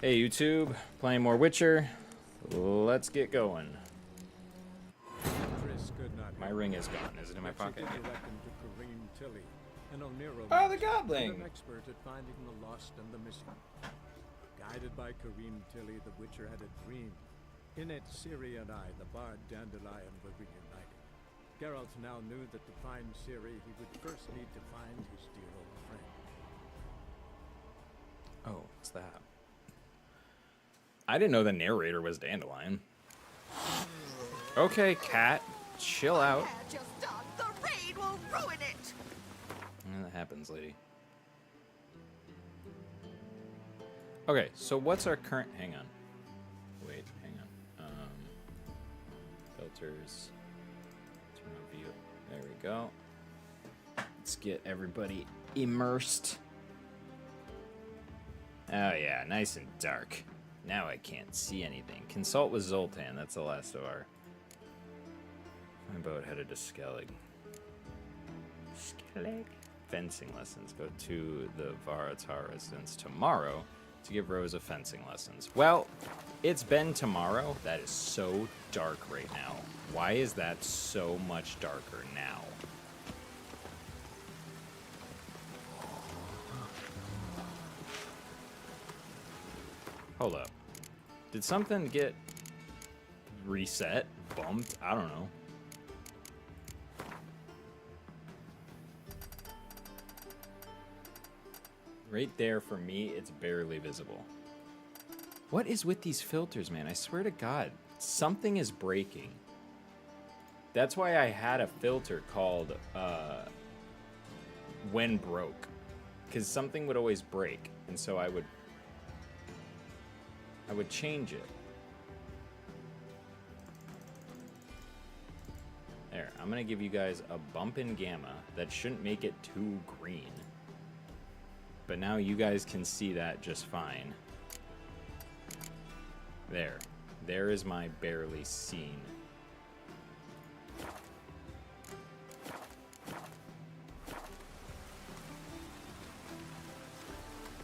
Hey YouTube, playing more Witcher. Let's get going. My ring is gone. Is it in my pocket? Oh, the Godling! An expert at finding the lost and the missing. Guided by Kareem Tilly, the Witcher had a dream. In it, Ciri and I, the bard Dandelion, were reunited. Geralt now knew that to find Ciri, he would first need to find his dear old friend. Oh, what's that? I didn't know the narrator was Dandelion. Okay, cat, chill out. Just done. The rain will ruin it. That happens, lady. Okay, so what's our current... Hang on. Wait, hang on. Filters. Turn on view. There we go. Let's get everybody immersed. Oh yeah, nice and dark. Now I can't see anything. Consult with Zoltan. That's the last of our... My boat headed to Skellig. Skellig? Fencing lessons. Go to the Varatar residence tomorrow to give Rosa fencing lessons. Well, it's been tomorrow. That is so dark right now. Why is that so much darker now? Hold up. Did something get reset? Bumped? I don't know. Right there, for me, it's barely visible. What is with these filters, man? I swear to God, something is breaking. That's why I had a filter called when broke. Because something would always break, and so I would change it. There, I'm gonna give you guys a bump in gamma that shouldn't make it too green. But now you guys can see that just fine. There. There is my barely seen.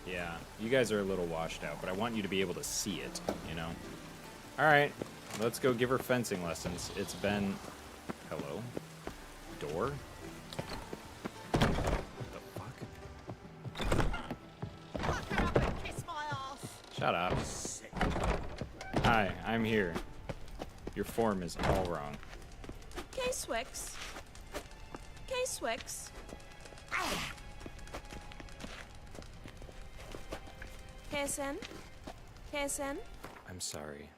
Yeah, you guys are a little washed out, but I want you to be able to see it, you know? Alright, let's go give her fencing lessons. It's been... Hello? Door? Shut up. Hi, I'm here. Your form is all wrong. K-Swix. K-Swix. KSN. KSN. I'm sorry.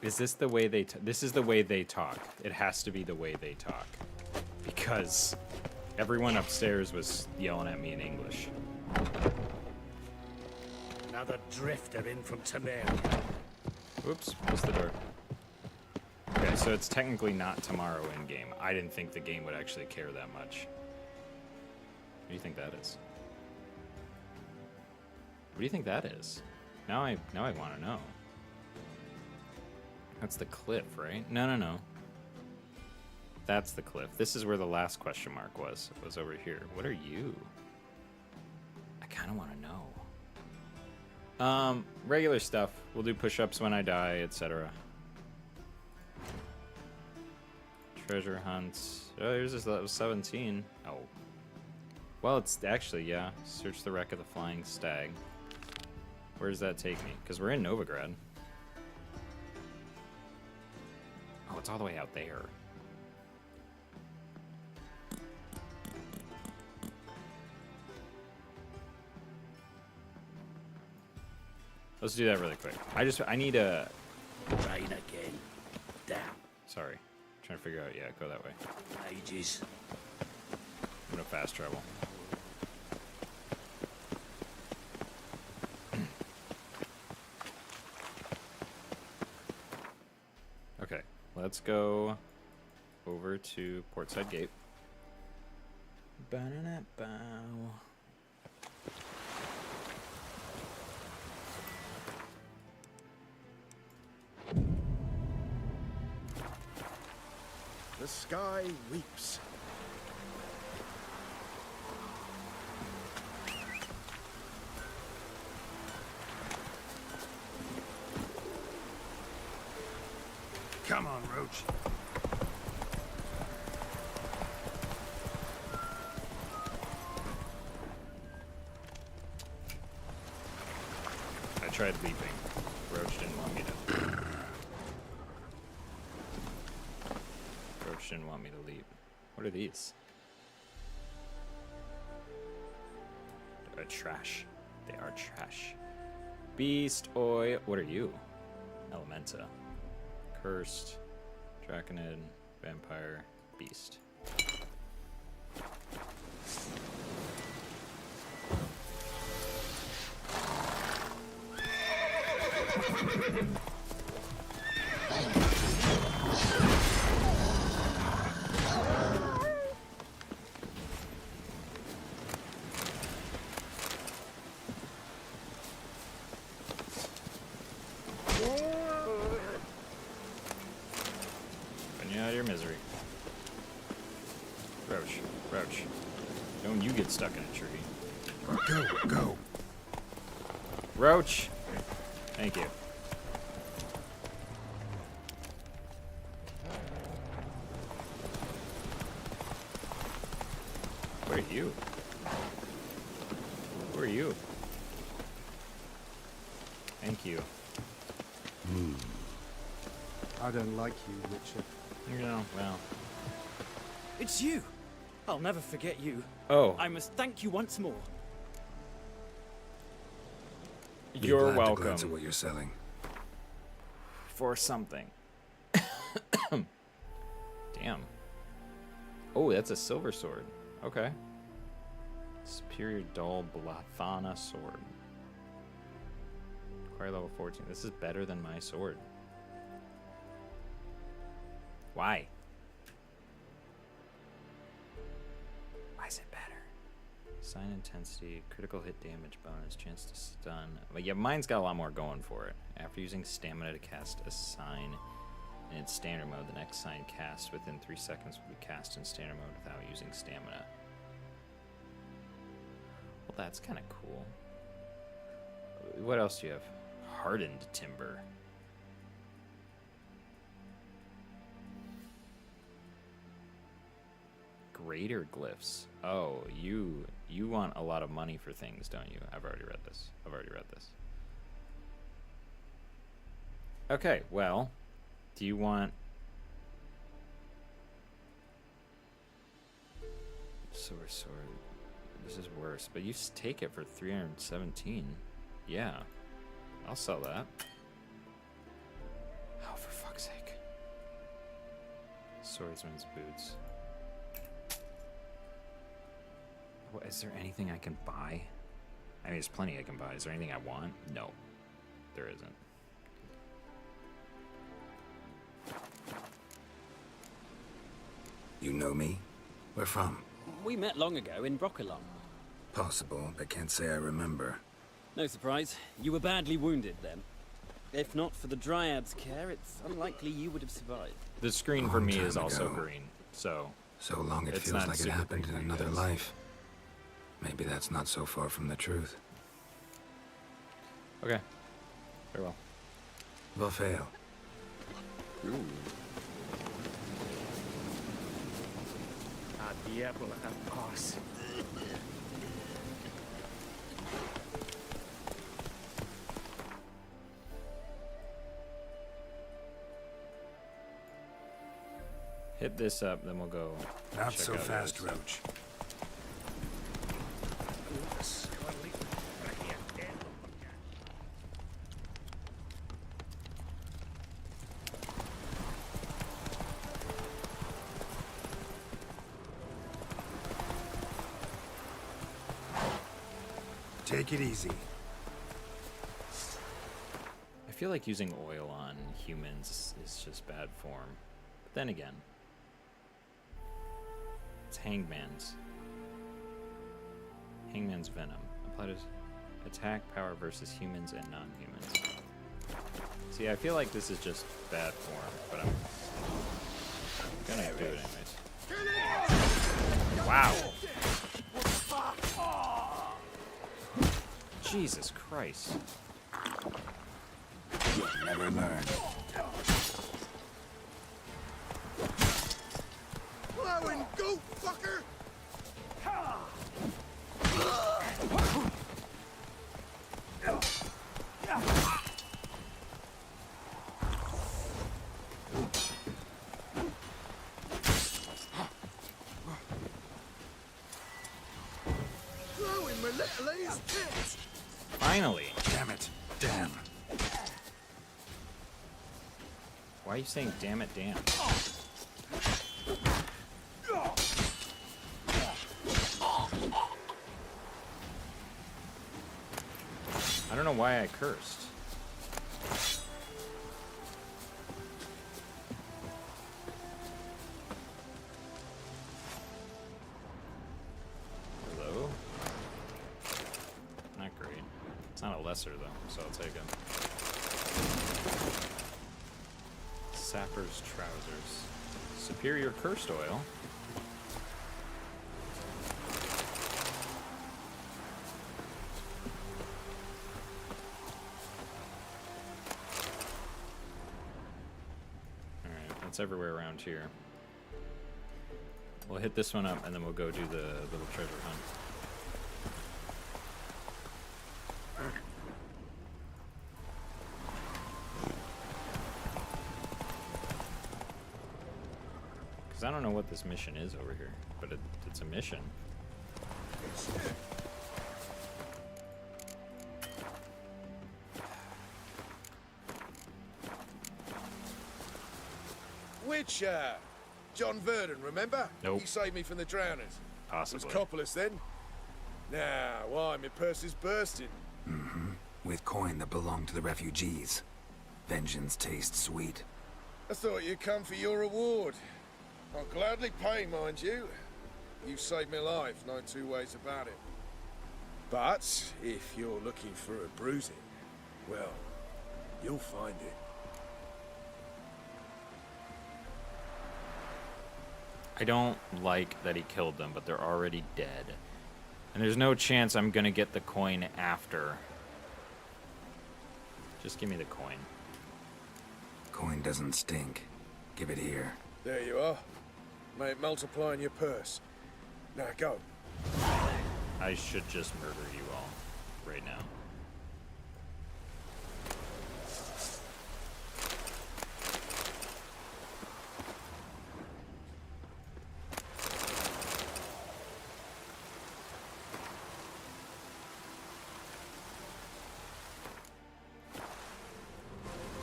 Is this the way they... This is the way they talk. It has to be the way they talk. Because everyone upstairs was yelling at me in English. Another drifter in from Temeria. Whoops, missed the door. Okay, so it's technically not tomorrow in game. I didn't think the game would actually care that much. What do you think that is? What do you think that is? Now I want to know. That's the cliff, right? No. That's the cliff. This is where the last question mark was. It was over here. What are you? I kind of want to know. Regular stuff. We'll do push-ups when I die, etc. Treasure hunts. Oh, here's this level 17. Oh. Well, it's actually, yeah. Search the wreck of the Flying Stag. Where does that take me? Because we're in Novigrad. Oh, it's all the way out there. Let's do that really quick. I need a... Rain again. Damn. Sorry. Trying to figure out, yeah, go that way. Ages. I'm gonna fast travel. Okay, let's go over to Portside Gate. Ba-na-na-bow. The sky weeps. Come on, Roach. I tried leaping. Roach didn't want me to. Roach didn't want me to leap. What are these? They're trash. They are trash. Beast, oi. What are you? Elementa. Cursed. Draconid. Vampire. Beast. Putting you out of your misery. Roach. Roach. Don't you get stuck in a tree. Go, go. Roach! Thank you. Where are you? Who are you? Thank you. I don't like you, Witcher. You know, well. It's you! I'll never forget you. Oh, I must thank you once more. you're Glad to glance at welcome what you're selling. for something. Damn. Oh, that's a silver sword. Okay. Superior Dull Blathana sword. Acquire level 14. This is better than my sword. Why? Why is it better? Sign intensity, critical hit damage bonus, chance to stun. But yeah, mine's got a lot more going for it. After using stamina to cast a sign in its standard mode, the next sign cast within 3 seconds will be cast in standard mode without using stamina. Well, that's kind of cool. What else do you have? Hardened timber. Greater glyphs. Oh, you want a lot of money for things, don't you? I've already read this. Okay, well, do you want sword? This is worse, but you take it for 317. Yeah, I'll sell that. Oh, for fuck's sake. Swordsman's boots. What, is there anything I can buy? I mean, there's plenty I can buy. Is there anything I want? No, there isn't. You know me? Where from? We met long ago in Brokilon. Possible, but can't say I remember. No surprise, you were badly wounded then. If not for the Dryad's care, it's unlikely you would have survived. The screen for Long me is time also ago. green, so So long it It's feels not like it super happened big in for you another guys. life. Maybe that's not so far from the truth. okay. Very well. Vafail. Hit this up, then we'll go. Not check so out fast, others. Roach. Take it easy. I feel like using oil on humans is just bad form. But then again, it's Hangman's. Hangman's venom. Apply to attack power versus humans and non-humans. See, I feel like this is just bad form, but I'm gonna do it anyways. Wow. Jesus Christ. You'll never learn. Glowing goat fucker! Glowing my little A's tits! Finally. Damn it. Damn. Why are you saying damn it, damn? I don't know why I cursed. Hello? Not great. It's not a lesser though, so I'll take it. Sapper's trousers. Superior cursed oil. Alright, that's everywhere around here. We'll hit this one up and then we'll go do the little treasure hunt. I don't know what this mission is over here, but it's a mission. Witcher! John Verdon, remember? Nope. He saved me from the drowners. Possibly. Was Coppolis then? Now, why, my purse is bursting. With coin that belonged to the refugees. Vengeance tastes sweet. I thought you'd come for your reward. I'll gladly pay, mind you. You've saved my life, no two ways about it. But if you're looking for a bruising, well, you'll find it. I don't like that he killed them, but they're already dead. And there's no chance I'm gonna get the coin after. Just give me the coin. Coin doesn't stink. Give it here. There you are. May it multiply in your purse. Now go. I should just murder you all right now.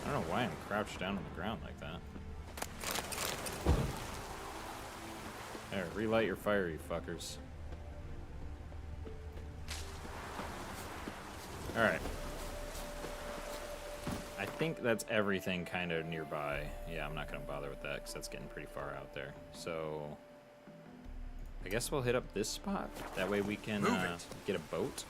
I don't know why I'm crouched down on the ground like that. There, relight your fire, you fuckers. Alright. I think that's everything kind of nearby. Yeah, I'm not going to bother with that because that's getting pretty far out there. So, I guess we'll hit up this spot. That way we can get a boat.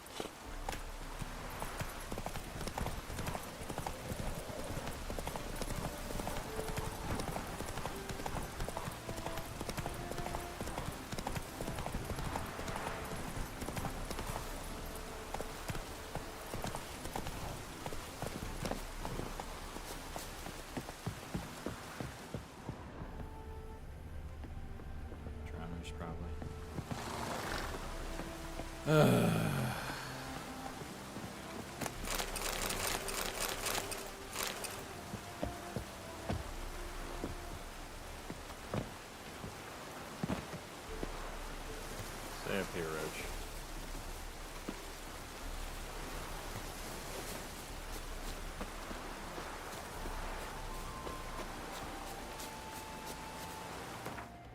Stay up here, Roach.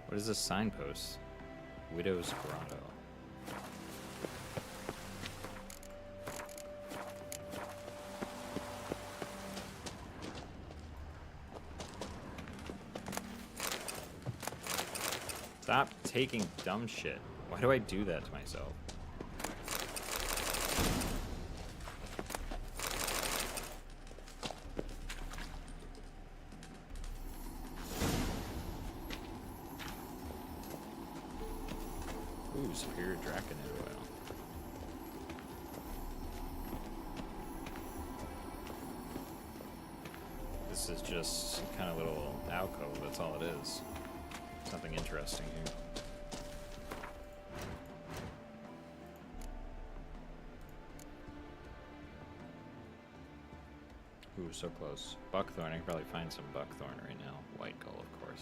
What is this signpost? Widow's Grotto. Stop taking dumb shit. Why do I do that to myself? Ooh, Superior Draconid oil. This is just kind of little alcove, that's all it is. Something interesting here. Ooh, so close. Buckthorn. I can probably find some buckthorn right now. White gull, of course.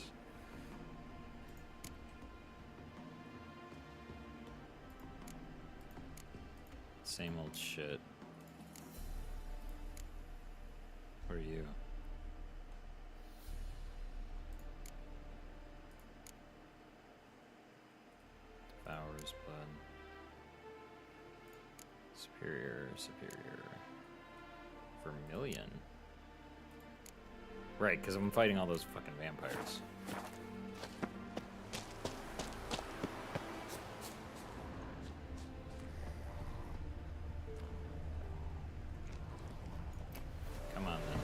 Same old shit. What are you? Devourer's blood. Superior, superior. Vermilion. Right, because I'm fighting all those fucking vampires. Come on then.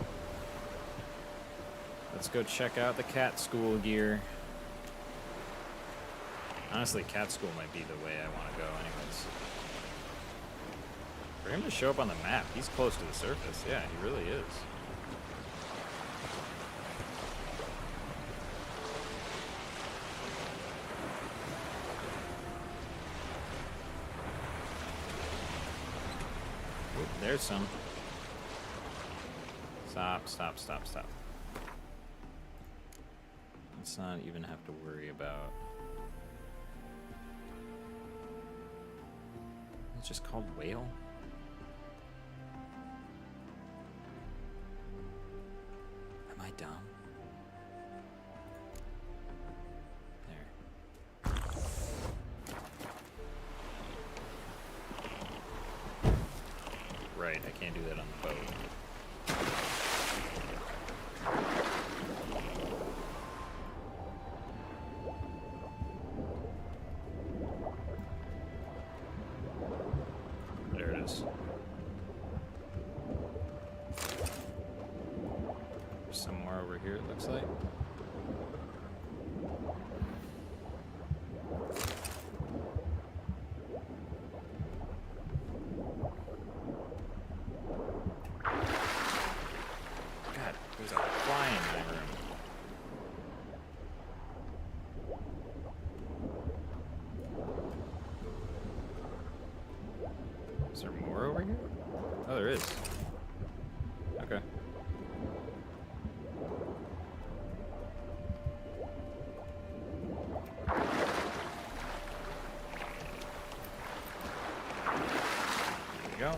Let's go check out the cat school gear. Honestly, cat school might be the way I want to go anyways. For him to show up on the map, he's close to the surface. Yeah, he really is. Oop, there's some. Stop, stop, stop, stop. Let's not even have to worry about... It's just called whale? Am I dumb? There. Right, I can't do that on the boat. There it is. There's some more over here, it looks like. God, there's a fly in my room. Is there more over here? Oh, there is. Okay. There we go.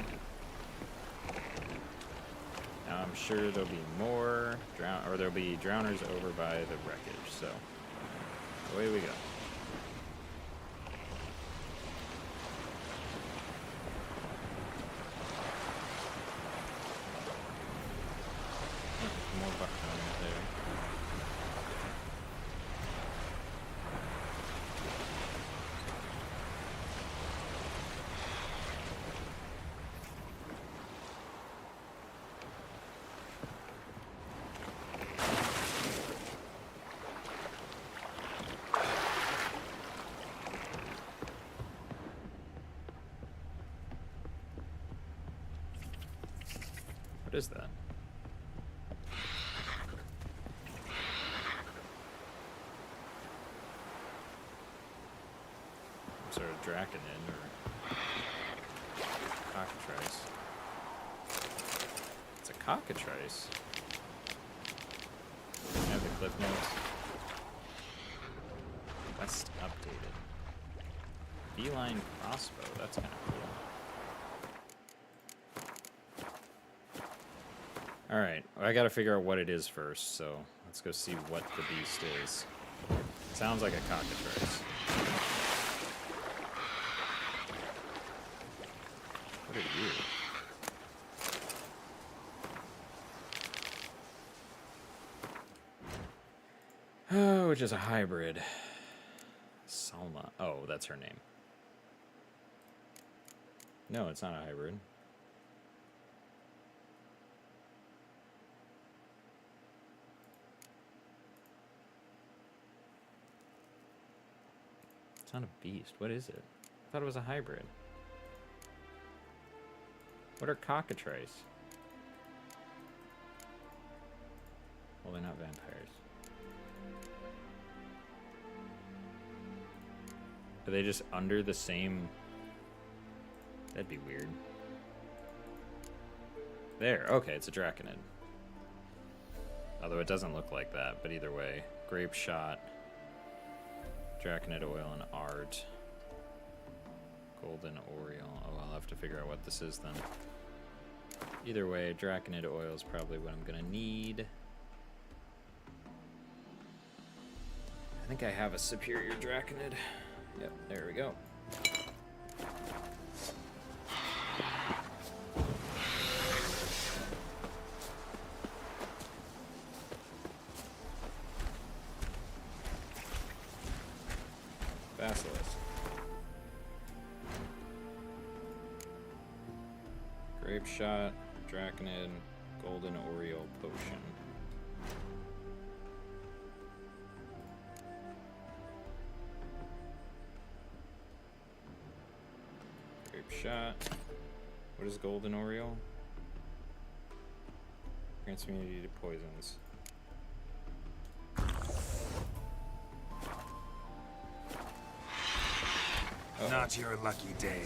Now I'm sure there'll be more there'll be drowners over by the wreckage, so away we go. More buckthorn there. What is that? Sort of Draconin or cockatrice. It's a cockatrice. I have the clip notes. Quest updated. Feline crossbow. That's kind of cool. All right, well, I got to figure out what it is first. So let's go see what the beast is. Sounds like a cockatrice. What are you? Oh, which is a hybrid. Salma. Oh, that's her name. No, it's not a hybrid. It's not a beast. What is it? I thought it was a hybrid. What are cockatrice? Well, they're not vampires. Are they just under the same? That'd be weird. There, okay, it's a Draconid. Although it doesn't look like that, but either way. Grape Shot, Draconid Oil, and Art. Golden Oriole. Oh, I'll have to figure out what this is then. Either way, Draconid Oil is probably what I'm gonna need. I think I have a superior Draconid. Yep, there we go. Basilisk. Grape Shot, Draconid, Golden Oriole Potion. Grape Shot. What is Golden Oriole? Grants immunity to poisons. Not your lucky day.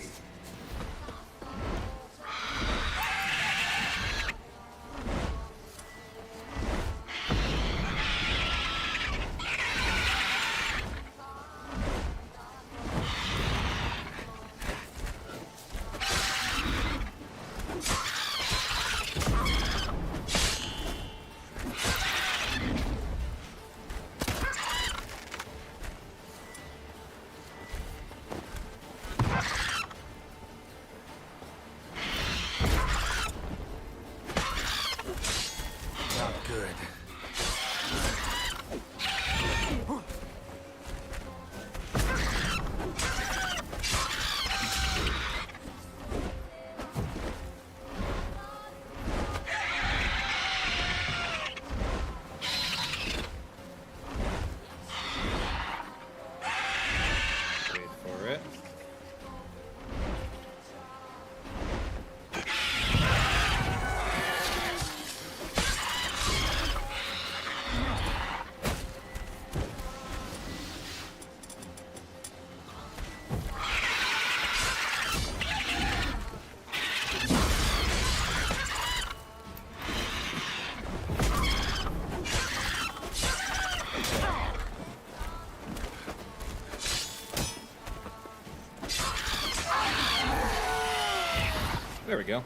There we go.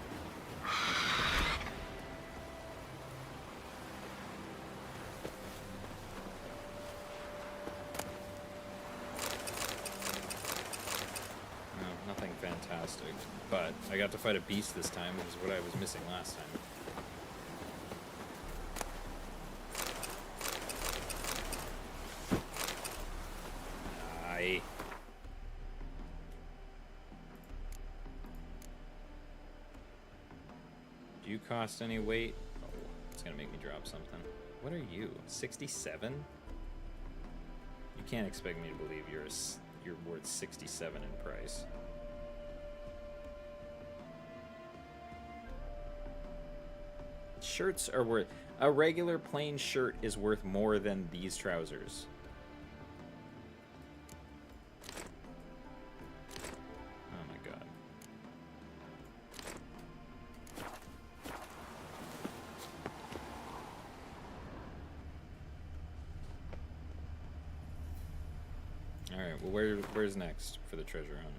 No, nothing fantastic. But I got to fight a beast this time, which is what I was missing last time. Do you cost any weight? Oh, it's gonna make me drop something. What are you? 67? You can't expect me to believe you're worth 67 in price. Shirts are worth... A regular plain shirt is worth more than these trousers. Oh my god. Alright, well where's next for the treasure hunt?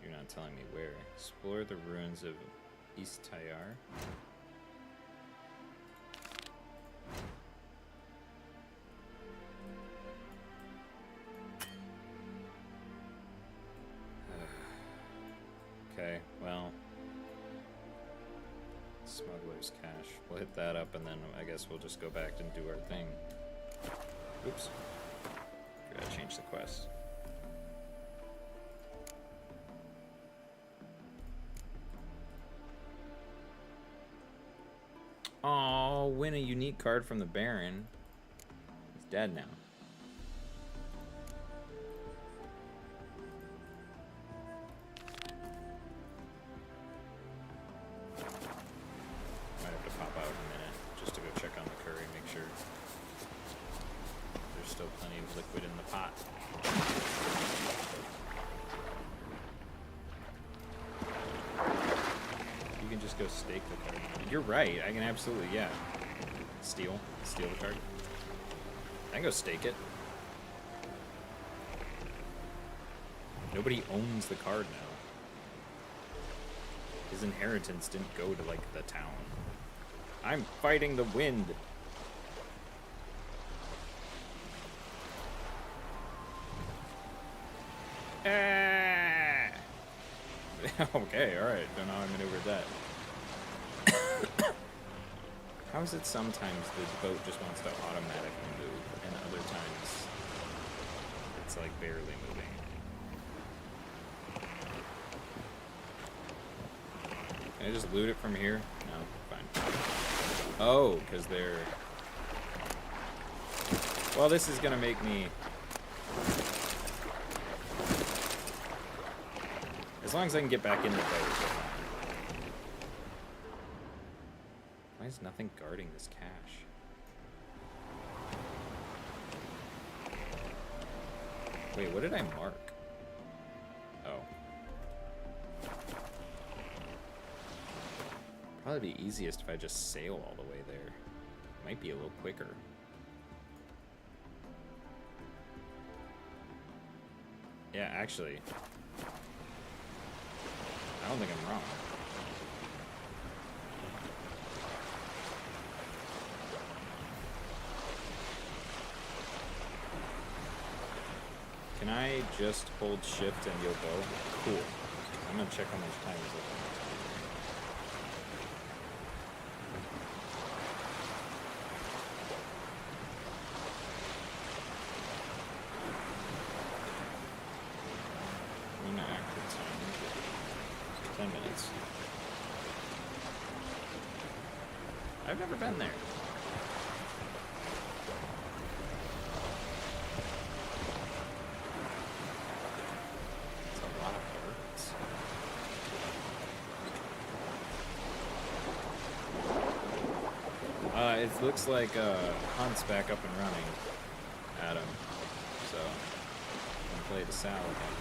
You're not telling me where. Explore the ruins of East Tyar. Okay, well. Smuggler's Cache. We'll hit that up and then I guess we'll just go back and do our thing. Oops. Forgot to change the quest. Oh, win a unique card from the Baron. He's dead now. Might have to pop out in a minute just to go check on the curry, make sure just go stake the card. You're right. I can absolutely, yeah. Steal the card. I can go stake it. Nobody owns the card now. His inheritance didn't go to, like, the town. I'm fighting the wind. Ah! Okay, alright. Don't know how I maneuvered that. How is it sometimes the boat just wants to automatically move, and other times it's like barely moving? Can I just loot it from here? No, fine. Oh, because they're... Well, this is gonna make me... As long as I can get back in the boat. Why is nothing guarding this cache? Wait, what did I mark? Oh. Probably be easiest if I just sail all the way there. Might be a little quicker. Yeah, actually. I don't think I'm wrong. Can I just hold shift and you'll go? Cool. I'm gonna check how much time is left. Active time. 10 minutes. I've never been there. It's a lot of birds. It looks like Hunt's back up and running, Adam. So, I'm gonna play the Sal again.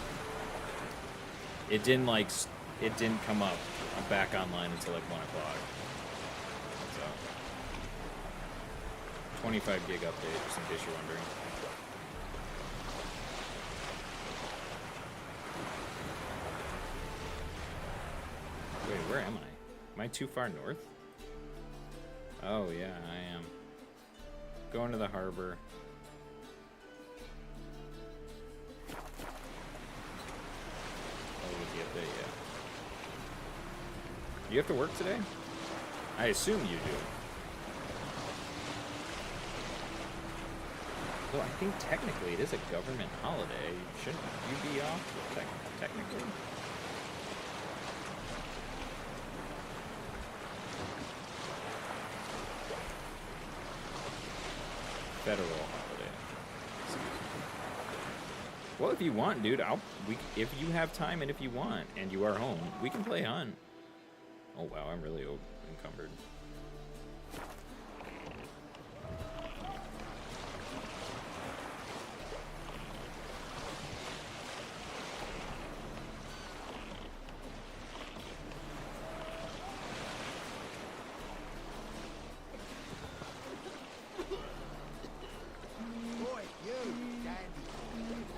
It didn't it didn't come up. I'm back online until like 1 o'clock. So 25 gig update, just in case you're wondering. Wait, where am I? Am I too far north? Oh yeah, I am. Going to the harbor. With the update, yeah. You have to work today? I assume you do. Well, I think technically it is a government holiday. Shouldn't you be off, technically? Federal holiday. Excuse me. Well, if you want, dude, if you have time and if you want, and you are home, we can play Hunt. Oh wow, I'm really encumbered.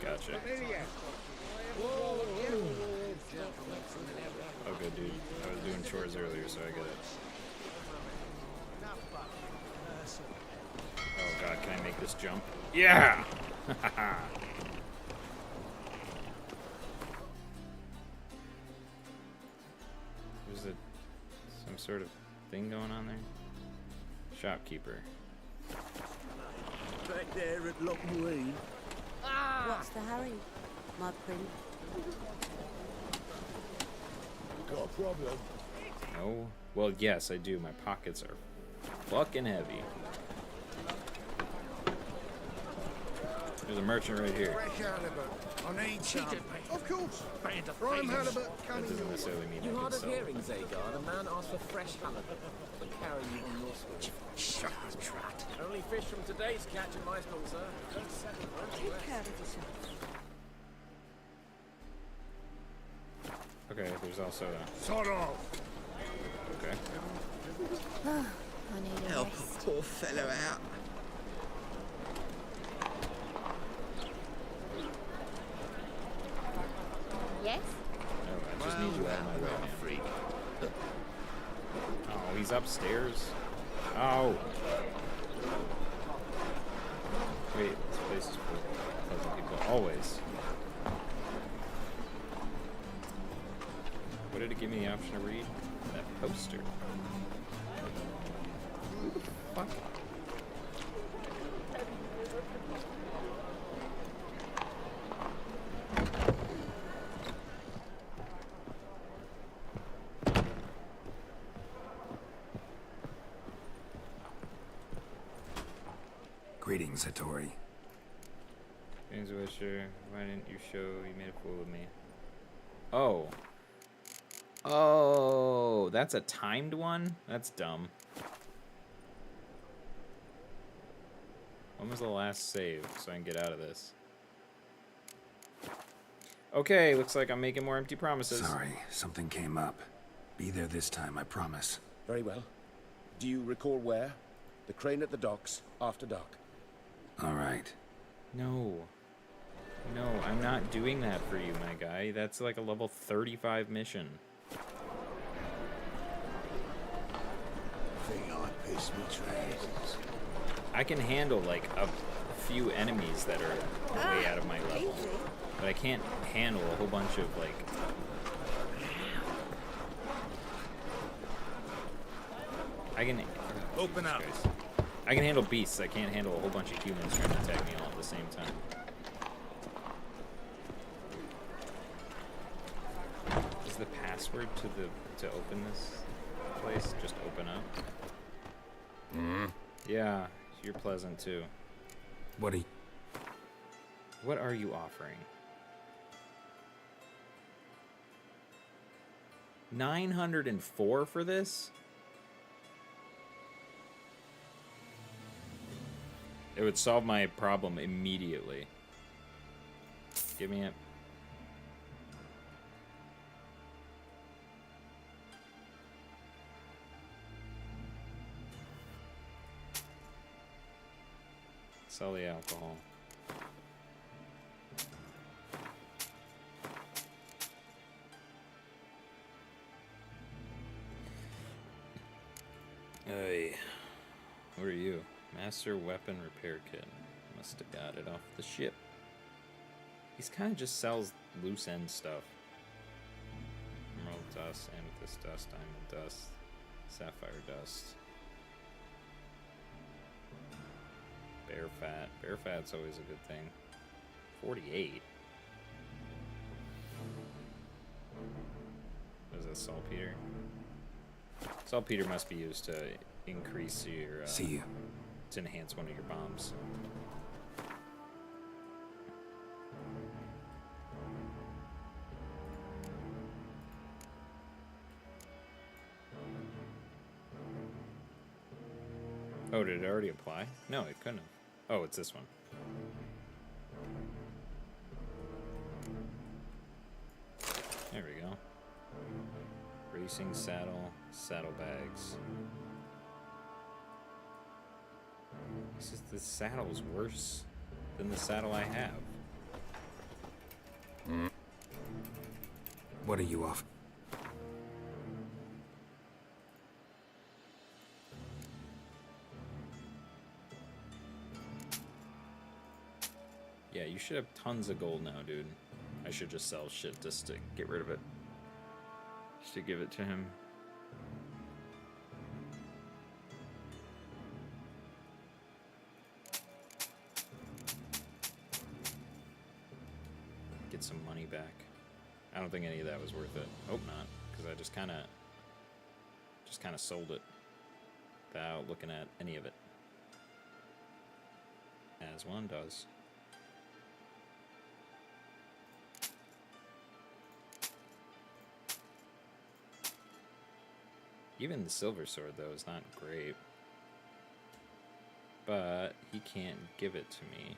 Gotcha. Oh, good, dude. I was doing chores earlier, so I get it. Oh god, can I make this jump? Yeah! There's some sort of thing going on there? Shopkeeper. Back there at Loch Marine. What's the hurry, my prince? Got a problem? Oh, well, yes, I do. My pockets are fucking heavy. There's a merchant right here. Fresh halibut. I need some. Of course. Prime halibut That coming doesn't your necessarily mean You I hard can of sell hearing, it. Zagar. The man asked for fresh halibut, but carry you on your swing. Shut up, trat. Only fish from today's catch in my store, sir. Take care of yourself. Okay, there's also a... Sod off. Okay. Okay. I need a Help rest. a poor fellow out. Yes? Oh, I just need you out of my way, man. Freak. Oh, he's upstairs. Oh. Wait, this place is full of pleasant people. Always. What did it give me the option to read? That poster. Who the fuck? Greetings, Hattori. James Wisher, why didn't you show you made a fool of me? Oh. Oh, that's a timed one? That's dumb. When was the last save so I can get out of this? Okay, looks like I'm making more empty promises. Sorry, something came up. Be there this time, I promise. Very well. Do you recall where? The crane at the docks, after dark. All right. No. No, I'm not doing that for you, my guy. That's like a level 35 mission. Thing I piss me trousers. I can handle like a few enemies that are way out of my level. But I can't handle a whole bunch of like... I can... Open up. I can handle beasts. I can't handle a whole bunch of humans trying to attack me all at the same time. Is the password to open this place just open up? Yeah, you're pleasant too. What are you... What are you offering? 904 for this? It would solve my problem immediately. Give me it. Sell the alcohol. Hey, what are you? Master weapon repair kit. Must have got it off the ship. He's kind of just sells loose end stuff. Emerald dust, amethyst dust, diamond dust, sapphire dust. Bear fat. Bear fat's always a good thing. 48. What is that, saltpeter? Saltpeter must be used to increase your... See you. To enhance one of your bombs. Oh, did it already apply? No, it couldn't have. Oh, it's this one. There we go. Racing saddle, saddlebags. This saddle's worse than the saddle I have. What are you off? Yeah, you should have tons of gold now, dude. I should just sell shit just to get rid of it. Just to give it to him. Get some money back. I don't think any of that was worth it. Hope not, because I just kind of sold it without looking at any of it. As one does. Even the silver sword, though, is not great. But he can't give it to me.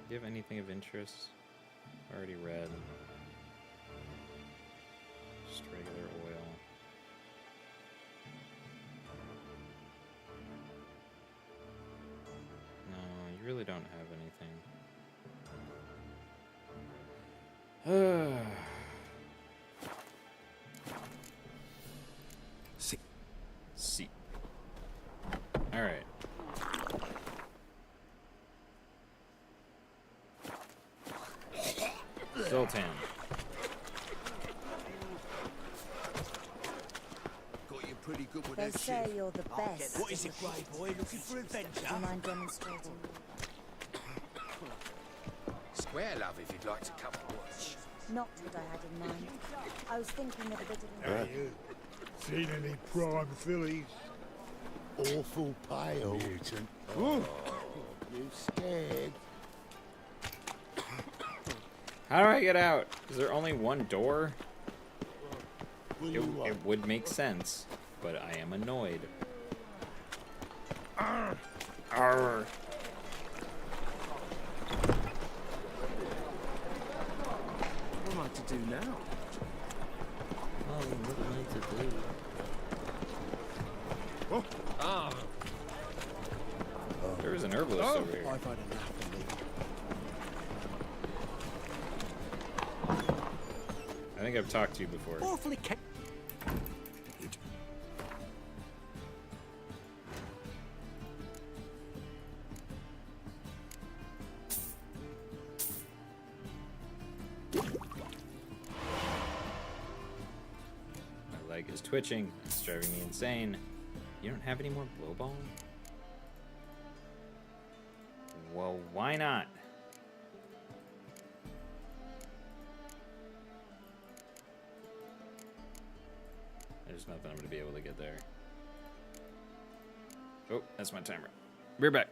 Do you have anything of interest? Already read. Just regular oil. No, you really don't have anything. See. All right. Zoltan. Got you pretty good with They that say shit. you're the best. What is it, Grey Boy? Looking for adventure? Do you mind demonstrating? Square love if you'd like to come and watch. Not what I had in mind. I was thinking of a bit of Hey, you. Seen any prime fillies? Awful pale. Mutant. Oh, you scared? How do I get out? Is there only one door? What do It, you want? it would make sense, but I am annoyed. Arr. Arr. What am I to do now? Oh, what am I to do? Ah, There was an herbalist over here. I've had enough of it. I think I've talked to you before. awfully My leg is twitching. It's driving me insane. You don't have any more blow balm? Well, why not? There's nothing I'm going to be able to get there. Oh, that's my timer. Be right back.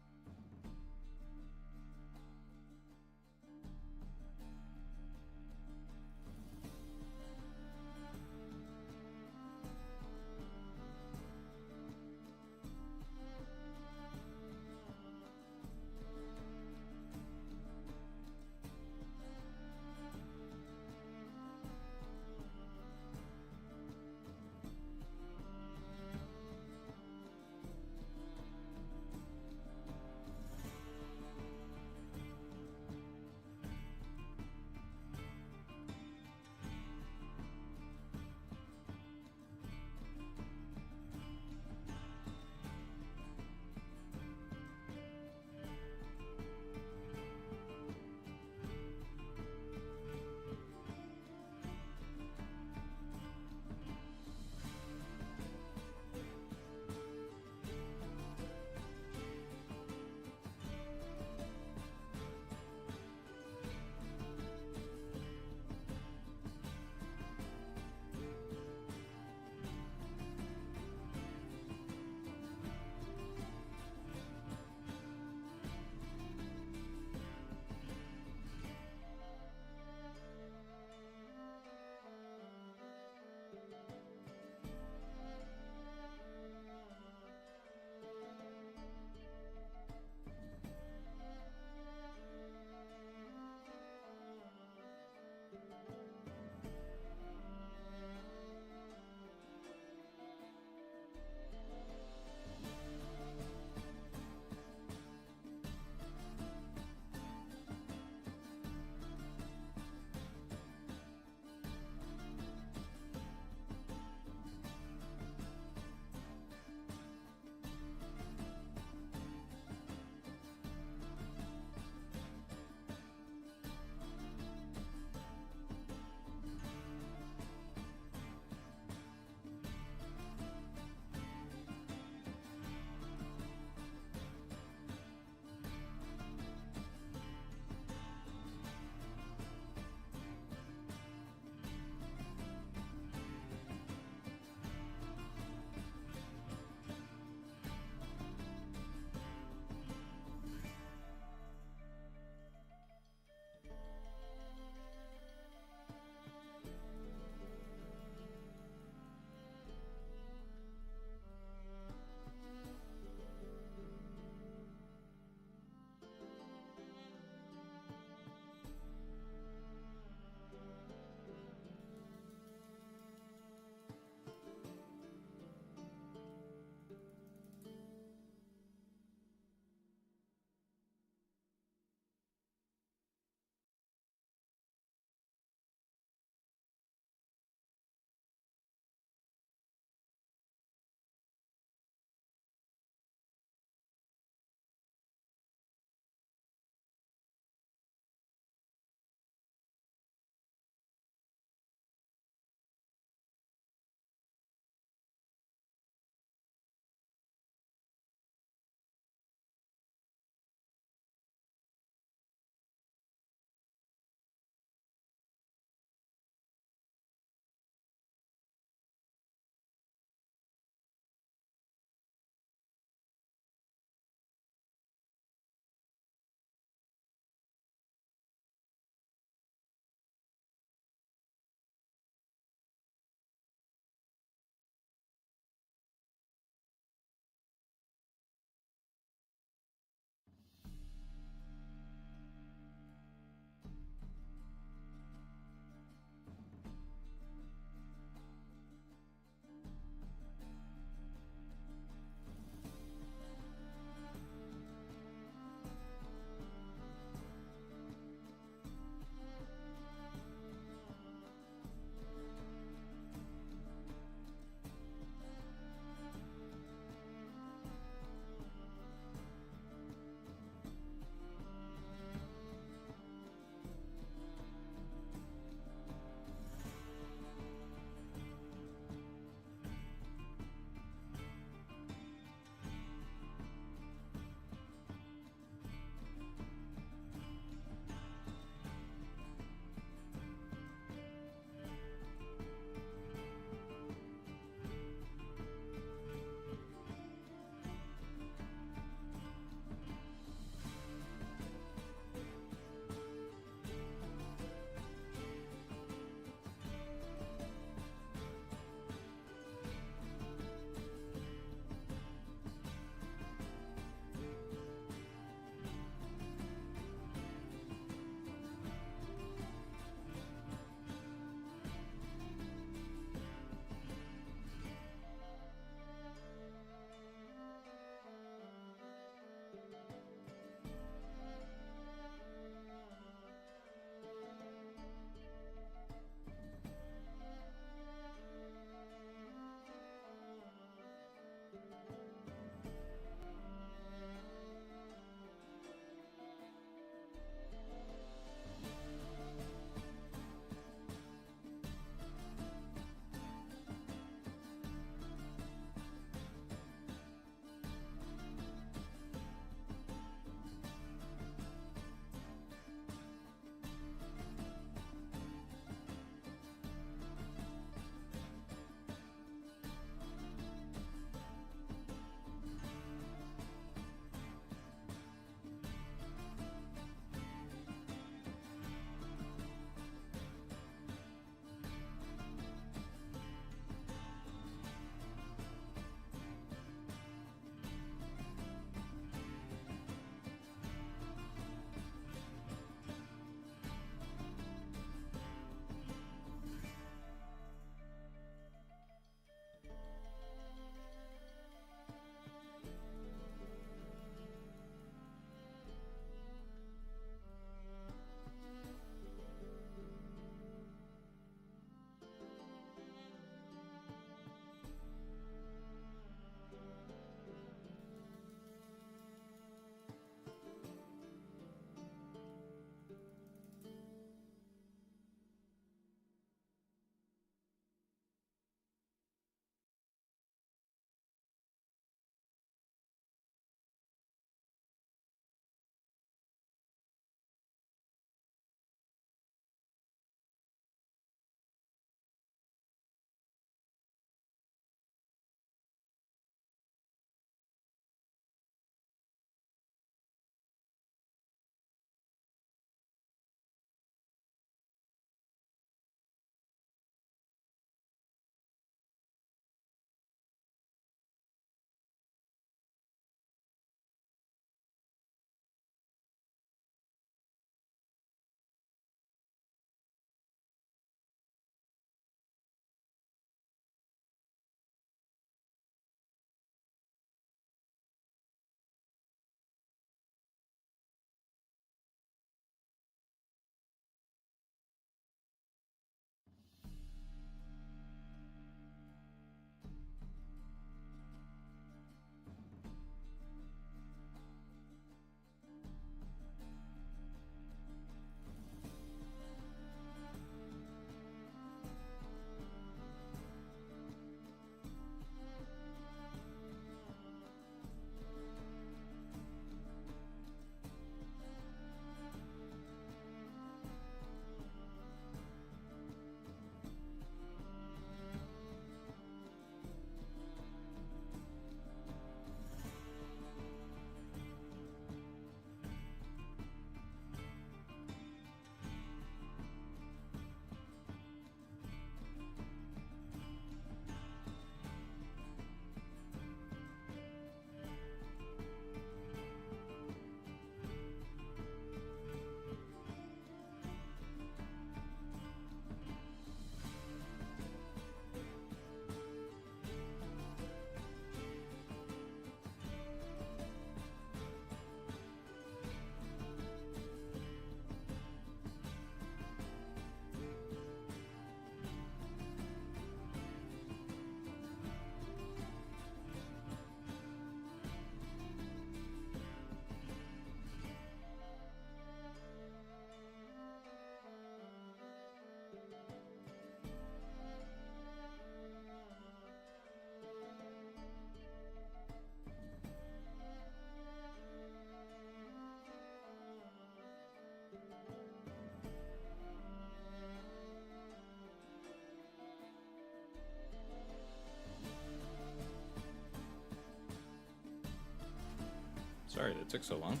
Sorry that took so long.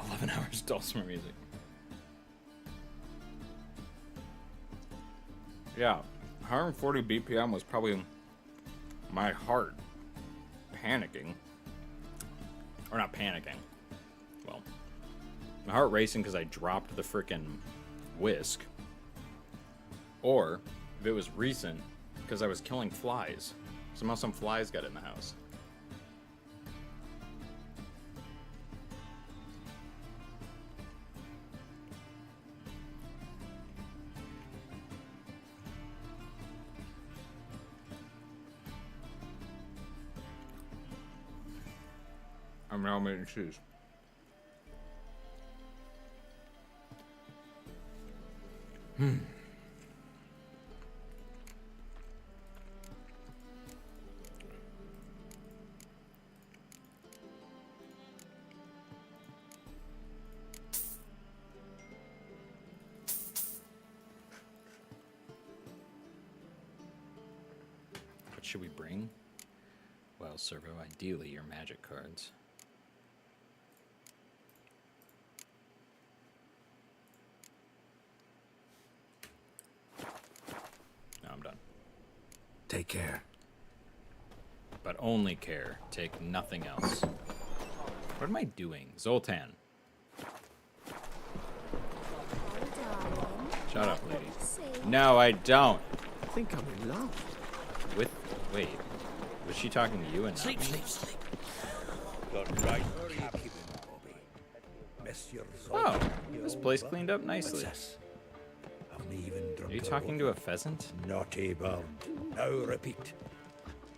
11 hours dulcimer music. Yeah, 140 BPM was probably my heart panicking. Or not panicking. Well, my heart racing because I dropped the frickin' whisk. Or, if it was recent, because I was killing flies. Somehow some flies got in the house. I'm now making cheese. What should we bring? Well, Servo, ideally your magic cards. No, I'm done. Take care. But only care. Take nothing else. What am I doing? Zoltan. Shut up, lady. No, I don't. I think I'm in love. With... Wait. Was she talking to you and not me? Sleep. Got right. Keep him, Bobby. Monsieur Oh, this place cleaned up nicely. Are you talking to a pheasant? Naughty bird. Now repeat.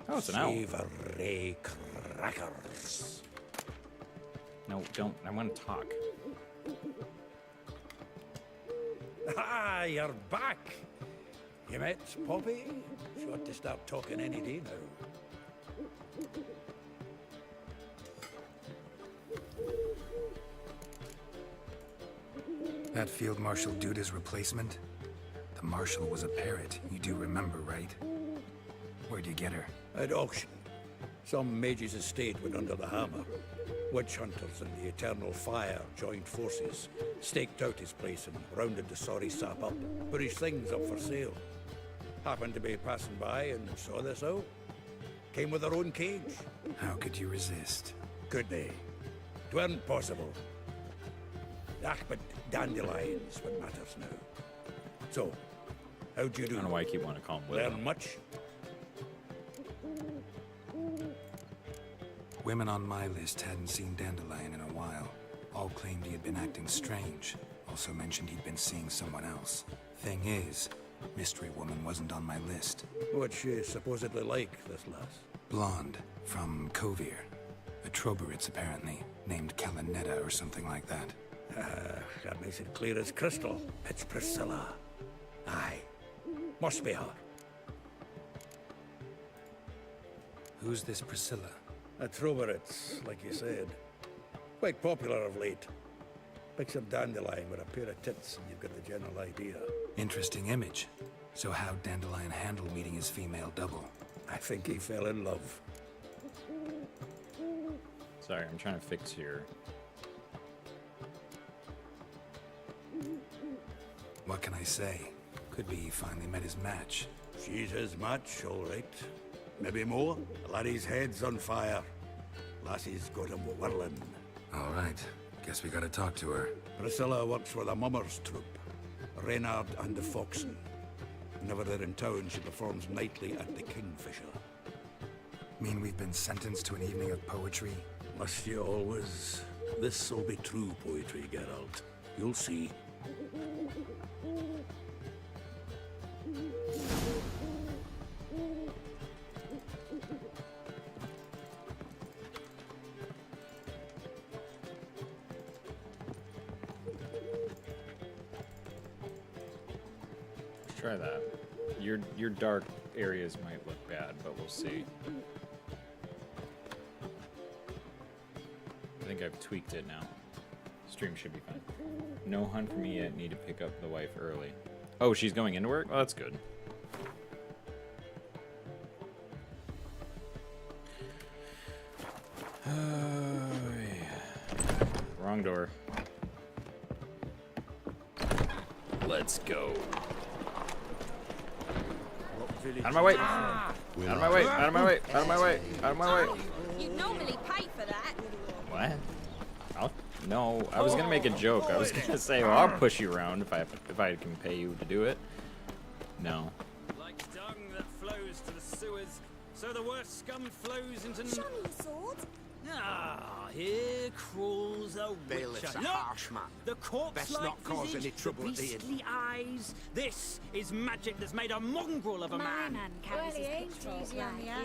Oh, it's an owl. Savory crackers. No, don't. I want to talk. Ah, you're back. You met Poppy? She ought to start talking any day now. That Field Marshal Duda's replacement? The Marshal was a parrot, you do remember, right? Where'd you get her? At auction. Some mage's estate went under the hammer. Witch hunters and the Eternal Fire joined forces, staked out his place and rounded the sorry sap up, put his things up for sale. Happened to be passing by and saw this out. Came with their own cage. How could you resist? Could they? 'Tweren't possible. Ah, but dandelions what matters now. So, how'd you I do? don't know why I keep wanting to call him Willow. Learn much? Women on my list hadn't seen Dandelion in a while. All claimed he had been acting strange. Also mentioned he'd been seeing someone else. Thing is, Mystery Woman wasn't on my list. What's she supposedly like, this lass? Blonde, from Kovir. A Troberitz, apparently, named Kalanetta or something like that. That makes it clear as crystal. It's Priscilla. Aye. Must be her. Who's this Priscilla? A Troberitz, like you said. Quite popular of late. Pick some dandelion with a pair of tits and you've got the general idea. Interesting image. So how'd Dandelion handle meeting his female double? I think he fell in love. Sorry, I'm trying to fix here. What can I say? Could be he finally met his match. She's his match, all right. Maybe more. The laddie's head's on fire. Lassie's got him whirling. All right. Guess we gotta talk to her. Priscilla works for the Mummers troupe. Reynard and the Foxen. Whenever they're in town, she performs nightly at the Kingfisher. Mean we've been sentenced to an evening of poetry? Must you always? This'll be true poetry, Geralt. You'll see. Let's try that. Your dark areas might look bad, but we'll see. I think I've tweaked it now. Stream should be fine. No hunt for me yet. Need to pick up the wife early. Oh, she's going into work? Oh, that's good. Oh, yeah. wrong door. Let's go. Out of my way! Out of my way! Out of my way! Out of my way! Out of my way! You normally pay for that. What? No, I was gonna make a joke. I was gonna say, well, I'll push you around if I can pay you to do it. No. Like dung that flows to the sewers, so the worst scum flows into... Show me your sword. Ah, here crawls a Bailiff's witcher. a Look! harsh man. The corpse-like Best not cause visage, any trouble the at the inn. beastly eyes. This is magic that's made a mongrel of a My man. man carries his picture easy on the eyes.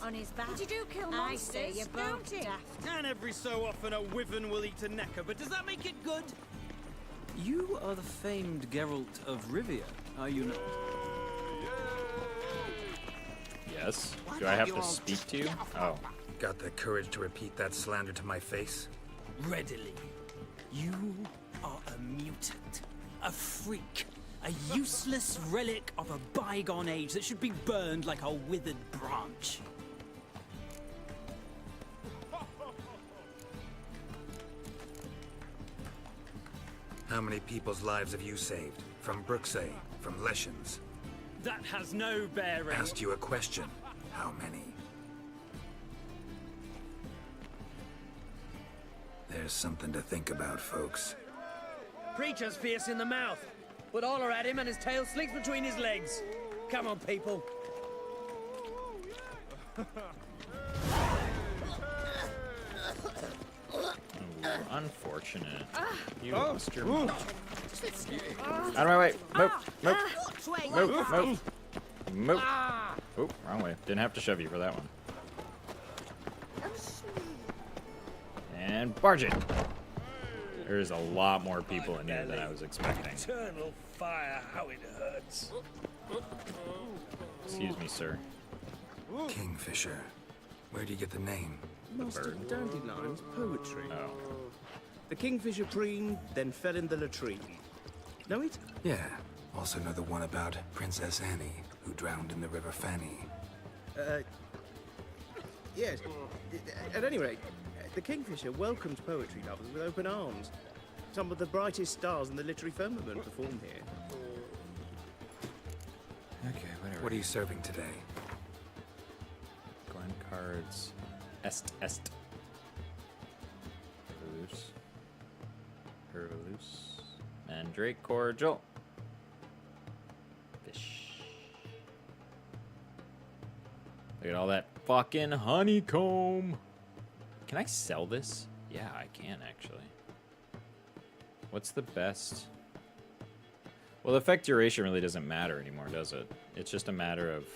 On his back. But you do kill I monsters, say you're both don't you? daft. And every so often a wyvern will eat a necker, but does that make it good? You are the famed Geralt of Rivia, are you not? Yes? Do I have to speak to you? Oh. Got the courage to repeat that slander to my face? Readily. You are a mutant, a freak, a useless relic of a bygone age that should be burned like a withered branch. How many people's lives have you saved? From Brooksay? From Leshens? That has no bearing. Asked you a question. How many? There's something to think about, folks. Preacher's fierce in the mouth, but all are at him and his tail slinks between his legs. Come on, people. Ooh, unfortunate. You lost your mom. Out of my way. Move. Move. Move. Move. Move. Oh, wrong way. Didn't have to shove you for that one. And barge it. There's a lot more people in here than I was expecting. Eternal fire, how it hurts. Excuse me, sir. Kingfisher. Where do you get the name? Master of Dandelion's poetry. Oh. The kingfisher preened, then fell in the latrine. Know it? Yeah. Also know the one about Princess Annie, who drowned in the River Fanny. Yes. At any rate, the kingfisher welcomes poetry lovers with open arms. Some of the brightest stars in the literary firmament perform here. Okay, whatever. What are you serving today? Glen cards. Est. Hervalus. Mandrake cordial. Fish. Look at all that fucking honeycomb. Can I sell this? Yeah, I can actually. What's the best? Well, the effect duration really doesn't matter anymore, does it? It's just a matter of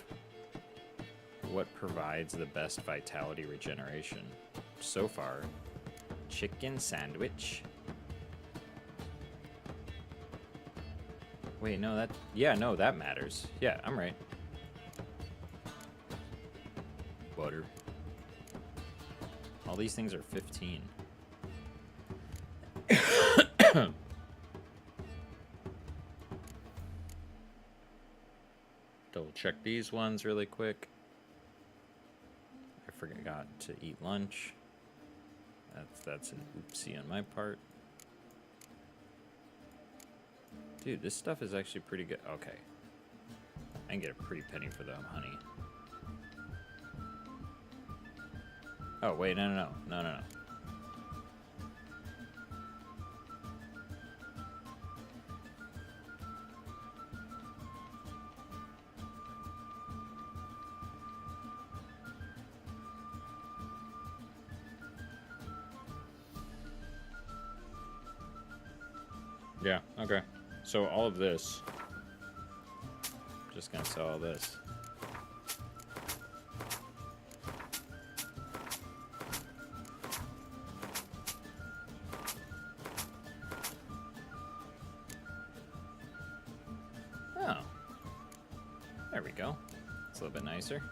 what provides the best vitality regeneration. So far, chicken sandwich. Wait, no, that matters. Yeah, I'm right. Butter. All these things are 15. Double check these ones really quick. I forgot to eat lunch. That's an oopsie on my part. Dude, this stuff is actually pretty good. Okay. I can get a pretty penny for the honey. Oh, wait, no. Yeah, okay. So all of this, just gonna sell all this. Oh, there we go. It's a little bit nicer.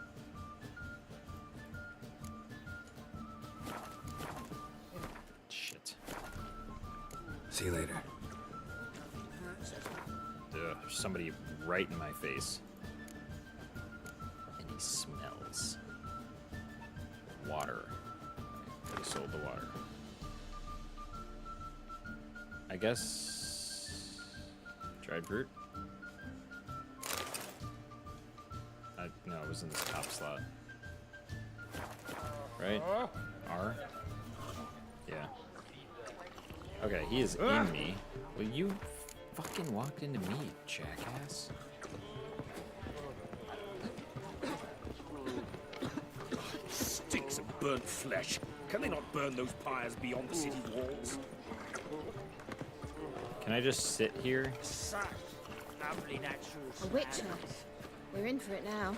Shit. See you later. Ugh, there's somebody right in my face. And he smells. Water. Could have sold the water. guess dried fruit. No, it was in this top slot. Right? R? Yeah. Okay, he is in me. Well, you fucking walked into me, jackass. Stinks of burnt flesh. Can they not burn those pyres beyond the city walls? Can I just sit here? A witcher. We're in for it now.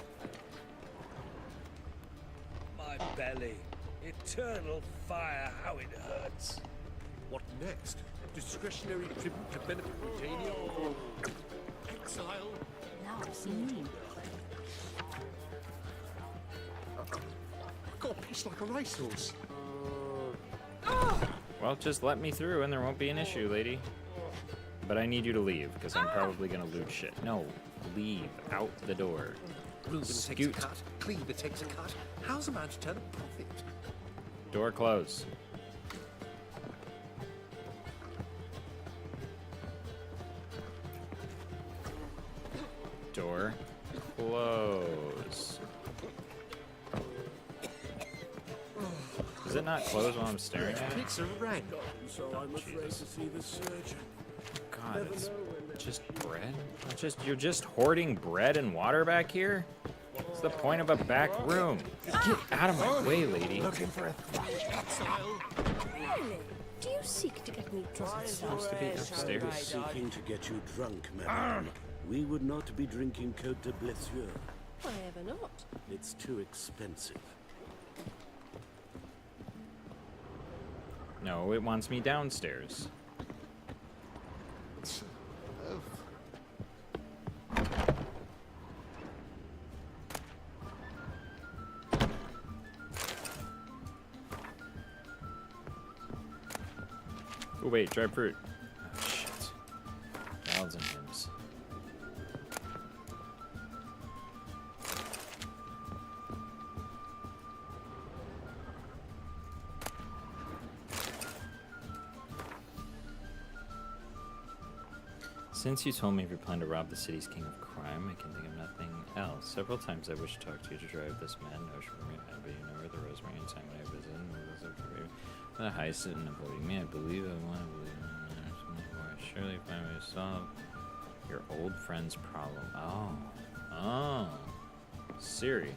My belly. Eternal fire, how it hurts. What next? Discretionary tribute to benefit Britannia or exile? Now I've seen you. Got a piece like a racehorse. Well, just let me through and there won't be an issue, lady. But I need you to leave, because I'm probably gonna loot shit. No, leave. Out the door. Reuben Scoot. takes a cut, Cleaver takes a cut. How's a man to turn a profit? Door close. Door close. Does it not close while I'm staring at it? It's a rag. So I'm afraid to see the surgeon. God, it's just bread? You're just hoarding bread and water back here? What's the point of a back room? Get out of my way, lady. Looking for a Really? Do you seek to get me drunk? Supposed to be upstairs. Seeking to get you drunk, madame. We would not be drinking Côte de Blessure. Why ever not? It's too expensive. No, it wants me downstairs. Oh wait, dried fruit. Oh shit. Ballads and hymns. Since you told me of your plan to rob the city's king of crime, I can think of nothing else. Several times I wish to talk to you to drive this mad notion from your head, but you know where the Rosemary and time when I visited and was up for the heist and avoiding me. I believe I want to believe in more. Surely find me to solve your old friend's problem. Oh. Siri.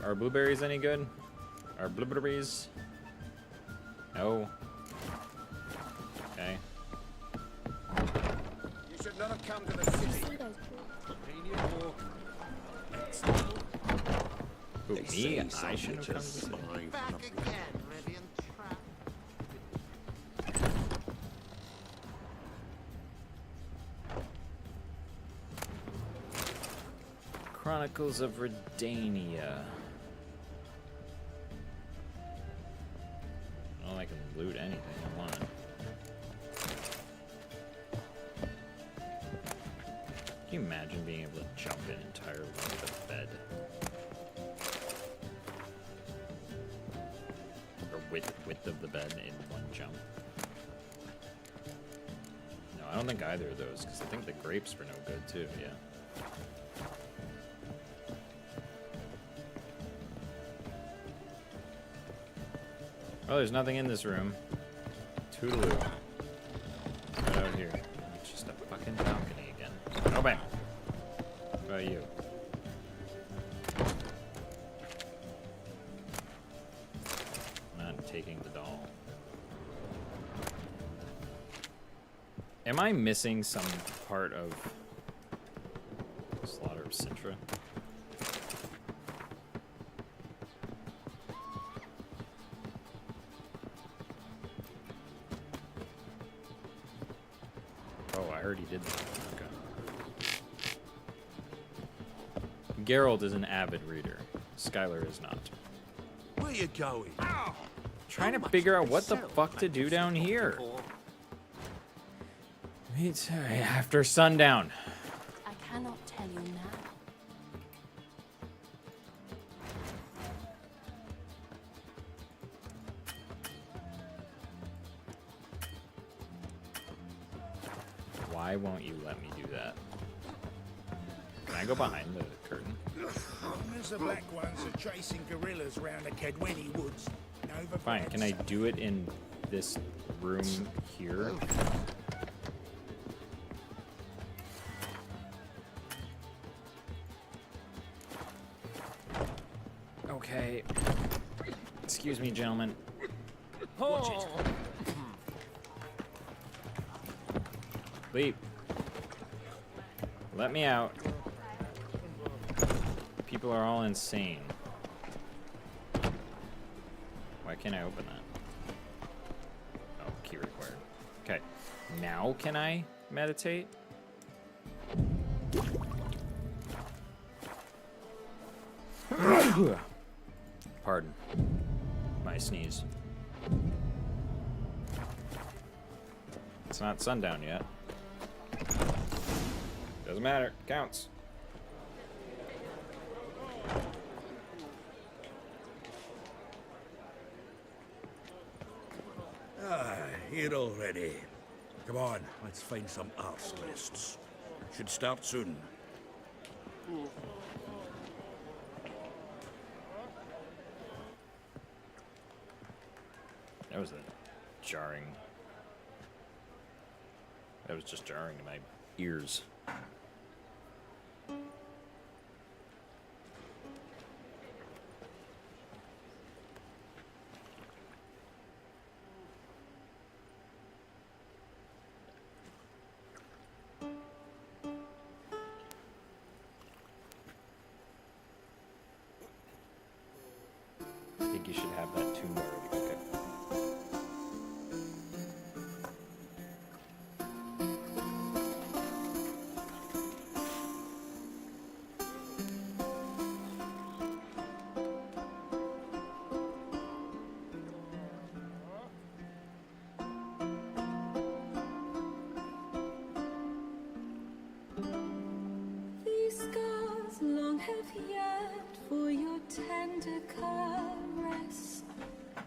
Are blueberries any good? Are blueberries? No. Okay. You should not have come to the city. Who, me? I shouldn't have come to the city. back again, Rivian Trap. Chronicles of Redania. Well, I can loot anything I want. Can you imagine being able to jump an entire length of bed? Or width of the bed in one jump? No, I don't think either of those, because I think the grapes were no good too, yeah. Oh, there's nothing in this room. Toodaloo. Right out here. It's just a fucking balcony again. Oh, bam. What about you? I'm not taking the doll. Am I missing some part of Slaughter of Sintra? I already did that. Okay. Geralt is an avid reader. Skylar is not. Where you going? Trying to figure out what the fuck to do down here. It's after sundown. I cannot tell you now. Why won't you let me do that? Can I go behind the curtain? The black ones are chasing gorillas round the Kedweni woods. Fine, can I do it in this room here? Okay. Excuse me, gentlemen. Watch it. Leap. Let me out. People are all insane. Why can't I open that? Oh, key required. Okay. Now can I meditate? Pardon. My sneeze. It's not sundown yet. Doesn't matter. Counts. Here already. Come on, let's find some arse nests. Should start soon. That was a jarring. That was just jarring to my ears. I think you should have that tomb already. Okay. These scars long have yearned for your tender caress,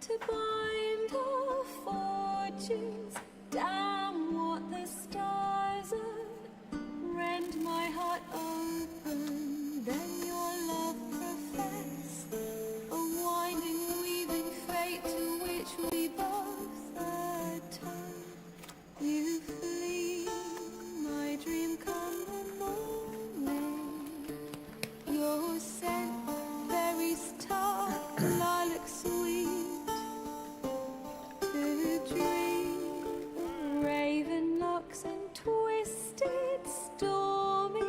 to bind our fortunes, damn what the stars are, rend my heart open, then your love profess, a winding weaving fate to which we both atone. You flee, my dream come the morning, your scent berries tart, lilac sweet, to dream of raven locks and twisted stormy,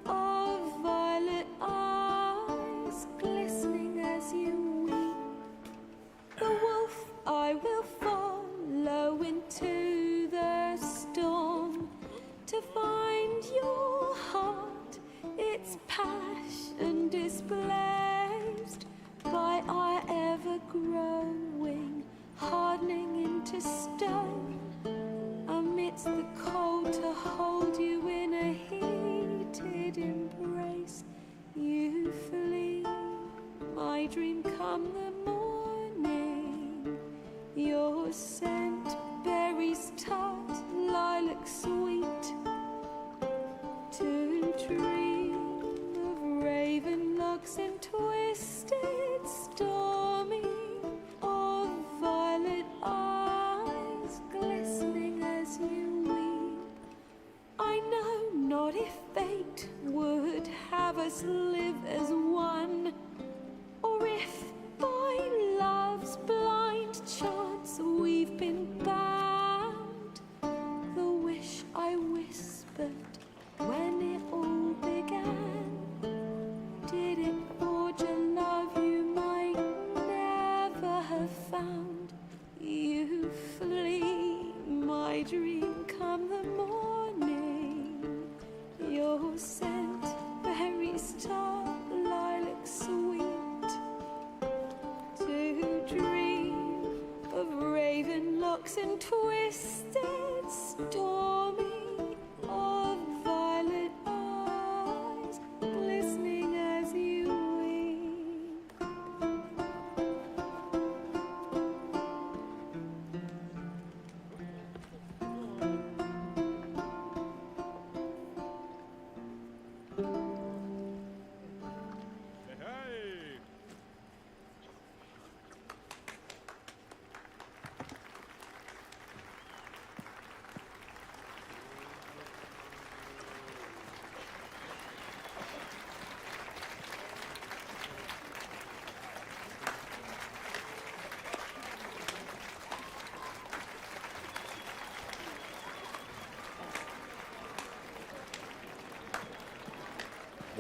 of violet eyes glistening as you weep. The wolf I will follow into the storm, to find your heart, its passion displaced by our ever-growing, hardening into stone, amidst the cold to hold you in a heated embrace. You flee, my dream come the morning, your scent berries tart, lilac sweet, to dream of raven locks and twisted stormy, of violet eyes glistening as you weep. I know not if fate would have us live as one, or if by love's blind chance we've been bound. The wish I whispered when it all began, did it forge a love you might never have found? You flee, my dream come the morning, your scent berries tart, lilac sweet, to dream of raven locks and twisted stormy,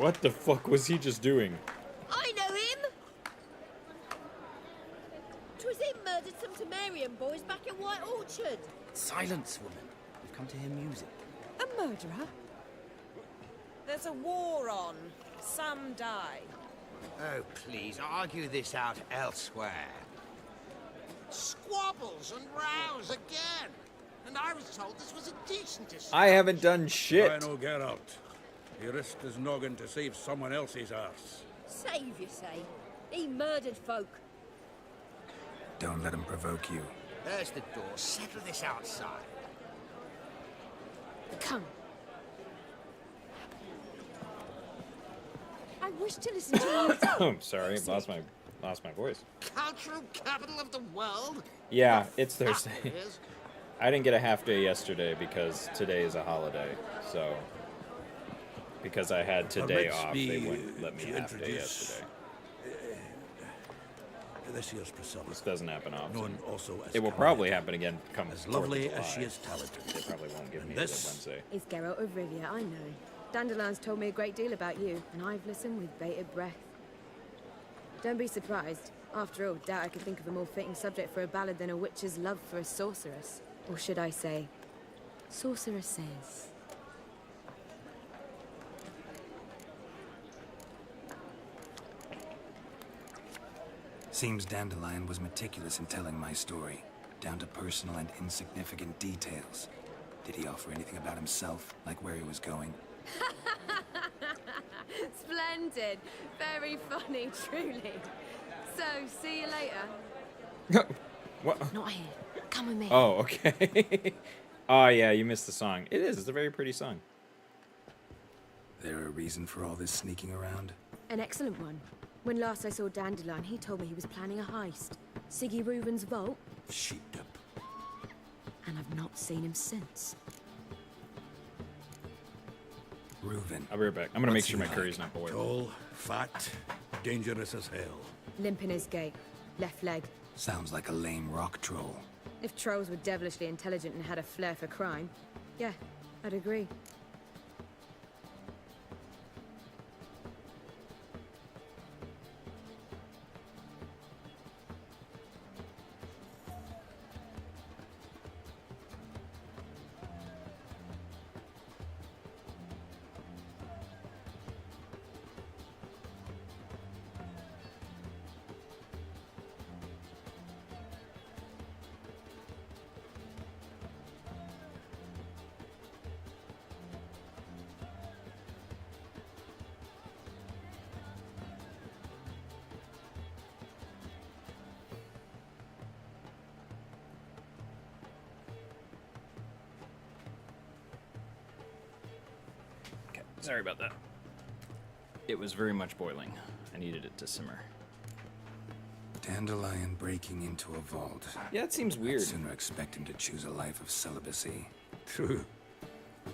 What the fuck was he just doing? I know him! 'Twas him murdered some Temerian boys back at White Orchard. Silence, woman. We've come to hear music. A murderer? There's a war on. Some die. Oh, please, argue this out elsewhere. Squabbles and rows again. And I was told this was a decent dispute. I haven't done shit. I know Geralt. He risked his noggin to save someone else's arse. Save, you say? He murdered folk. Don't let him provoke you. There's the door. Settle this outside. Come. I wish to listen to you. I'm sorry, lost my voice. Cultural capital of the world? Yeah, it's That Thursday. is. I didn't get a half day yesterday because today is a holiday. So, because I had today Permits off, me they wouldn't let me to half day introduce, yesterday. This year's Priscilla. This doesn't happen often. Known also as It will Carmilla. probably happen again come As 4th of lovely as July. she is talented. They probably won't give And me this- the Wednesday. It's Geralt of Rivia, I know. Dandelion's told me a great deal about you, and I've listened with bated breath. Don't be surprised. After all, doubt I could think of a more fitting subject for a ballad than a witch's love for a sorceress. Or should I say, sorceresses. Seems Dandelion was meticulous in telling my story, down to personal and insignificant details. Did he offer anything about himself, like where he was going? Splendid. Very funny, truly. So, see you later. What? Not here. Come with me. Oh, okay. Oh, yeah, you missed the song. It is. It's a very pretty song. There a reason for all this sneaking around? An excellent one. When last I saw Dandelion, he told me he was planning a heist. Siggy Reuven's vault. Sheeped up. And I've not seen him since. Reuven. I'll be right back. I'm gonna make What's sure he my curry's not boiled. Tall, fat, dangerous as hell. Limp in his gait. Left leg. Sounds like a lame rock troll. If trolls were devilishly intelligent and had a flair for crime, yeah, I'd agree. Sorry about that. It was very much boiling. I needed it to simmer. Dandelion breaking into a vault. Yeah, it seems weird. I'd sooner expect him to choose a life of celibacy. True.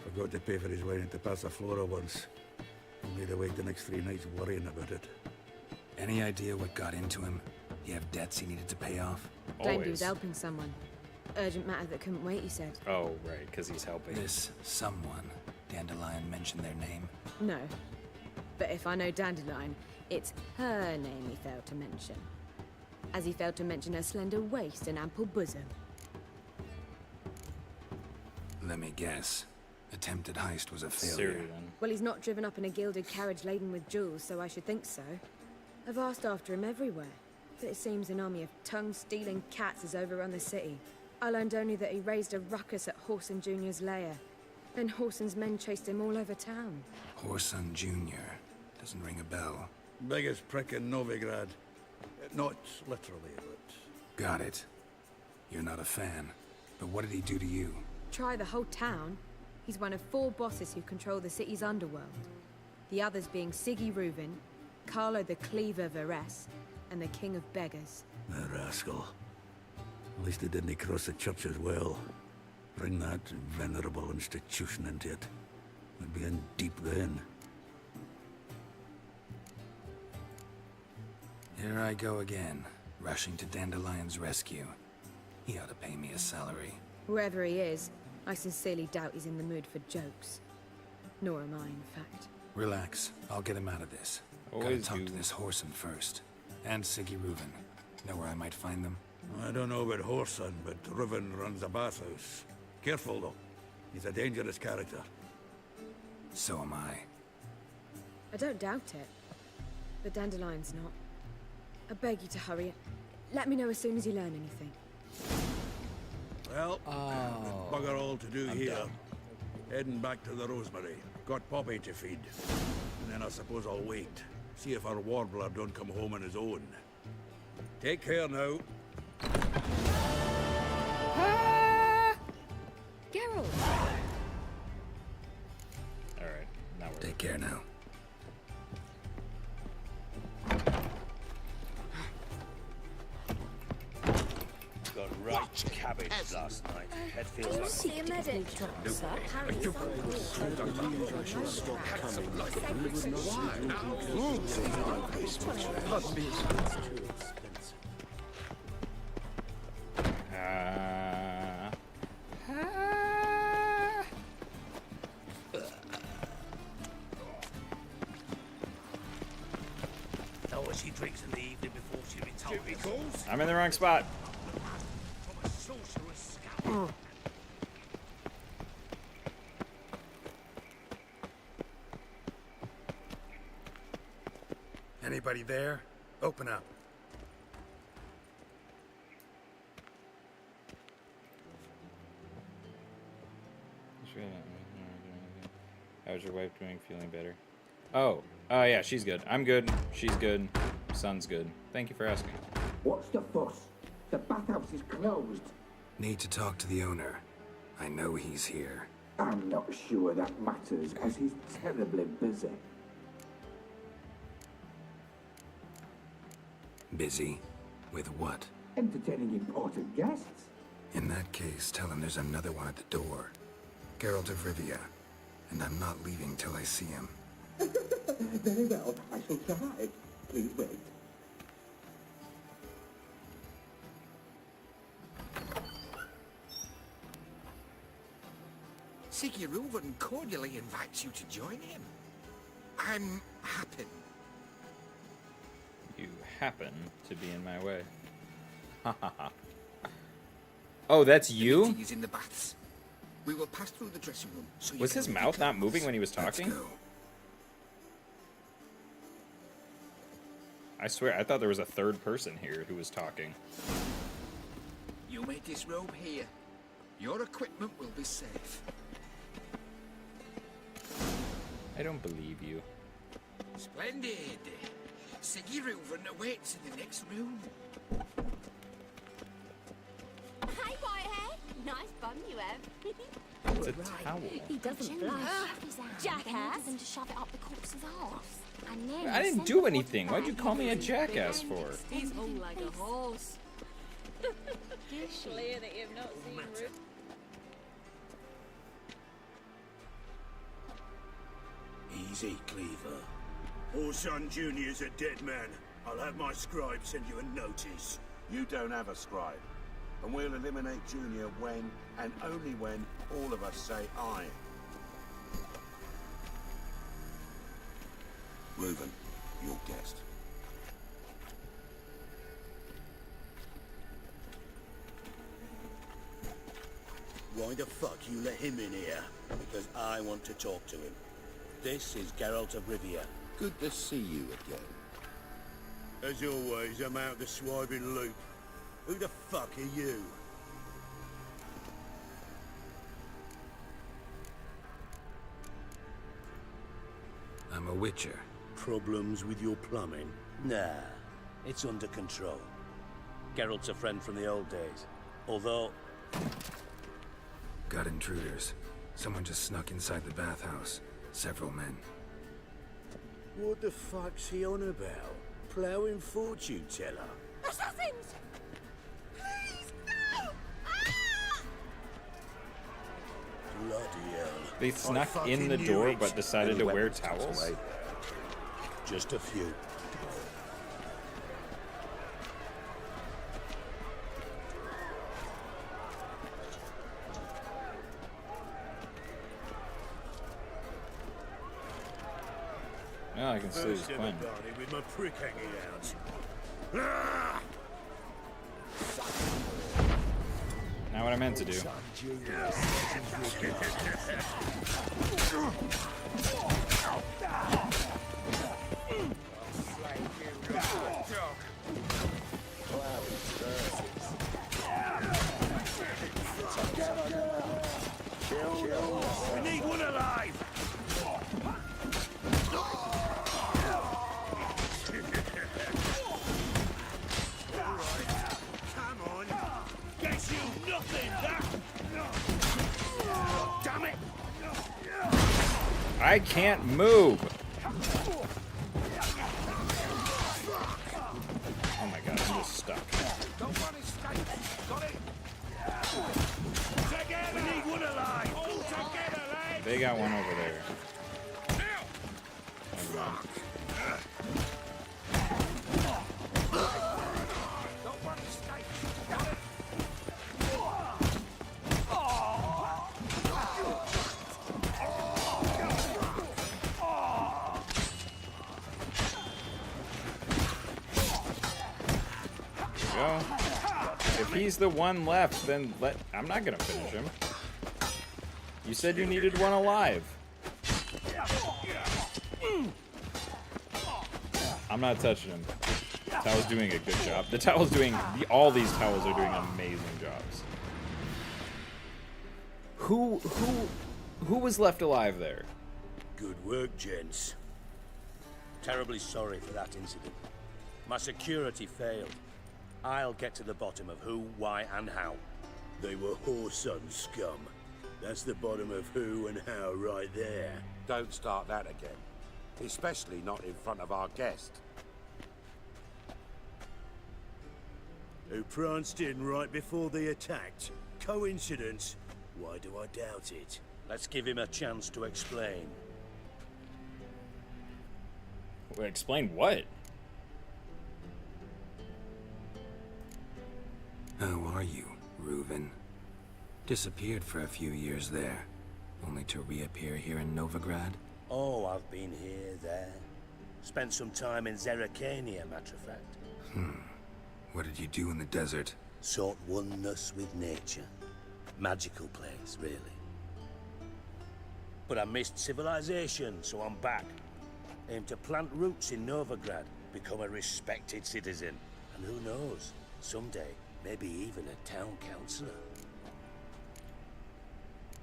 Forgot to pay for his wine at the Passaflora once. He made awake the next 3 nights worrying about it. Any idea what got into him? He have debts he needed to pay off? Claimed he was helping someone. Urgent matter that couldn't wait, he said. Oh, right, because he's helping. This someone, Dandelion mentioned their name? No. But if I know Dandelion, it's her name he failed to mention. As he failed to mention her slender waist and ample bosom. Let me guess. Attempted heist was a failure. Siri, then. Well, he's not driven up in a gilded carriage laden with jewels, so I should think so. I've asked after him everywhere, but it seems an army of tongue-stealing cats has overrun the city. I learned only that he raised a ruckus at Whoreson Jr.'s lair. Then Whoreson's men chased him all over town. Whoreson Jr. Doesn't ring a bell. Biggest prick in Novigrad. Not literally, but... Got it. You're not a fan. But what did he do to you? Try the whole town. He's one of 4 bosses who control the city's underworld. The others being Siggy Reuven, Carlo the Cleaver Varese, and the King of Beggars. The rascal. At least he didn't cross the church as well. Bring that venerable institution into it. We'd be in deep then. Here I go again, rushing to Dandelion's rescue. He ought to pay me a salary. Whoever he is, I sincerely doubt he's in the mood for jokes. Nor am I, in fact. Relax. I'll get him out of this. Always Gotta talk to do. this Whoreson first. And Siggy Reuven. Know where I might find them? I don't know about Whoreson, but Reuven runs a bathhouse. Careful, though. He's a dangerous character. So am I. I don't doubt it. But Dandelion's not. I beg you to hurry. Let me know as soon as you learn anything. Well, bugger all to do here. done. Heading back to the Rosemary. Got Poppy to feed. And then I suppose I'll wait. See if our warbler don't come home on his own. Take care now. Geralt! Alright, now we're... Take care now. Got right cabbage last night. Head feels like... See a medic. Know what she drinks in the evening before she retires. I'm in the wrong spot. From a sorcerer's scalp. Anybody there? Open up. How's your wife doing? Feeling better? Oh, yeah, she's good. I'm good. She's good. Son's good. Thank you for asking. What's the fuss? The bathhouse is closed. Need to talk to the owner. I know he's here. I'm not sure that matters, as he's terribly busy. Busy? With what? Entertaining important guests. In that case, tell him there's another one at the door. Geralt of Rivia. And I'm not leaving till I see him. Very well, I shall try. Please wait. Siggy Reuven cordially invites you to join him. I'm happy. You happen to be in my way. Ha ha ha. Oh, that's you? He's in the baths. We will pass through the dressing room. So you Was can his leave mouth your not moving clothes. when he was talking? I swear, I thought there was a third person here who was talking. You may disrobe here. Your equipment will be safe. I don't believe you. Splendid. Siggy Reuven awaits in the next room. Hi, Whitehead. Nice bun you have. It's a towel. He doesn't blush. Jackass. And to shove it up the corpse's arse. I didn't do anything. Why'd you call me a jackass for? He's hung like a horse. Clear that you've not seen Ruth. Easy, Cleaver. Orson Jr.'s a dead man. I'll have my scribe send you a notice. You don't have a scribe. And we'll eliminate Junior when, and only when, all of us say aye. Reuven, your guest. Why the fuck you let him in here? Because I want to talk to him. This is Geralt of Rivia. Good to see you again. As always, I'm out the swibing loop. Who the fuck are you? I'm a witcher. Problems with your plumbing? Nah, it's under control. Geralt's a friend from the old days. Although... Got intruders. Someone just snuck inside the bathhouse. Several men. What the fuck's he on about? Ploughing fortune teller? Assassins! Please, no! Ah! Bloody hell. They snuck in the door but decided to wear towels? Just a few. I can still use First Quinn. everybody with my prick hanging out. Ah! Not what I meant to do. We need one alive! Come on! Gets you nothing, that! Damn it! I can't move. Oh my god, I'm just stuck. Don't run, escape. Got it? Together! We need one alive! All together, lads! They got one over there. Never mind. Don't run, escape. Got it? Go. If he's the one left, then I'm not gonna finish him. You said you needed one alive. I'm not touching him. The towel's doing a good job. The towel's doing all these towels are doing amazing jobs. Who was left alive there? Good work, gents. Terribly sorry for that incident. My security failed. I'll get to the bottom of who, why, and how. They were whoreson scum. That's the bottom of who and how right there. Don't start that again. Especially not in front of our guest. Who pranced in right before they attacked. Coincidence? Why do I doubt it? Let's give him a chance to explain. Well, explain what? How are you, Reuven? Disappeared for a few years there, only to reappear here in Novigrad? Oh, I've been here, there. Spent some time in Zerrikania, matter of fact. What did you do in the desert? Sought oneness with nature. Magical place, really. But I missed civilization, so I'm back. Aim to plant roots in Novigrad, become a respected citizen. And who knows, someday, maybe even a town councillor.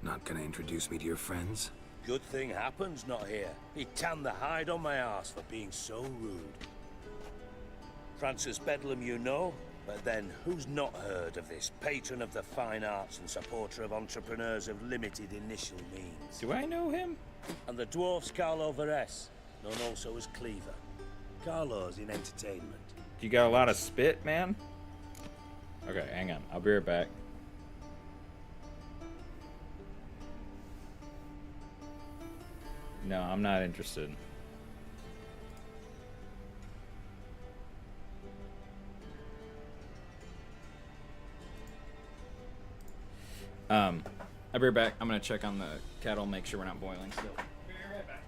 Not gonna introduce me to your friends? Good thing happens not here. He tanned the hide on my ass for being so rude. Francis Bedlam you know, but then who's not heard of this patron of the fine arts and supporter of entrepreneurs of limited initial means? Do I know him? And the dwarf's Carlo Veres, known also as Cleaver. Carlo's in entertainment. You got a lot of spit, man? Okay, hang on. I'll be right back. No, I'm not interested. I'll be right back. I'm gonna check on the kettle, make sure we're not boiling still. Be right back.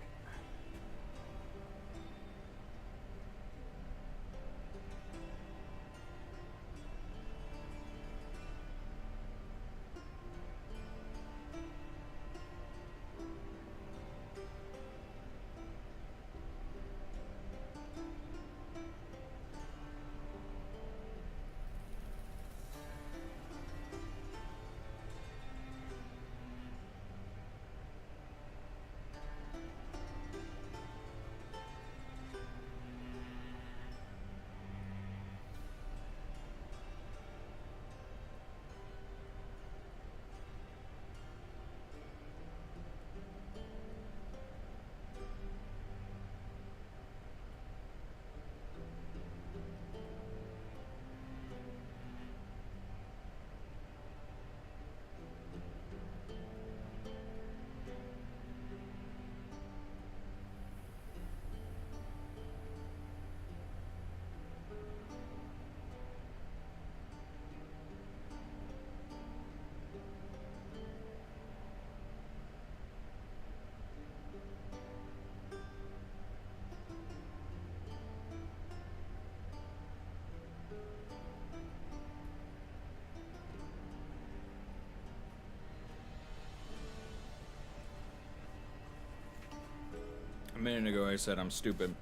A minute ago I said I'm stupid.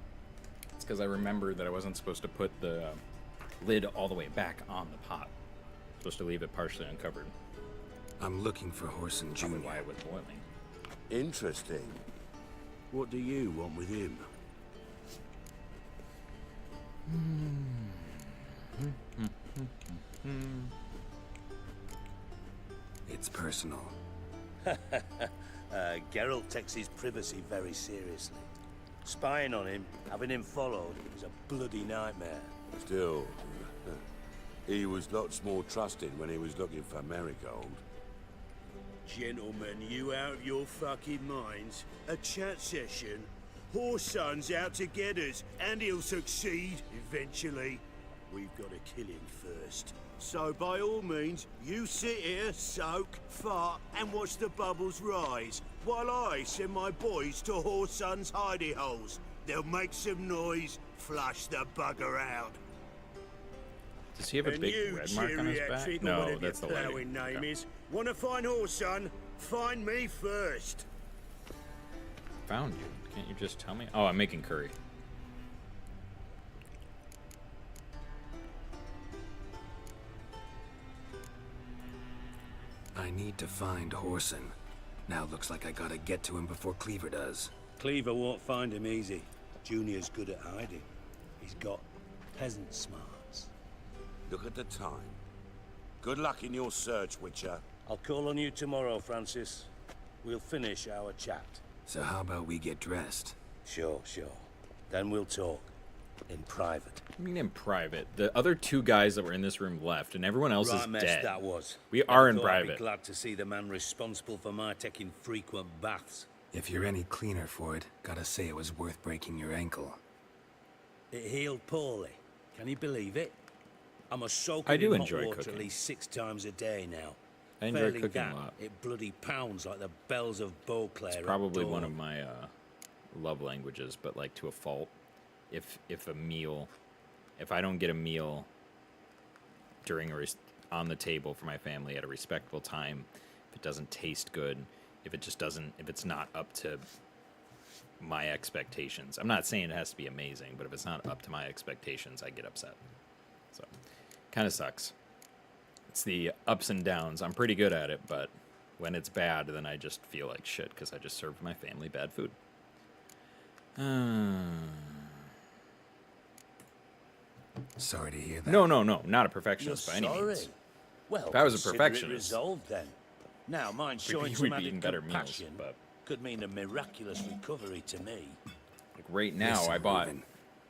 It's because I remembered that I wasn't supposed to put the lid all the way back on the pot. Supposed to leave it partially uncovered. I'm looking for Whoreson Jr. Probably why it was boiling. Interesting. What do you want with him? It's personal. Geralt takes his privacy very seriously. Spying on him, having him followed, is a bloody nightmare. Still, he was lots more trusted when he was looking for Marigold. Gentlemen, you out of your fucking minds? A chat session? Whoreson's out to get us, and he'll succeed eventually. We've got to kill him first. So by all means, you sit here, soak, fart, and watch the bubbles rise, while I send my boys to Whoreson's hidey holes. They'll make some noise, flush the bugger out. Does he have a big red mark on his back? No, that's the lighting. Name Okay. is. Wanna find Whoreson? Find me first. Found you. Can't you just tell me? Oh, I'm making curry. I need to find Whoreson. Now looks like I gotta get to him before Cleaver does. Cleaver won't find him easy. Junior's good at hiding. He's got peasant smarts. Look at the time. Good luck in your search, Witcher. I'll call on you tomorrow, Francis. We'll finish our chat. So how about we get dressed? Sure. Then we'll talk. In private. I mean, in private. The other two guys that were in this room left, and everyone else is Mess dead. that was. We are in I'd private. be glad to see the man responsible for my taking frequent baths. If you're any cleaner for it, gotta say it was worth breaking your ankle. It healed poorly. Can you believe it? I'm a soaking I do in hot enjoy water cooking. at least 6 times a day now. I enjoy Failing cooking that, a lot. It bloody pounds like the bells of Beauclair. It's probably one of my love languages, but like to a fault. If a meal, if I don't get a meal during on the table for my family at a respectable time, if it doesn't taste good, if it's not up to my expectations. I'm not saying it has to be amazing, but if it's not up to my expectations, I get upset. So, kind of sucks. It's the ups and downs. I'm pretty good at it, but when it's bad, then I just feel like shit because I just served my family bad food. Sorry to hear that. No, not a perfectionist by any means. Well, if I was a consider it perfectionist, resolved then. Now, mind showing we'd some be added eating better meals, compassion but could mean a miraculous recovery to me. like right now, Listen, I bought Reuben.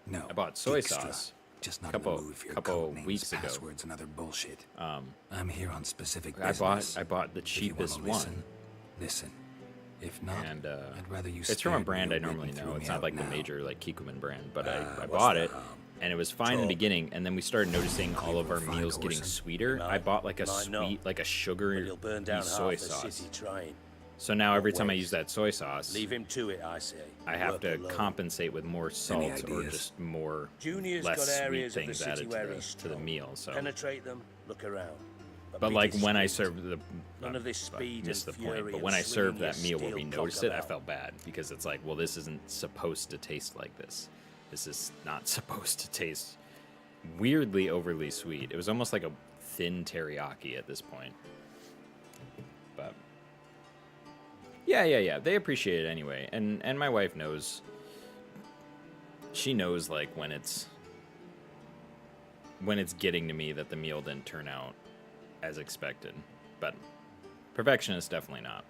No, soy Dijkstra. sauce Just not couple in the mood for your couple code names, weeks ago. passwords, and other bullshit. I'm here on specific I business. bought the If you wanna cheapest listen, one. Listen. If not, And I'd rather you it's from a spared me brand or I normally written know. through It's me not out like the now. major like Kikuman brand, but I what's bought the it, harm? and it was fine in the Talk. beginning, and then we started noticing all of our Cleaver meals find getting Whoreson. sweeter. I Might- bought like a might not. sweet, like a But sugar he'll burn down soy half the sauce. city trying. So now every time I waste. use that soy sauce, Leave him to it, I say. I have Work to alone. compensate with more salt or ideas? just more Junior's less got sweet areas of the things city added where to he's the strong. meal. So, Penetrate them, look around. but be like when I discreet. serve the None of this speed missed the and point. fury But and when I served swinging that your meal where we steel noticed it, I cock felt bad because it's like, well, this isn't supposed to taste like this. This is not supposed to taste weirdly overly sweet. It was almost like a thin teriyaki at this point. But yeah. They appreciate it anyway, and my wife knows. She knows like when it's getting to me that the meal didn't turn out as expected. But perfectionist, definitely not.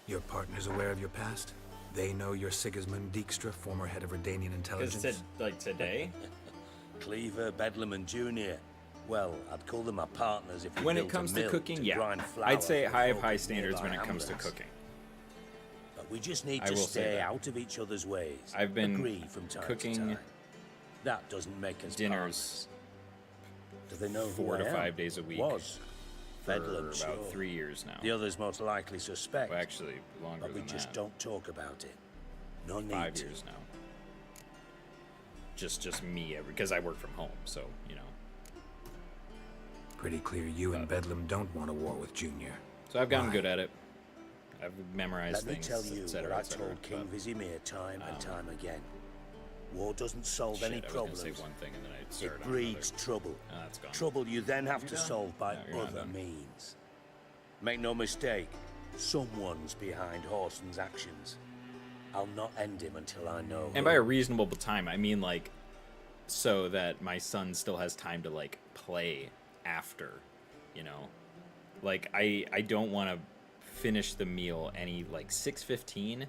Your partner's aware of your past? They know you're Sigismund Dijkstra, former head of Redanian intelligence? Like today? Cleaver, Bedlam, and Junior. Well, I'd call them my partners if we When it built a comes to mill cooking, to yeah. grind flour I'd say for the I have folk high in standards when nearby it comes to hamlets. cooking. But we just need I to will say stay that. out of each other's ways. I've been Agree from time cooking to time. That doesn't make us dinners partners. Do they know who 4 I to am? 5 days a week Was. for Bedlam, about sure. 3 years now. The others most likely suspect. Well, actually, longer But we than just that. don't talk about it. No need 5 to. years now. Just me, because I work from home, so you know. Pretty clear you and Bedlam don't want a war with Junior. So I've gotten Why? good at it. I've memorized Let me things, tell you etc. what I etc. told King but- Vizimir time and time again. War doesn't solve Shit, any I was gonna problems. say one thing and then I started It on breeds another. trouble. Oh, that's gone. Trouble you then have You to done? solve by No, you're not other done. means. Make no mistake, someone's behind Horson's actions. I'll not end him until I know. And by a reasonable time, I mean like so that my son still has time to like play after, you know. Like I don't want to finish the meal any like 6:15.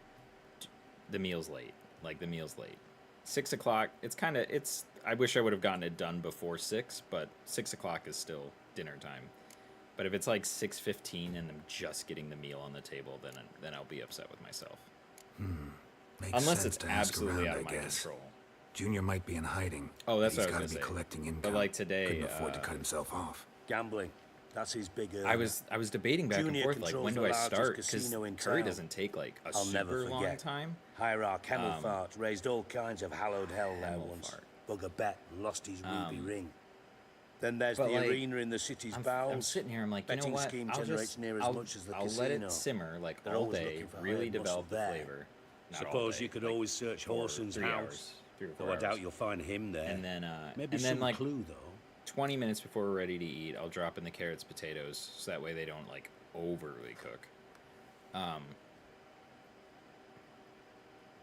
The meal's late. Like the meal's late. 6 o'clock. It's. I wish I would have gotten it done before 6, but 6 o'clock is still dinner time. But if it's like 6:15 and I'm just getting the meal on the table, then I'll be upset with myself. Makes Unless sense it's to ask absolutely around, out of I my guess. control. Junior might be in hiding. Oh, that's but what I he's was got to gonna be say. collecting income. But like today, couldn't afford to cut himself off. Gambling. That's his big earner. I was debating back Junior and forth, like, controls when do the I largest start? Because casino in Curry town. doesn't take, like, a I'll never super long forget. time. Hierarch Hemmelfart raised all kinds of hallowed hell there once. Bugger Bet lost his ruby ring. Then there's But, the like, arena in the city's I'm bowels. sitting here, I'm like, you know Betting what? scheme I'll generates just, near as I'll, much as the I'll casino. let it simmer, like, They're all always day, looking for really hired muscle develop the there. flavor. Not all Suppose day, you could like, always search for Horson's 3 house. hours, 3 or 4 Though I doubt hours. you'll find him there. And then, maybe and then, some like, clue though. 20 minutes before we're ready to eat, I'll drop in the carrots, potatoes, so that way they don't, like, overly cook.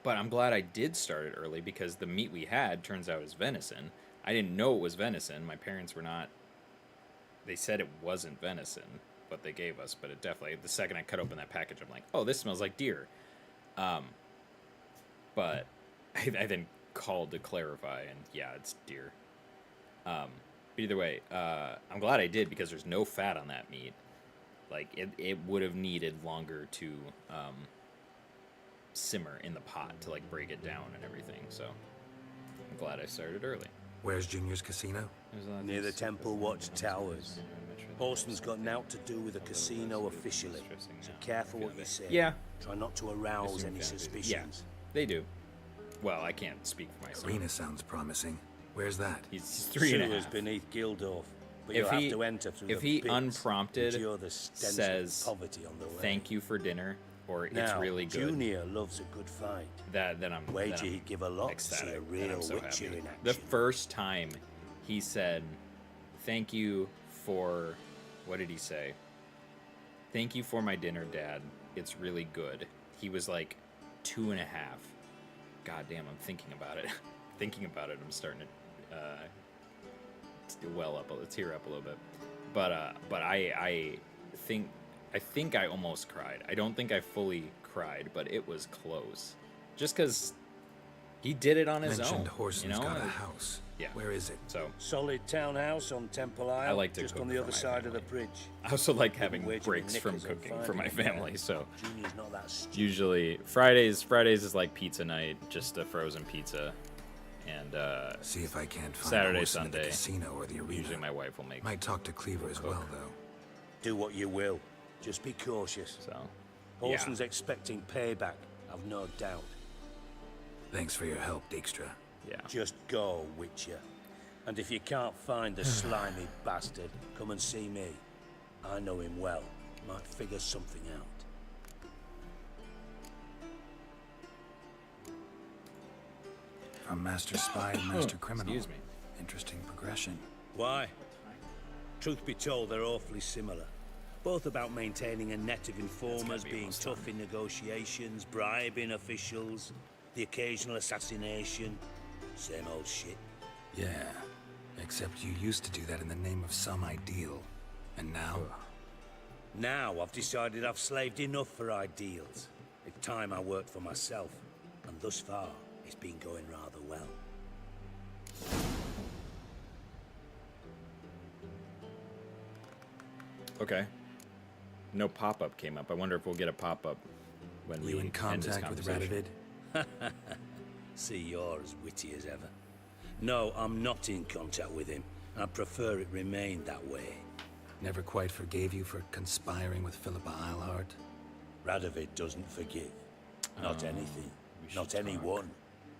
But I'm glad I did start it early because the meat we had turns out is venison. I didn't know it was venison. My parents were not. They said it wasn't venison, what they gave us, but it definitely. The second I cut open that package, I'm like, oh, this smells like deer. But I then called to clarify, and yeah, it's deer. But either way, I'm glad I did because there's no fat on that meat. Like it would have needed longer to simmer in the pot to like break it down and everything. So I'm glad I started early. Where's Junior's casino? Near the Temple Watch Towers. Horson's got naught to do with the casino officially, so careful what you say. Yeah. Try not to arouse any Yeah, suspicions. they do. Well, I can't speak for myself. Arena sounds promising. Where's that? He's 3.5. Sewers beneath Gildorf, but If you'll he- have to enter through if the he pits, unprompted endure the stench says, of poverty on the way. "Thank you for dinner," or "It's Now, really good," Junior loves a good fight. then I'm Wager then I'm he'd give a lot ecstatic. to see a Then real I'm so Witcher happy. in action. The first time he said, "Thank you for," what did he say? "Thank you for my dinner, Dad. It's really good." He was like 2.5. God damn, I'm thinking about it. Thinking about it, I'm starting to tear up a little bit. But I think I almost cried. I don't think I fully cried, but it was close. Just because he did it on his Mentioned own. Horson's you know? got a house. Yeah. Where is it? So Solid townhouse on Temple Isle, like to just cook on the for other my side of the bridge. I also like having Wagering breaks from knickers and cooking for my finding family. there. So Junior's not that stupid. usually Fridays is like pizza night, just a frozen pizza. And See if I can't find Saturday, Horson at the Sunday. casino or the arena. Usually my wife will make. Might talk to Cleaver as well, though. Do what you will. Just be cautious. So, Horson's expecting payback, I've no doubt. Thanks for your help, Dijkstra. Yeah. Just go, Witcher. And if you can't find the slimy bastard, come and see me. I know him well. Might figure something out. From Master Spy to Master Criminal. Excuse me. Interesting progression. Why? Truth be told, they're awfully similar. Both about maintaining a net of informers, being tough in negotiations, bribing officials, the occasional assassination. Same old shit. Yeah. Except you used to do that in the name of some ideal. And now? Now I've decided I've slaved enough for ideals. It's time I worked for myself. And thus far, it's been going rather well. Okay. No pop-up came up. I wonder if we'll get a pop-up when we You in end this contact with conversation. Radovid? See, you're as witty as ever. No, I'm not in contact with him. I prefer it remain that way. Never quite forgave you for conspiring with Philippa Eilhart? Radovid doesn't forgive. Not anything. Not anyone.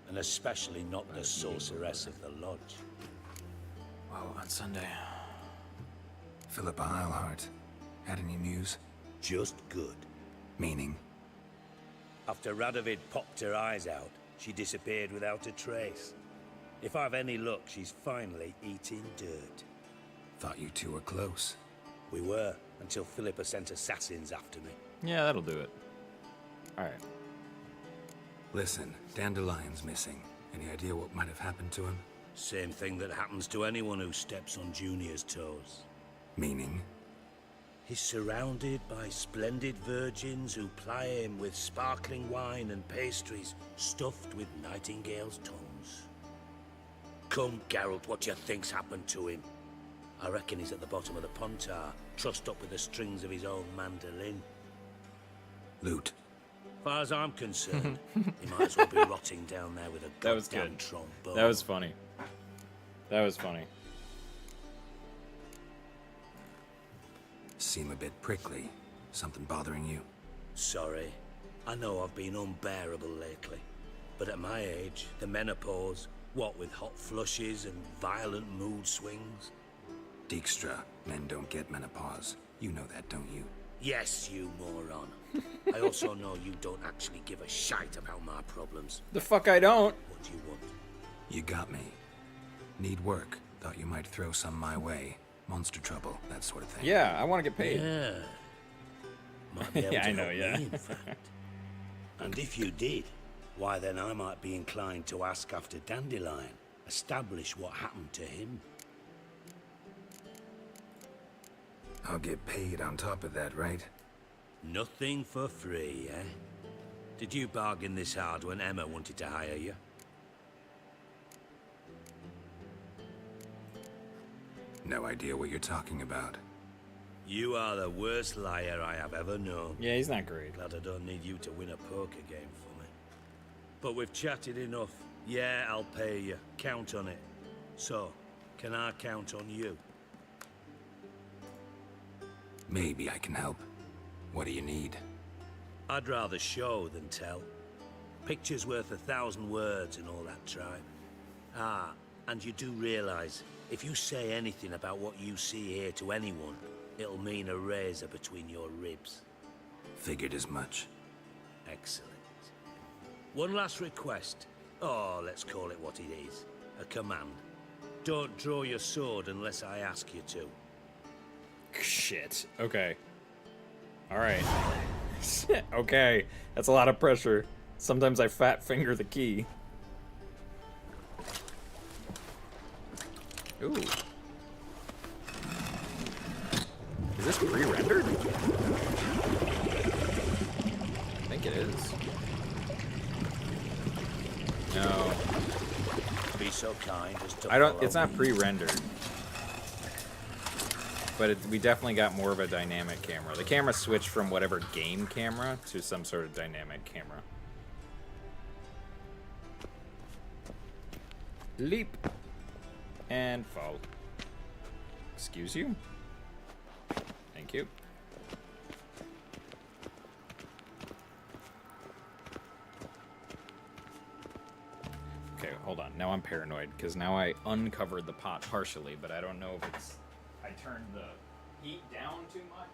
And especially not the sorceress of the Lodge. Well, on Sunday. Philippa Eilhart. Had any news? Just good. Meaning? After Radovid popped her eyes out, she disappeared without a trace. If I've any luck, she's finally eating dirt. Thought you two were close. We were, until Philippa sent assassins after me. Yeah, that'll do it. Alright. Listen, Dandelion's missing. Any idea what might have happened to him? Same thing that happens to anyone who steps on Junior's toes. Meaning? He's surrounded by splendid virgins who ply him with sparkling wine and pastries stuffed with nightingales' tongues. Come, Geralt, what do you think's happened to him? I reckon he's at the bottom of the Pontar, trussed up with the strings of his own mandolin. Loot. Far as I'm concerned, he might as well be rotting down there with a That was goddamn good. trombone. That was funny. That was funny. Seem a bit prickly. Something bothering you? Sorry. I know I've been unbearable lately. But at my age, the menopause, what with hot flushes and violent mood swings. Dijkstra, men don't get menopause. You know that, don't you? Yes, you moron. I also know you don't actually give a shite about my problems. The fuck I don't. What do you want? You got me. Need work. Thought you might throw some my way. Monster trouble, that sort of thing. Yeah, I want to get paid. Yeah. Might be able Yeah, to I know, help yeah. me, in fact. And if you did, why then I might be inclined to ask after Dandelion. Establish what happened to him. I'll get paid on top of that, right? Nothing for free, eh? Did you bargain this hard when Emma wanted to hire you? No idea what you're talking about. You are the worst liar I have ever known. Yeah, he's not great. Glad I don't need you to win a poker game for me. But we've chatted enough. Yeah, I'll pay you. Count on it. So, can I count on you? Maybe I can help. What do you need? I'd rather show than tell. Picture's worth 1,000 words and all that tribe. Ah, and you do realize, if you say anything about what you see here to anyone, it'll mean a razor between your ribs. Figured as much. Excellent. One last request. Oh, let's call it what it is. A command. Don't draw your sword unless I ask you to. Shit. Okay. Alright. Okay. That's a lot of pressure. Sometimes I fat finger the key. Ooh. Is this pre-rendered? I think it is. No. Be so kind as to I don't. follow It's not me. pre-rendered. But we definitely got more of a dynamic camera. The camera switched from whatever game camera to some sort of dynamic camera. Leap. And fall. Excuse you. Thank you. Okay, hold on. Now I'm paranoid, because now I uncovered the pot partially, but I don't know if it's... I turned the heat down too much.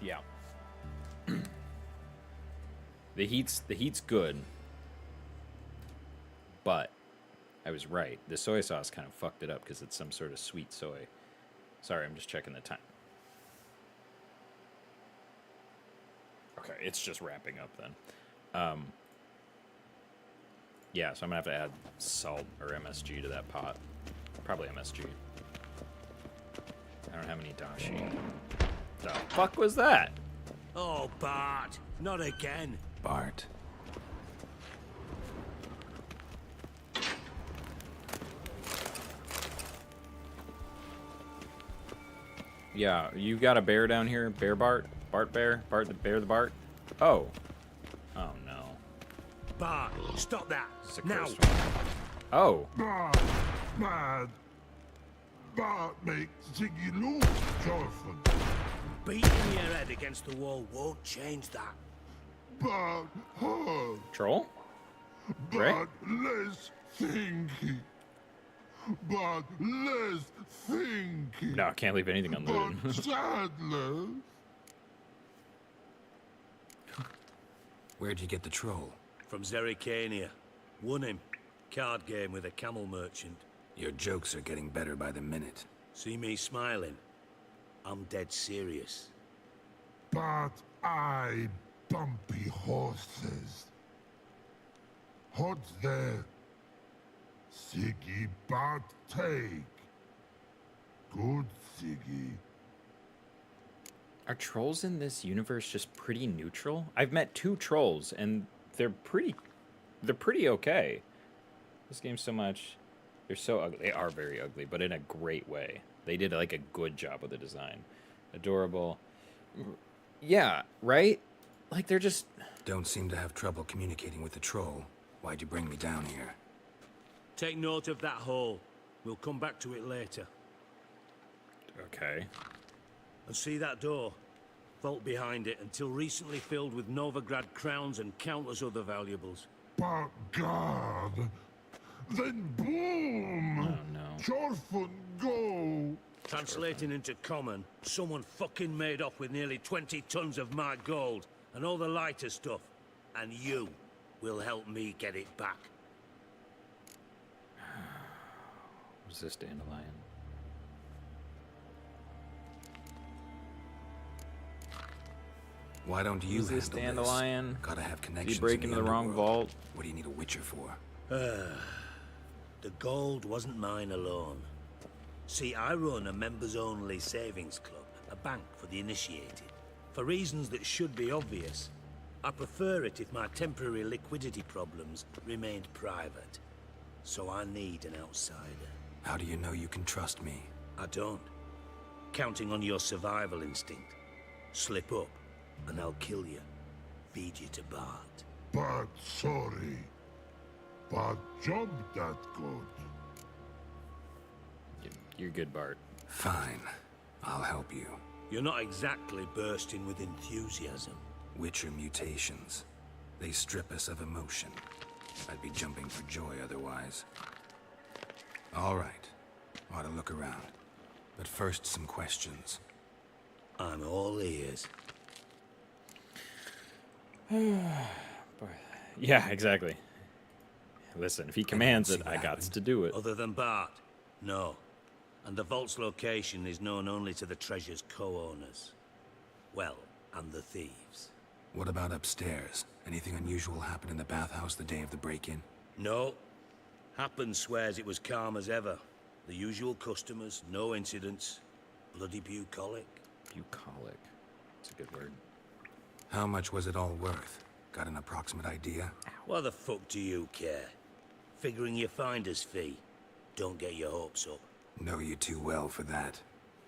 Yeah. the heat's good. But I was right. The soy sauce kind of fucked it up because it's some sort of sweet soy. Sorry, I'm just checking the time. Okay, it's just wrapping up then. Yeah, so I'm gonna have to add salt or MSG to that pot. Probably MSG. I don't have any dashi. The fuck was that? Oh, Bart, not again. Bart. Yeah, you got a bear down here? Bear Bart? Bart Bear? Bart the Bear the Bart? Oh. Oh no. Bart, stop that. It's a Now. cursed one. Oh. Bart, mad. Bart makes Ziggy lose, Jorfin. Beating your head against the wall won't change that. Bart, hard. Troll? Bart, less thinky. Bart, less thinky. No, I can't leave anything on Bart, loot. Sadler. Where'd you get the troll? From Zerrikania. Won him. Card game with a camel merchant. Your jokes are getting better by the minute. See me smiling? I'm dead serious. But I bumpy horses. What's there? Siggy Bart take. Good Siggy. Are trolls in this universe just pretty neutral? I've met 2 trolls and they're pretty okay. This game's so much, they're so ugly. They are very ugly, but in a great way. They did like a good job with the design. Adorable. Yeah, right? Like they're just... Don't seem to have trouble communicating with the troll. Why'd you bring me down here? Take note of that hole. We'll come back to it later. Okay. And see that door? Vault behind it, until recently filled with Novigrad crowns and countless other valuables. But God, then boom! Oh no. Jorfin, go! Translating into common, someone fucking made off with nearly 20 tons of my gold and all the lighter stuff. And you will help me get it back. What's this dandelion? Why don't you Is this handle dandelion? This? Gotta have Did connections. you break in into the the wrong underworld. vault? What do you need a witcher for? The gold wasn't mine alone. See, I run a members-only savings club, a bank for the initiated. For reasons that should be obvious, I prefer it if my temporary liquidity problems remained private. So I need an outsider. How do you know you can trust me? I don't. Counting on your survival instinct. Slip up, and I'll kill you. Feed you to Bart. But sorry. But job that good. You're good, Bart. Fine. I'll help you. You're not exactly bursting with enthusiasm. Witcher mutations. They strip us of emotion. I'd be jumping for joy otherwise. All right. Ought to look around. But first, some questions. I'm all ears. Yeah, exactly. Listen, if he commands it, I got to do it. Other than Bart? No. And the vault's location is known only to the treasure's co-owners. Well, and the thieves. What about upstairs? Anything unusual happen in the bathhouse the day of the break-in? No. Happen swears it was calm as ever. The usual customers, no incidents. Bloody bucolic. Bucolic. That's a good word. How much was it all worth? Got an approximate idea? Why the fuck do you care? Figuring your finder's fee. Don't get your hopes up. Know you too well for that.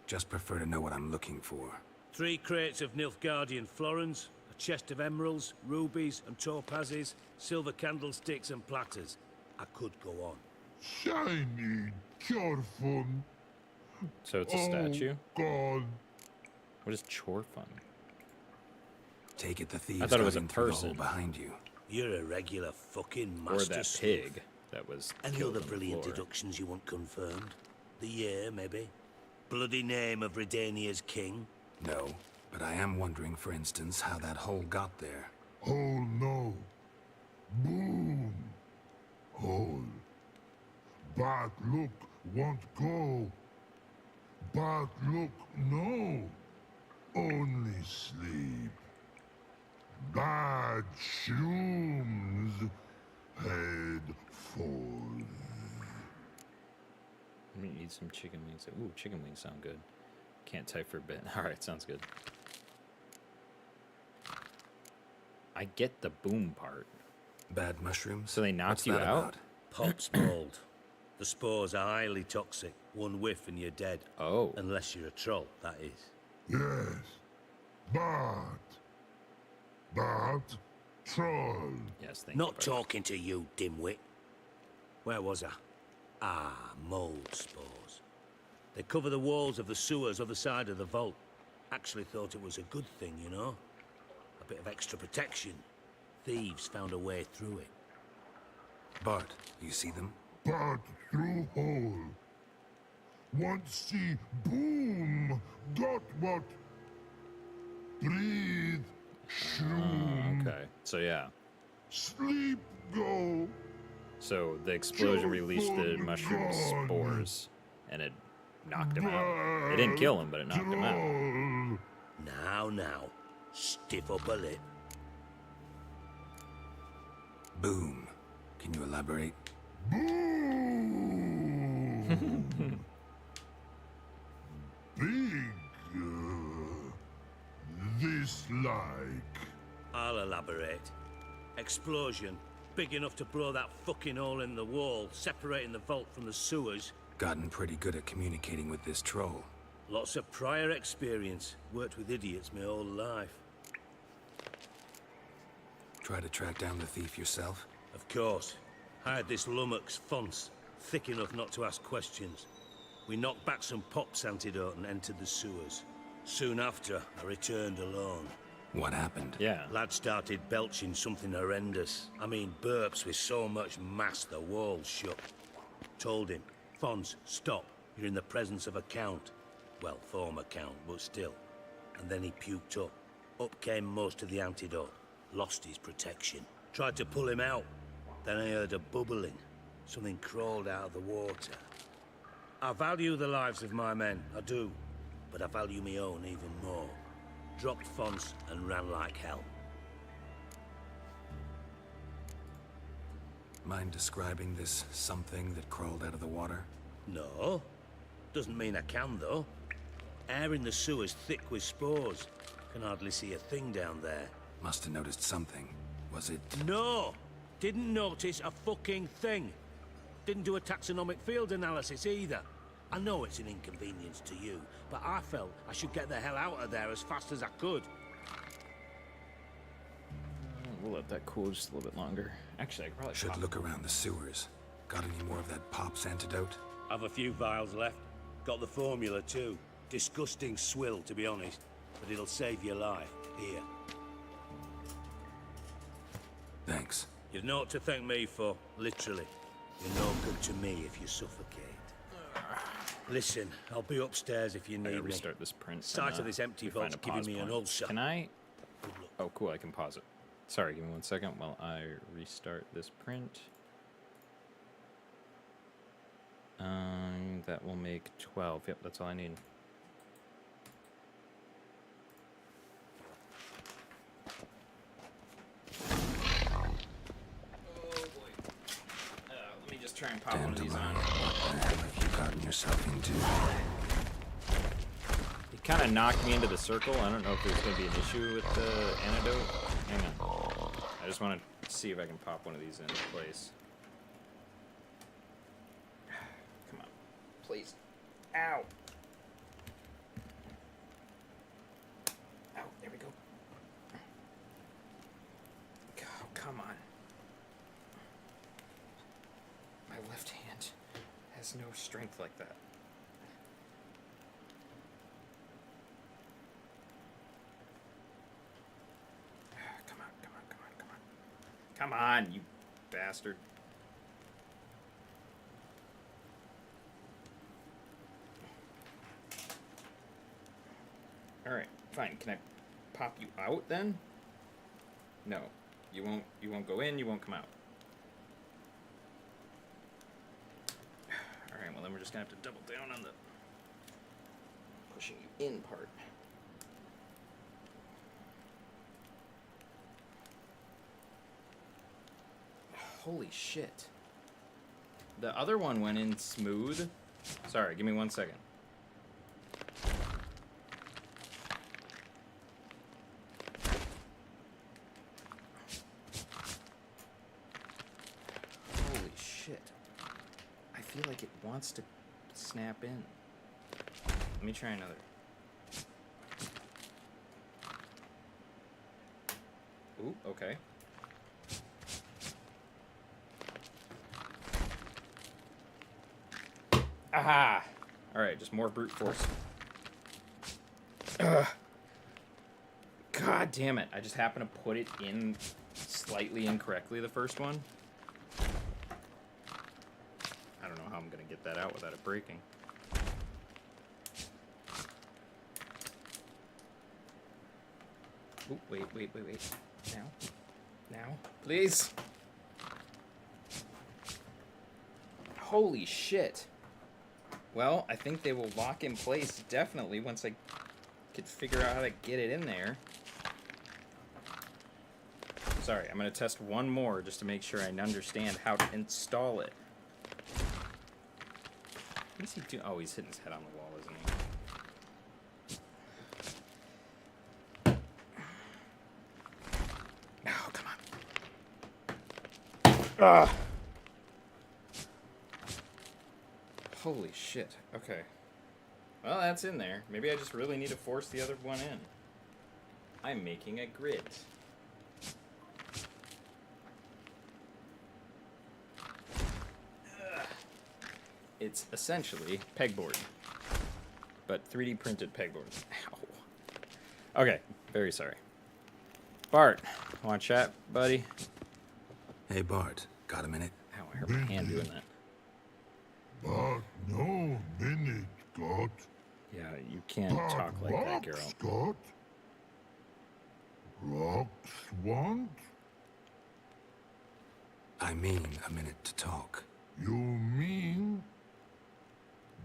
Just prefer to know what I'm looking for. 3 crates of Nilfgaardian florins, a chest of emeralds, rubies and topazes, silver candlesticks and platters. I could go on. Shiny Jorfin. So it's a statue? God. What is Chorfun? Take it the thieves I thought it was got a in through the person. hole behind you. You're a regular fucking Or master that sleuth. pig that was Any killed other on the brilliant floor. deductions you want confirmed? The year, maybe? Bloody name of Redania's king? No, but I am wondering, for instance, how that hole got there. Oh no. Boom. Hole. Bad luck won't go. Bad luck no. Only sleep. Bad shrooms head for. I'm gonna eat some chicken wings. Ooh, chicken wings sound good. Can't type for a bit. Alright, sounds good. I get the boom part. Bad mushrooms? So they knocked What's you that out? about? Pop's mold. The spores are highly toxic. One whiff and you're dead. Oh. Unless you're a troll, that is. Yes. Bad troll. Yes, thank Not you. talking to you, dimwit. Where was I? Ah, mold spores. They cover the walls of the sewers other side of the vault. Actually thought it was a good thing, you know? A bit of extra protection. Thieves found a way through it. Bart, you see them? Bad through hole. Want see boom. Got what? Breathe. Shroom. Okay, so yeah. Sleep go. So the explosion Joe released the Fun mushroom gone. spores, and it knocked him out. It didn't kill him, but it knocked him out. Now. Stiff up a lip. Boom. Can you elaborate? Big. This like. I'll elaborate. Explosion. Big enough to blow that fucking hole in the wall, separating the vault from the sewers. Gotten pretty good at communicating with this troll. Lots of prior experience. Worked with idiots my whole life. Try to track down the thief yourself? Of course. Hired this lummox, Fons. Thick enough not to ask questions. We knocked back some Pop's antidote and entered the sewers. Soon after, I returned alone. What happened? Yeah. Lad started belching something horrendous. I mean, burps with so much mass the walls shook. Told him, Fons, stop. You're in the presence of a count. Well, former count, but still. And then he puked up. Up came most of the antidote. Lost his protection. Tried to pull him out. Then I heard a bubbling. Something crawled out of the water. I value the lives of my men, I do. But I value my own even more. Dropped Fons and ran like hell. Mind describing this something that crawled out of the water? No. Doesn't mean I can, though. Air in the sewer's thick with spores. Can hardly see a thing down there. Must have noticed something. Was it... No! Didn't notice a fucking thing. Didn't do a taxonomic field analysis either. I know it's an inconvenience to you, but I felt I should get the hell out of there as fast as I could. We'll let that cool just a little bit longer. Actually, I could probably Should look around the sewers. Got any more of that Pop's antidote? I've a few vials left. Got the formula too. Disgusting swill, to be honest. But it'll save your life. Here. Thanks. You've naught to thank me for, literally. You're no good to me if you suffocate. Listen, I'll be upstairs if you need me. Restart this print. Sight of this empty vault's giving me an ulcer. Can I? Oh, cool. I can pause it. Sorry, give me 1 second while I restart this print. That will make 12. Yep, that's all I need. Let me just try and pop one of these on. What the hell have you gotten yourself into? It kind of knocked me into the circle. I don't know if there's going to be an issue with the antidote. Hang on. I just want to see if I can pop one of these into place. Come on. Please. Ow. Ow, there we go. Oh, come on. My left hand has no strength like that. Come on, you bastard. Alright, fine. Can I pop you out then? No. You won't go in, you won't come out. Alright, well then we're just gonna have to double down on the pushing you in part. Holy shit. The other one went in smooth. Sorry, give me 1 second. Holy shit. I feel like it wants to snap in. Let me try another. Ooh, okay. Aha! Alright, just more brute force. Ugh. God damn it. I just happened to put it in slightly incorrectly, the first one. I don't know how I'm going to get that out without it breaking. Ooh, wait. Now. Please. Holy shit. Well, I think they will lock in place, definitely, once I could figure out how to get it in there. Sorry, I'm going to test one more just to make sure I understand how to install it. What is he doing? Oh, he's hitting his head on the wall, isn't he? Oh, come on. Ah! Holy shit. Okay. Well, that's in there. Maybe I just really need to force the other one in. I'm making a grid. It's essentially pegboard, but 3D printed pegboard. Ow. Okay, very sorry. Bart, want to chat, buddy? Hey, Bart, got a minute? Ow, I hurt my hand doing that. But no minute, Scott. Yeah, you can't talk like that, Geralt. Scott? Rocks want? I mean a minute to talk. You mean?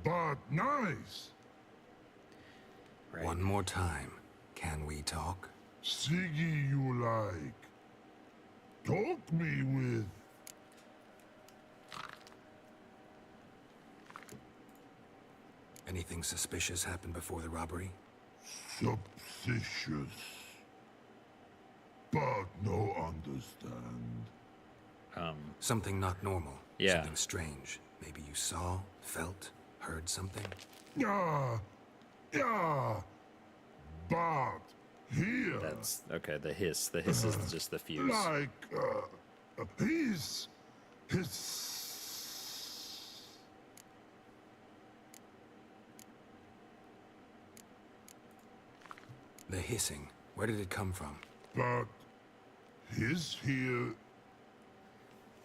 But nice. Right. One more time. Can we talk? Siggy you like. Talk me with. Anything suspicious happened before the robbery? Suspicious. But no understand. Something not normal. Yeah. Something strange. Maybe you saw, felt, heard something? Yeah. But here. That's okay. The hiss is just the fuse. Like, his. The hissing. Where did it come from? But his here.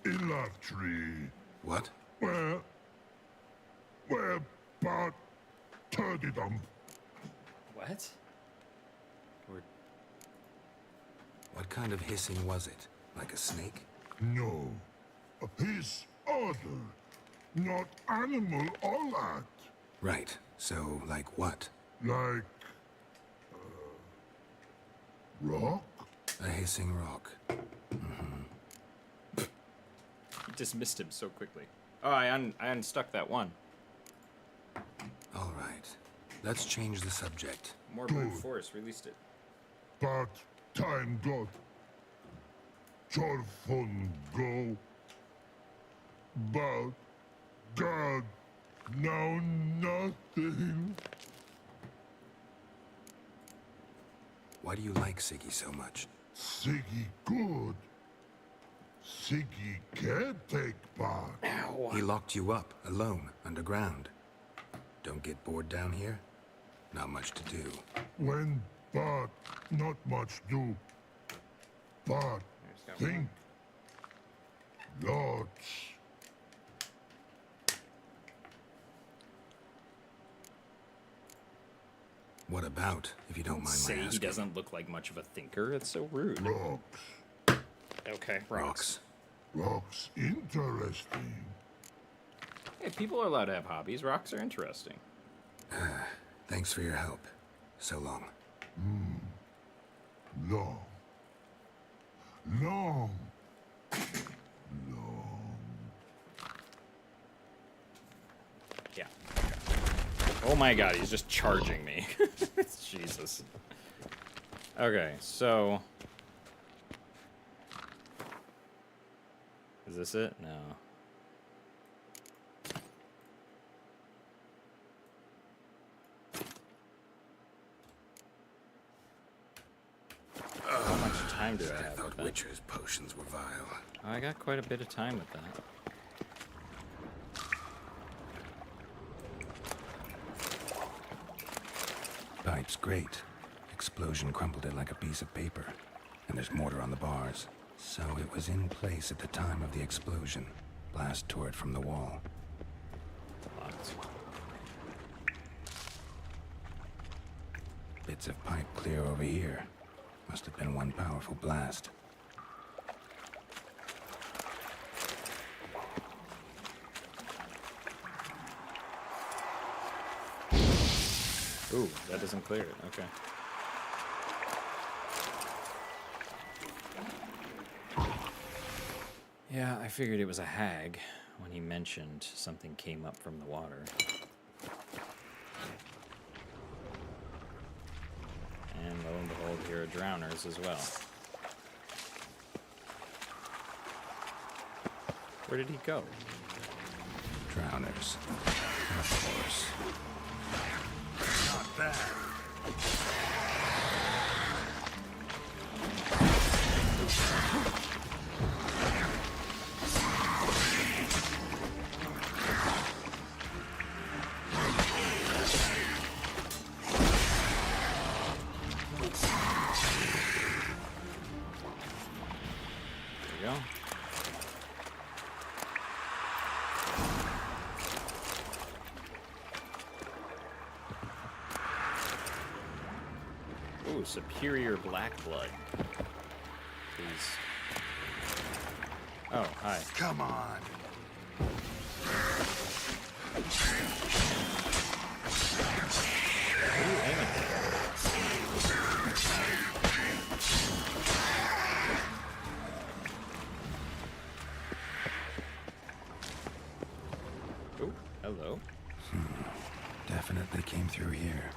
In that tree. What? Where, but turkey dump. What? What kind of hissing was it? Like a snake? No. His other. Not animal all that. Right. So, like what? Like... rock? A hissing rock. You dismissed him so quickly. Oh, I unstuck that one. All right. Let's change the subject. More brute force. Released it. But time got. Chorfun go. But God, now nothing. Why do you like Siggy so much? Siggy good. Siggy can't take part. Ow. He locked you up, alone, underground. Don't get bored down here? Not much to do. When but not much do. But think. Lots. What about, if you don't mind my Say asking? he doesn't look like much of a thinker. It's so rude. Rocks. Okay, Rocks. Rocks interesting. Hey, people are allowed to have hobbies. Rocks are interesting. Thanks for your help. So long. Long. Long. Yeah. Oh my god, he's just charging me. Jesus. Okay, so... Is this it? No. How much time do I have? I thought Witcher's potions were vile. I got quite a bit of time with that. Pipe's great. Explosion crumpled it like a piece of paper. And there's mortar on the bars. So it was in place at the time of the explosion. Blast tore it from the wall. Locked. Bits of pipe clear over here. Must have been one powerful blast. Ooh, that doesn't clear it. Okay. Yeah, I figured it was a hag when he mentioned something came up from the water. And lo and behold, here are drowners as well. Where did he go? Drowners. Of course. Not bad. Superior black blood. Please. Oh, hi. Come on. What are you aiming at? Oh, hello. Definitely came through here.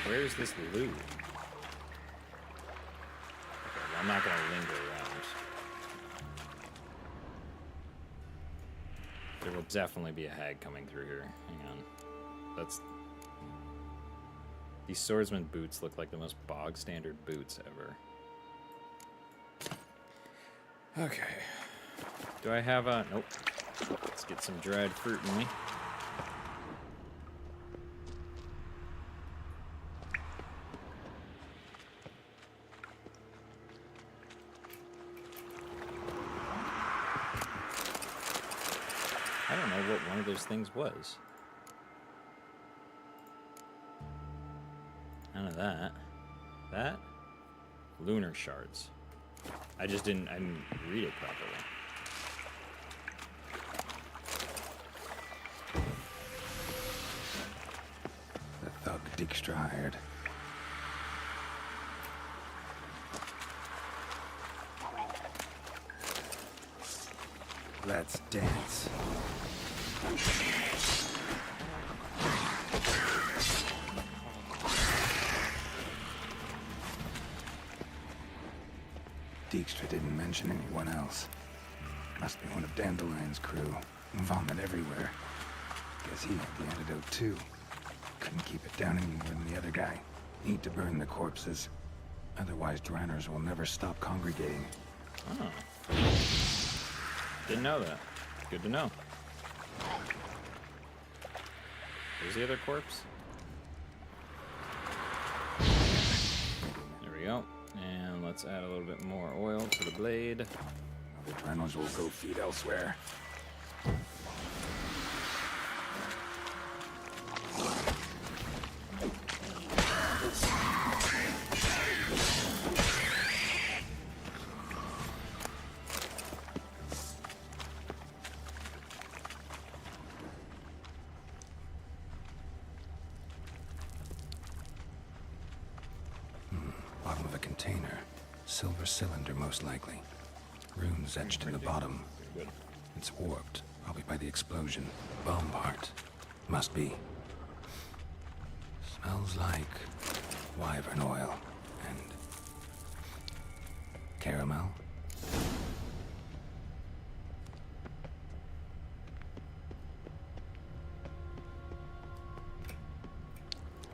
Where's this loot? Okay, well, I'm not gonna linger around. There will definitely be a hag coming through here. Hang on. That's... These swordsman boots look like the most bog standard boots ever. Okay. Do I have a... Nope. Let's get some dried fruit in me. I don't know what one of those things was. None of that. That? Lunar shards. I didn't read it properly. The thug Dijkstra hired. Let's dance. Dijkstra didn't mention anyone else. Must be one of Dandelion's crew. Vomit everywhere. Guess he had the antidote too. Couldn't keep it down any more than the other guy. Need to burn the corpses. Otherwise, drowners will never stop congregating. Oh. Didn't know that. Good to know. There's the other corpse. There we go. And let's add a little bit more oil to the blade. Might as well go feed elsewhere. Bottom of a container. Silver cylinder, most likely. Runes etched in the bottom. It's warped, probably by the explosion. Bomb part. Must be. Smells like wyvern oil and caramel.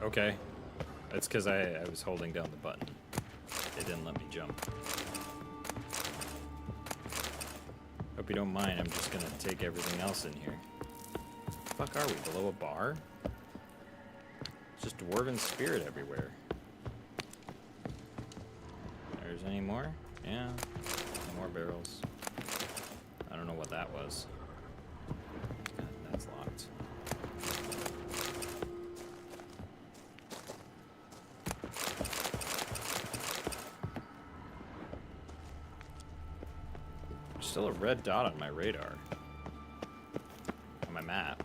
Okay. That's because I was holding down the button. It didn't let me jump. Hope you don't mind, I'm just gonna take everything else in here. Fuck are we, below a bar? It's just dwarven spirit everywhere. There's any more? Yeah. More barrels. I don't know what that was. God, that's locked. Still a red dot on my radar. On my map.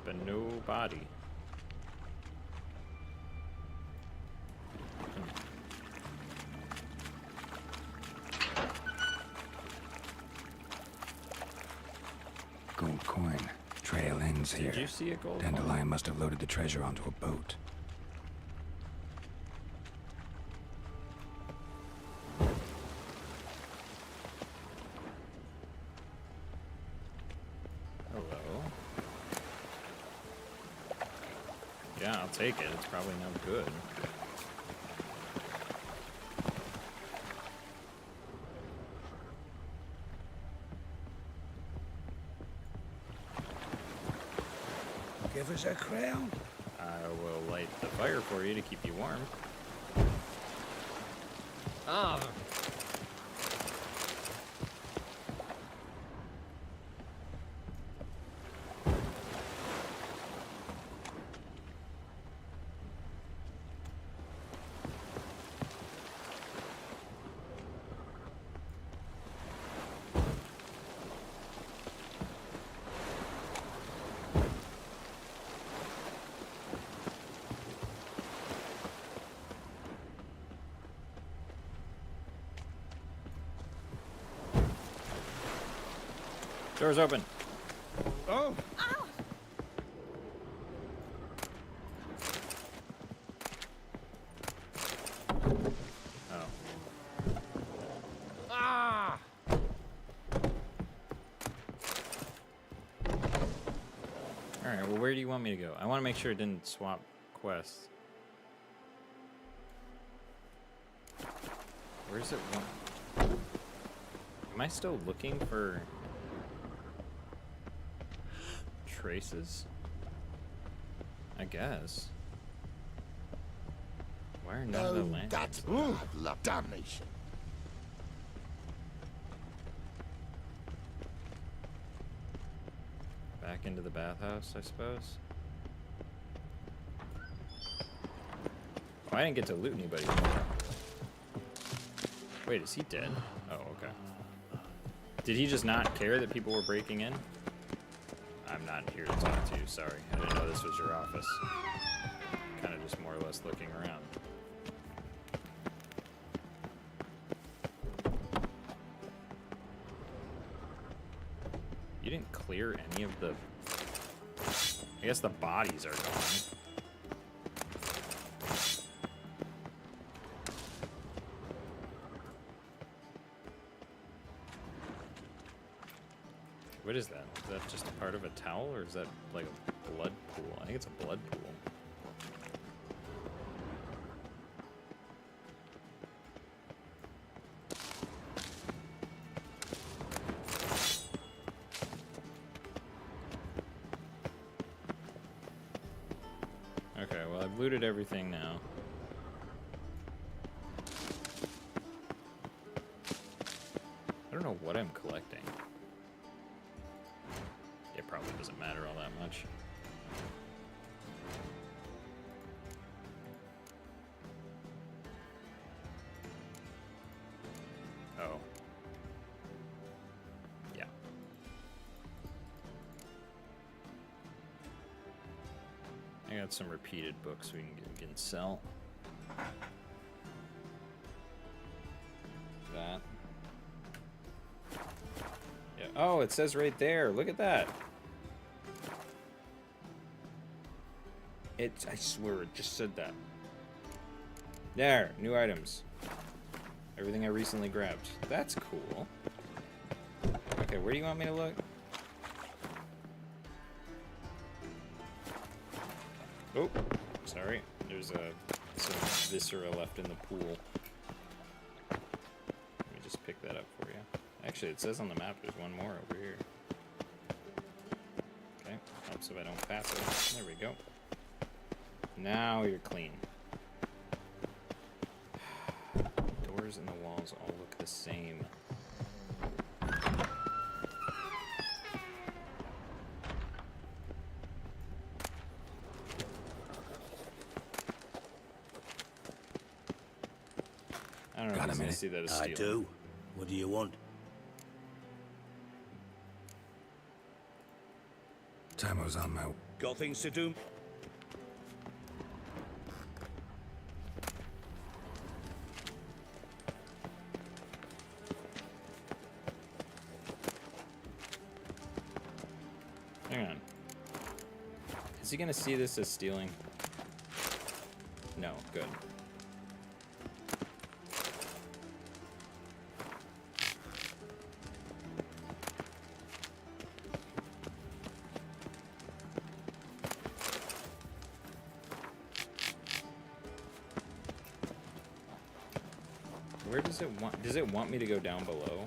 But no body. Gold coin. Trail ends here. Did you see a gold coin? Dandelion must have loaded the treasure onto a boat. Yeah, I'll take it. It's probably no good. Give us a crown. I will light the fire for you to keep you warm. Ah. Door's open. Oh! Oh. Ah! Alright, well, where do you want me to go? I want to make sure it didn't swap quests. Where's it? Am I still looking for traces? I guess. Why are none of the land? That's bad luck. Damnation. Back into the bathhouse, I suppose. Oh, I didn't get to loot anybody. Wait, is he dead? Oh, okay. Did he just not care that people were breaking in? I'm not here to talk to you, sorry. I didn't know this was your office. Kind of just more or less looking around. You didn't clear any of the... I guess the bodies are gone. What is that? Is that just a part of a towel, or is that like a blood pool? I think it's a blood pool. Okay, well, I've looted everything now. know what I'm collecting. It probably doesn't matter all that much. Oh. Yeah. I got some repeated books we can sell. That. Yeah. Oh, it says right there. Look at that. I swear it just said that. There, new items. Everything I recently grabbed. That's cool. Okay, where do you want me to look? Oh, sorry. There's some viscera left in the pool. Let me just pick that up for you. Actually, it says on the map there's one more over here. Okay, helps if I don't pass it. There we go. Now you're clean. Doors and the walls all look the same. I don't know if he's gonna see that as stealing. I do. What do you want? Tamo's on my... Got things to do? Hang on. Is he gonna see this as stealing? No, good. Where does it want me to go down below?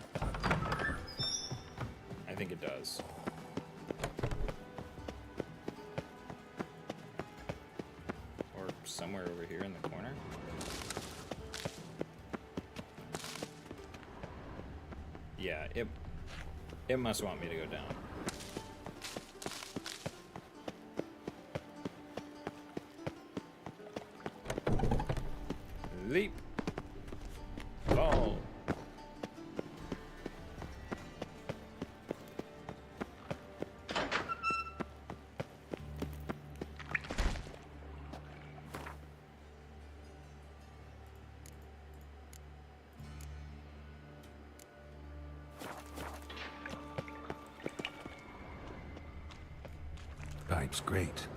I think it does. Or somewhere over here in the corner. Yeah, it must want me to go down. Leap. Fall. Pipe's great.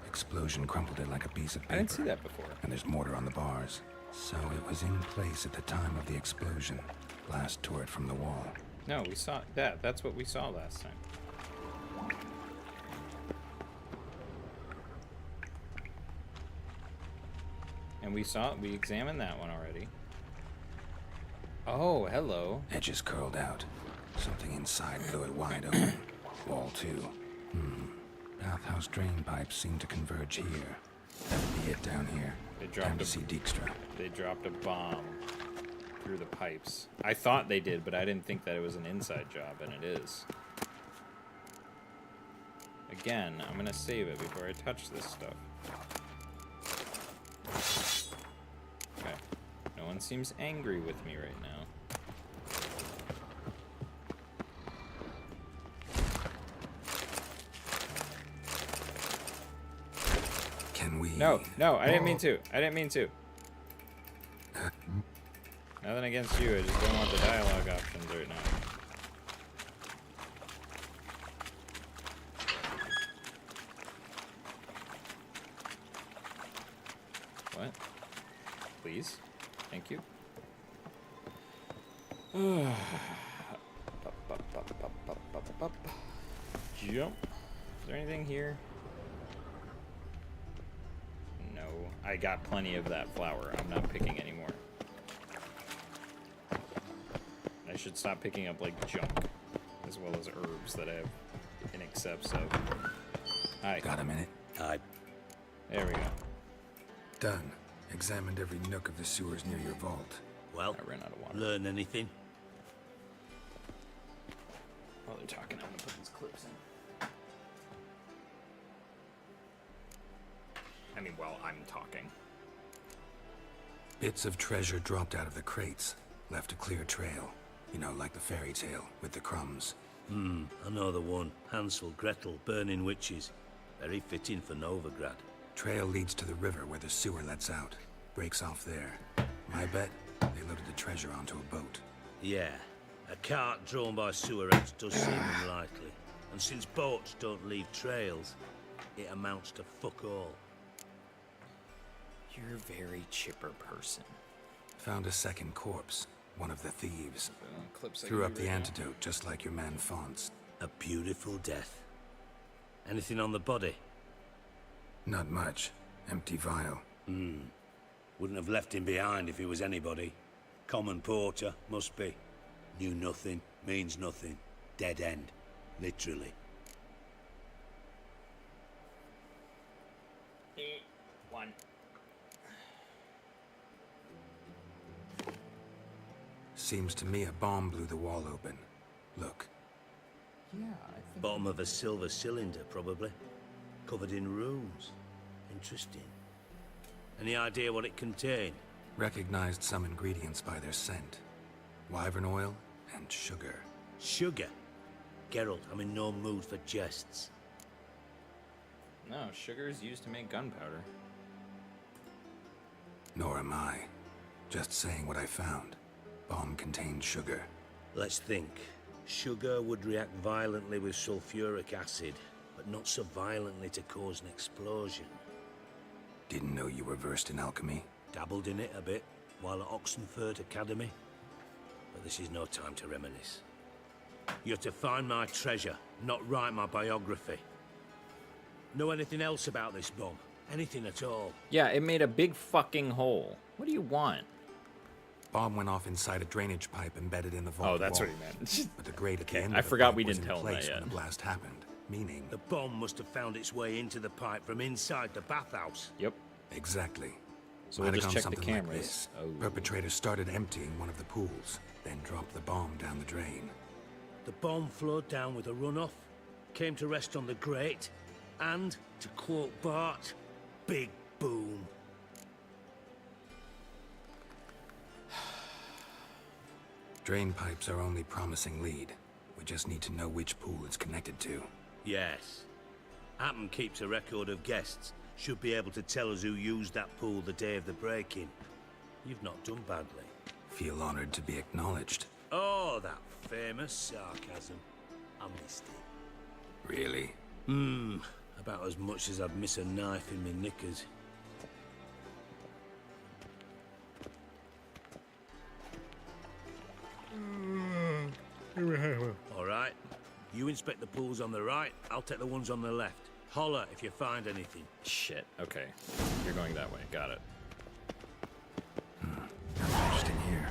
Explosion crumpled it like a piece of paper. I didn't see that before. And there's mortar on the bars. So it was in place at the time of the explosion. Blast tore it from the wall. No, we saw that. That's what we saw last time. And we examined that one already. Oh, hello. Edges curled out. Something inside blew it wide open. Wall 2. Bathhouse drain pipes seem to converge here. That'd be it down here. Time to see Dijkstra. They dropped a bomb through the pipes. I thought they did, but I didn't think that it was an inside job, and it is. Again, I'm gonna save it before I touch this stuff. Okay. No one seems angry with me right now. No, I didn't mean to. I didn't mean to. Nothing against you, I just don't want the dialogue options right now. What? Please? Thank you. Jump. Is there anything here? I got plenty of that flour. I'm not picking anymore. I should stop picking up, like, junk, as well as herbs that I have in excess of. Hi. Got a minute? Hi. There we go. Done. Examined every nook of the sewers near your vault. Well, I ran out of water. Learn anything? While they're talking, I'm gonna put these clips in. I mean, while I'm talking. Bits of treasure dropped out of the crates, left a clear trail. You know, like the fairy tale with the crumbs. I know the one. Hansel, Gretel, burning witches. Very fitting for Novigrad. Trail leads to the river where the sewer lets out. Breaks off there. My bet, they loaded the treasure onto a boat. Yeah, a cart drawn by sewer rats does seem unlikely. And since boats don't leave trails, it amounts to fuck all. You're a very chipper person. Found a second corpse, one of the thieves. Clips I Threw can up do the right now. antidote just like your man Fonz. A beautiful death. Anything on the body? Not much. Empty vial. Wouldn't have left him behind if he was anybody. Common porter, must be. Knew nothing, means nothing. Dead end. Literally. One. Seems to me a bomb blew the wall open. Look. Yeah, I think... Bottom of a silver cylinder, probably. Covered in runes. Interesting. Any idea what it contained? Recognized some ingredients by their scent. Wyvern oil and sugar. Sugar? Geralt, I'm in no mood for jests. No, sugar is used to make gunpowder. Nor am I. Just saying what I found. Bomb contained sugar. Let's think. Sugar would react violently with sulfuric acid, but not so violently to cause an explosion. Didn't know you were versed in alchemy. Dabbled in it a bit, while at Oxenford Academy. But this is no time to reminisce. You're to find my treasure, not write my biography. Know anything else about this bomb? Anything at all? Yeah, it made a big fucking hole. What do you want? Bomb went off inside a drainage pipe embedded in the vault. Oh, that's wall. what he meant. But the grate at the Okay, end I of the forgot pipe we was didn't in tell him that place yet. when the blast happened. Meaning The bomb must have found its way into the pipe from inside the bathhouse. Yep. Exactly. So we'll Might have just gone check the something like cameras. this. Oh. Perpetrator started emptying one of the pools, then dropped the bomb down the drain. The bomb flowed down with a runoff, came to rest on the grate, and, to quote Bart, big boom. Drain pipes are only promising lead. We just need to know which pool it's connected to. Yes. Hammond keeps a record of guests. Should be able to tell us who used that pool the day of the break-in. You've not done badly. Feel honored to be acknowledged. Oh, that famous sarcasm. I missed it. Really? About as much as I'd miss a knife in my knickers. All right. You inspect the pools on the right, I'll take the ones on the left. Holler if you find anything. Shit. Okay. You're going that way. Got it. Interesting here.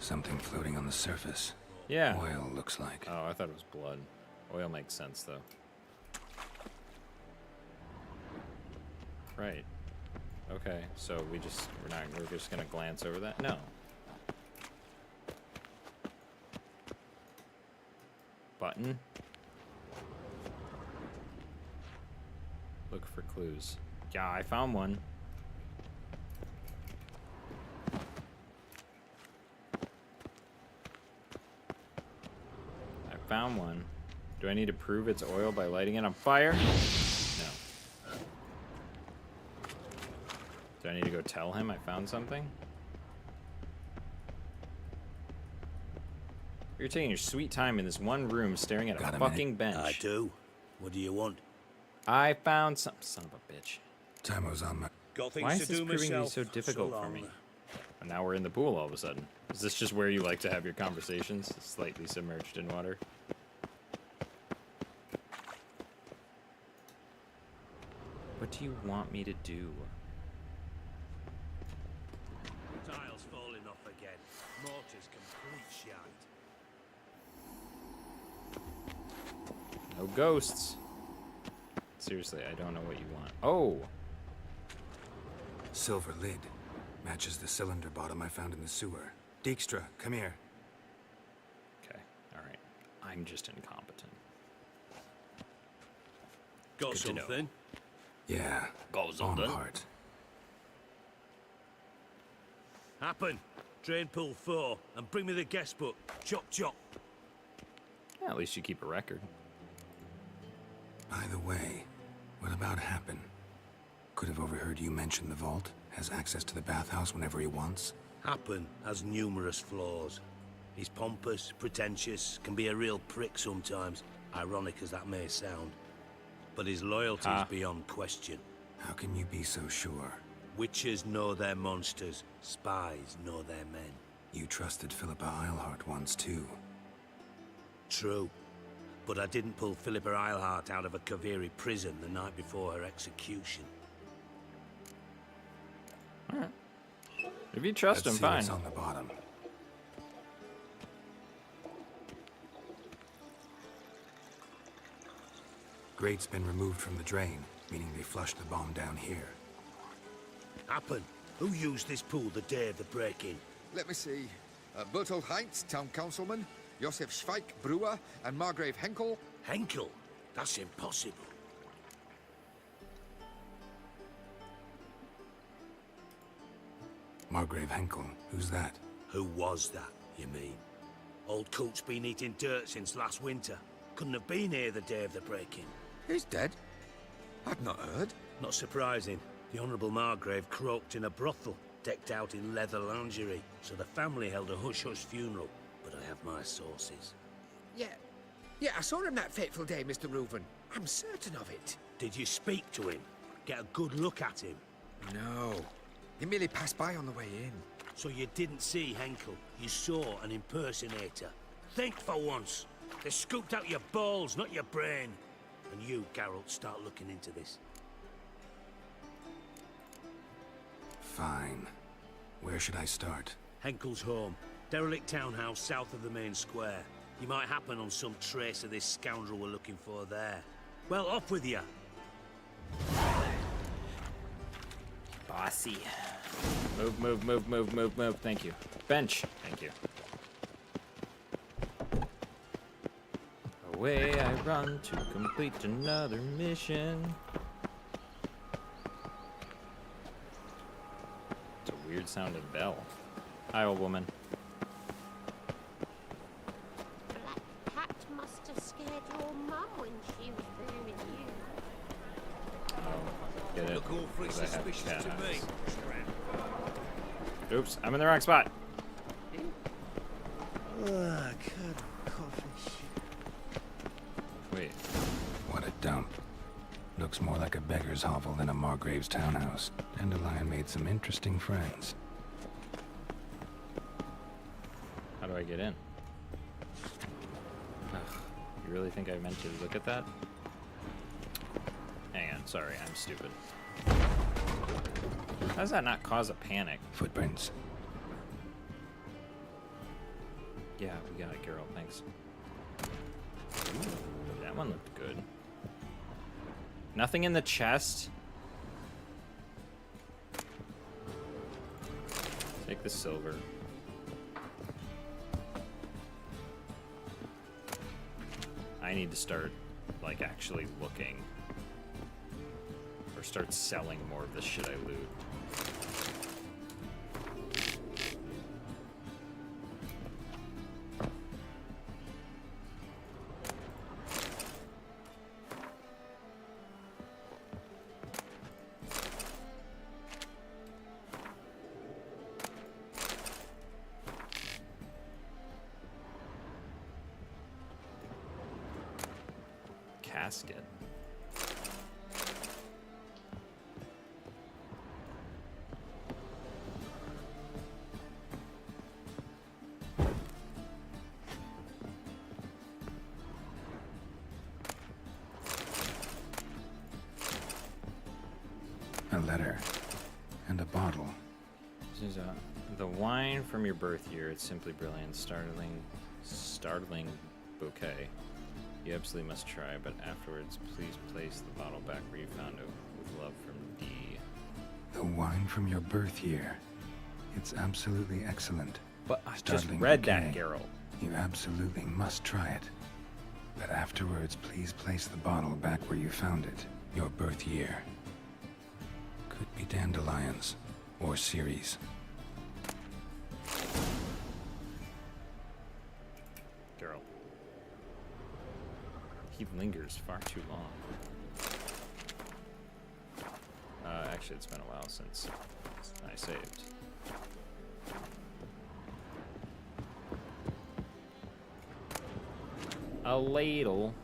Something floating on the surface. Yeah. Oil, looks like. Oh, I thought it was blood. Oil makes sense, though. Right. Okay, so we're just gonna glance over that? No. Button. Look for clues. Yeah, I found one. I found one. Do I need to prove it's oil by lighting it on fire? No. Do I need to go tell him I found something? You're taking your sweet time in this one room staring at a fucking bench. I do. What do you want? I found some son of a bitch. Time's on my... Got things Why to is this do proving to be myself. so difficult for long. me? And now we're in the pool all of a sudden. Is this just where you like to have your conversations? Slightly submerged in water? What do you want me to do? Tiles falling off again. Mortar's complete shite. No ghosts. Seriously, I don't know what you want. Oh! Silver lid. Matches the cylinder bottom I found in the sewer. Dijkstra, come here. Okay, alright. I'm just incompetent. Got Good to know. something? Yeah. Got something? Bombhart. Happen. Drain pool 4, and bring me the guest book. Chop chop. Yeah, at least you keep a record. By the way, what about Happen? Could have overheard you mention the vault. Has access to the bathhouse whenever he wants. Happen has numerous flaws. He's pompous, pretentious, can be a real prick sometimes, ironic as that may sound. But his loyalty is beyond question. How can you be so sure? Witchers know their monsters, spies know their men. You trusted Philippa Eilhart once too. True. But I didn't pull Philippa Eilhart out of a Kaviri prison the night before her execution. Alright. If you trust him, Let's see fine. what's on the bottom. Grate's been removed from the drain, meaning they flushed the bomb down here. Happen. Who used this pool the day of the break-in? Let me see. Bertolt Heinz, town councilman, Josef Schweik, brewer, and Margrave Henkel. Henkel? That's impossible. Margrave Henkel, who's that? Who was that, you mean? Old Coot's been eating dirt since last winter. Couldn't have been here the day of the break-in. He's dead? I've not heard. Not surprising. The Honourable Margrave croaked in a brothel, decked out in leather lingerie, so the family held a hush-hush funeral. But I have my sources. Yeah, I saw him that fateful day, Mr. Reuven. I'm certain of it. Did you speak to him? Get a good look at him? No. He merely passed by on the way in. So you didn't see Henkel. You saw an impersonator. Think for once. They scooped out your balls, not your brain. And you, Geralt, start looking into this. Fine. Where should I start? Henkel's home. Derelict townhouse south of the main square. You might happen on some trace of this scoundrel we're looking for there. Well, off with you. Bossy. Move, move, move, move, move, move. Thank you. Bench. Thank you. Away I run to complete another mission. It's a weird sounding bell. Hi, old woman. Black Cat must have scared your mum when she was rearing you. Get it? Look awfully 'Cause I have suspicious cat to me. eyes. Oops, I'm in the wrong spot. Wait. What a dump. Looks more like a beggar's hovel than a Margrave's townhouse. Dandelion made some interesting friends. How do I get in? Ugh, you really think I meant to look at that? Hang on, sorry, I'm stupid. How does that not cause a panic? Footprints. Yeah, we got it, Geralt, thanks. Ooh, that one looked good. Nothing in the chest? Take the silver. I need to start, like, actually looking. Or start selling more of the shit I loot. Casket. A letter. And a bottle. This is the wine from your birth year. It's simply brilliant, startling bouquet. You absolutely must try, but afterwards, please place the bottle back where you found it. With love from D. The wine from your birth year. It's absolutely excellent. But I just Startling read decay. that, Geralt. You absolutely must try it. But afterwards, please place the bottle back where you found it. Your birth year. Could be dandelions or Ceres. Geralt. He lingers far too long. Actually, it's been a while since I saved. A ladle.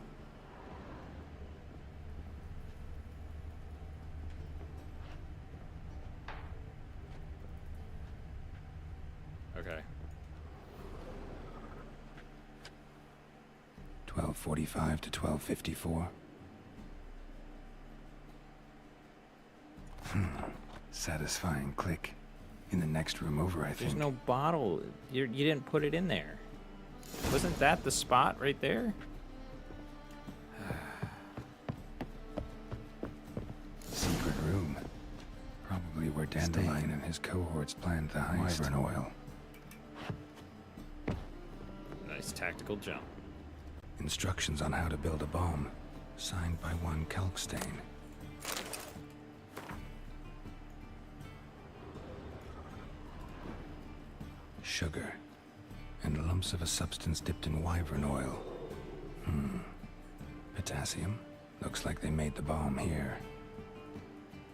Okay. 12:45 to 12:54. Satisfying click. In the next room over, I think. There's no bottle. You didn't put it in there. Wasn't that the spot right there? Secret room. Probably where Dandelion and his cohorts planned the heist. Wyvern oil. Nice tactical jump. Instructions on how to build a bomb. Signed by one Kalkstein. Sugar. And lumps of a substance dipped in wyvern oil. Potassium? Looks like they made the bomb here.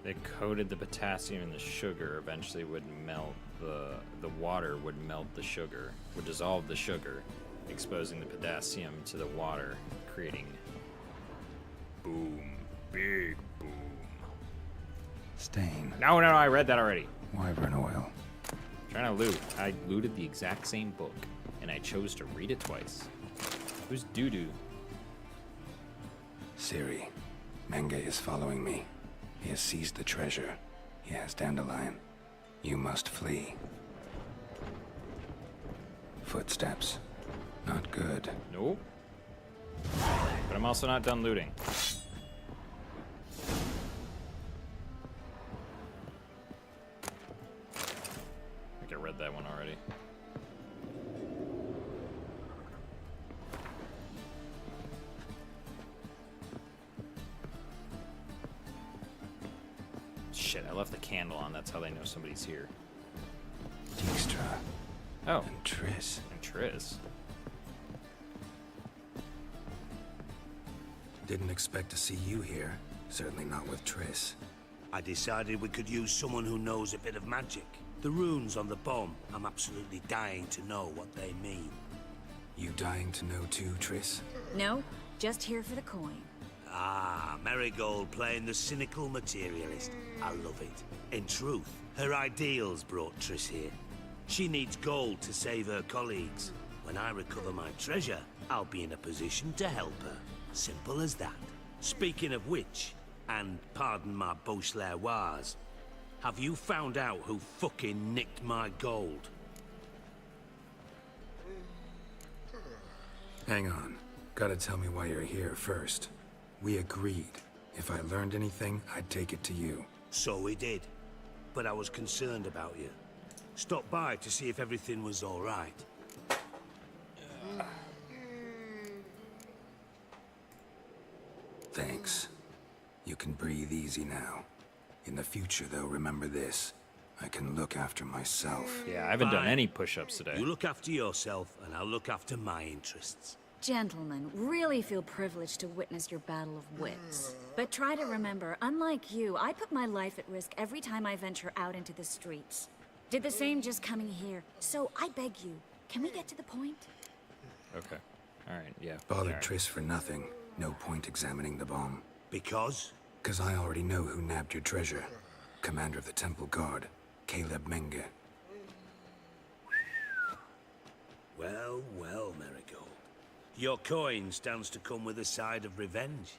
They coated the potassium in the sugar. Eventually would melt the water would melt the sugar, would dissolve the sugar, exposing the potassium to the water, creating boom, big boom. Stain. No, I read that already. Wyvern oil. Trying to loot. I looted the exact same book, and I chose to read it twice. Who's Dudu? Ciri. Menge is following me. He has seized the treasure. He has Dandelion. You must flee. Footsteps. Not good. Nope. But I'm also not done looting. I think I read that one already. Shit, I left the candle on. That's how they know somebody's here. Dijkstra. Oh. And Triss. And Triss. Didn't expect to see you here. Certainly not with Triss. I decided we could use someone who knows a bit of magic. The runes on the bomb, I'm absolutely dying to know what they mean. You dying to know too, Triss? No, just here for the coin. Ah, Marigold playing the cynical materialist. I love it. In truth, her ideals brought Triss here. She needs gold to save her colleagues. When I recover my treasure, I'll be in a position to help her. Simple as that. Speaking of which, and pardon my Beauclervois, have you found out who fucking nicked my gold? Hang on. Gotta tell me why you're here first. We agreed. If I learned anything, I'd take it to you. So we did. But I was concerned about you. Stopped by to see if everything was all right. Thanks. You can breathe easy now. In the future, though, remember this. I can look after myself. Yeah, I haven't done Fine. any push-ups today. You look after yourself, and I'll look after my interests. Gentlemen, really feel privileged to witness your battle of wits. But try to remember, unlike you, I put my life at risk every time I venture out into the streets. Did the same just coming here. So I beg you, can we get to the point? Okay. Alright, yeah. Bothered Alright. Triss for nothing. No point examining the bomb. Because? 'Cause I already know who nabbed your treasure. Commander of the Temple Guard, Caleb Menge. Well, well, Marigold. Your coin stands to come with a side of revenge.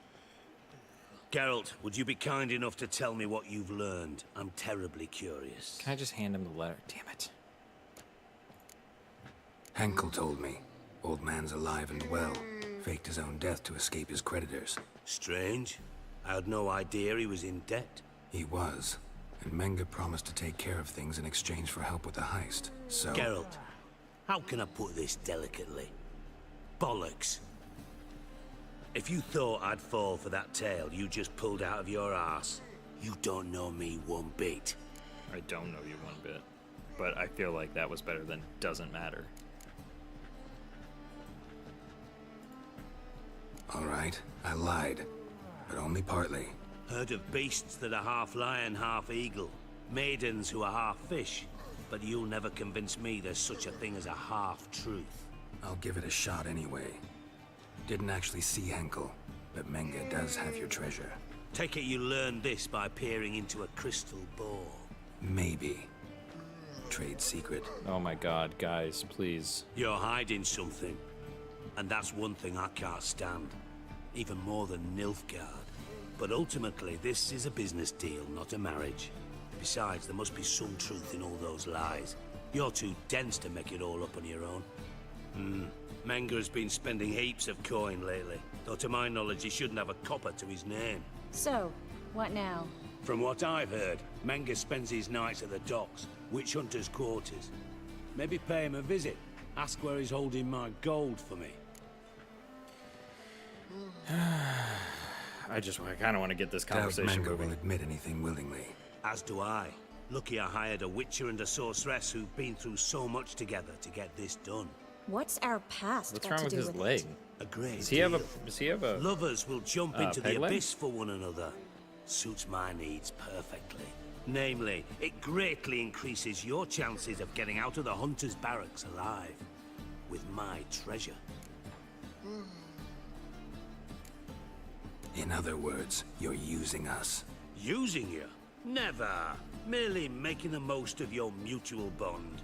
Geralt, would you be kind enough to tell me what you've learned? I'm terribly curious. Can I just hand him the letter? Damn it. Henkel told me. Old man's alive and well. Faked his own death to escape his creditors. Strange. I had no idea he was in debt. He was. And Menge promised to take care of things in exchange for help with the heist. So... Geralt, How can I put this delicately? Bollocks. If you thought I'd fall for that tale you just pulled out of your arse, you don't know me one bit. I don't know you one bit, but I feel like that was better than doesn't matter. All right, I lied, but only partly. Heard of beasts that are half lion, half eagle. Maidens who are half fish. But you'll never convince me there's such a thing as a half-truth. I'll give it a shot anyway. Didn't actually see Henkel, but Menge does have your treasure. Take it you learned this by peering into a crystal ball. Maybe. Trade secret. Oh my god, guys, please. You're hiding something. And that's one thing I can't stand. Even more than Nilfgaard. But ultimately, this is a business deal, not a marriage. Besides, there must be some truth in all those lies. You're too dense to make it all up on your own. Menge has been spending heaps of coin lately. Though to my knowledge, he shouldn't have a copper to his name. So, what now? From what I've heard, Menge spends his nights at the docks, witch hunters' quarters. Maybe pay him a visit. Ask where he's holding my gold for me. I kind of want to get this Doubt conversation Menge moving. will admit anything willingly. As do I. Lucky I hired a witcher and a sorceress who've been through so much together to get this done. What's our past What's got wrong to with do his with leg? it? A great Does he have a Lovers will jump into the peg leg? abyss for one another. Suits my needs perfectly. Namely, it greatly increases your chances of getting out of the hunter's barracks alive. With my treasure. In other words, you're using us. Using you? Never. Merely making the most of your mutual bond.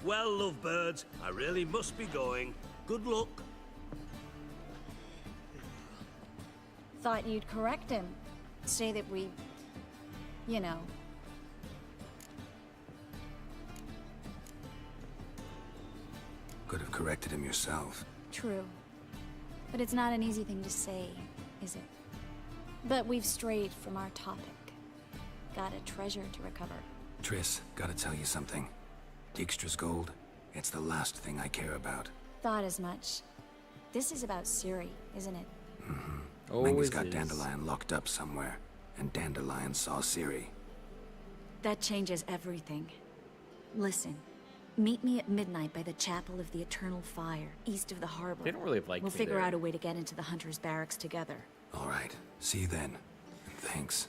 Well, lovebirds, I really must be going. Good luck. Thought you'd correct him. Say that we... you know... Could have corrected him yourself. True. But it's not an easy thing to say, is it? But we've strayed from our topic. Got a treasure to recover. Triss, gotta tell you something. Dijkstra's gold, it's the last thing I care about. Thought as much. This is about Ciri, isn't it? Menge's got Dandelion locked up somewhere, and Dandelion saw Ciri. That changes everything. Listen, meet me at midnight by the Chapel of the Eternal Fire, east of the harbor. They don't really like We'll me figure there. out a way to get into the Hunter's barracks together. All right, see you then. And thanks.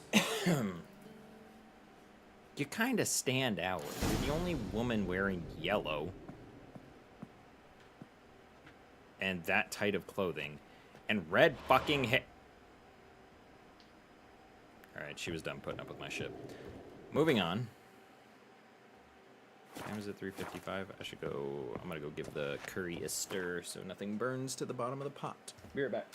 You kind of stand out. You're the only woman wearing yellow. And that tight of clothing. And red fucking hair. Alright, she was done putting up with my shit. Moving on. Time is it 3:55? I should go... I'm gonna go give the curry a stir so nothing burns to the bottom of the pot. Be right back.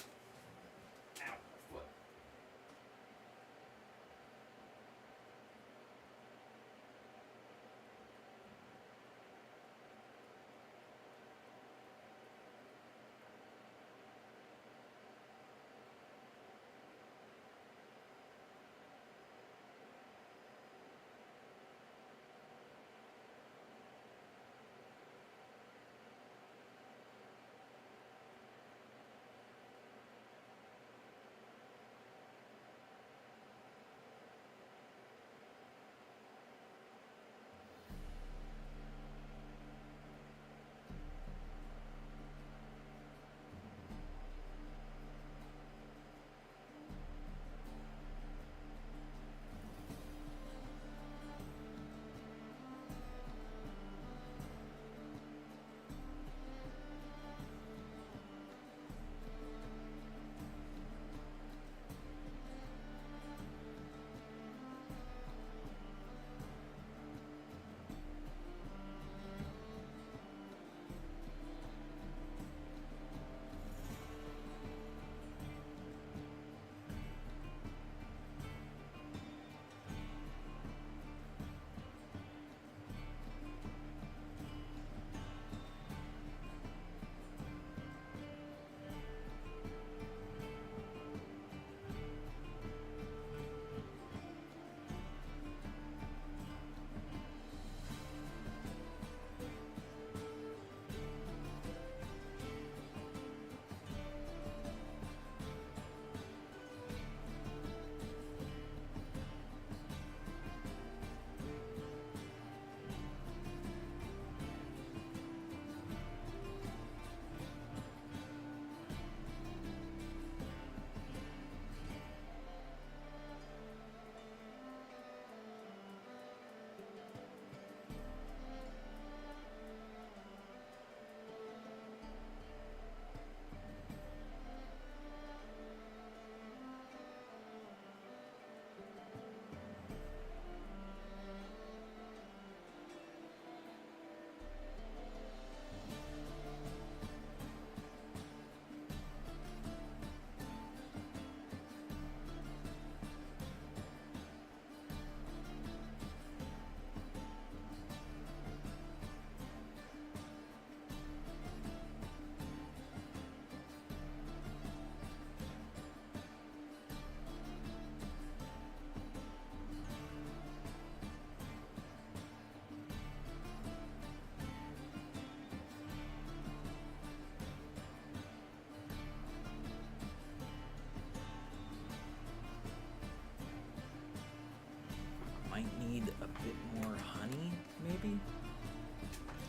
a bit more honey, maybe?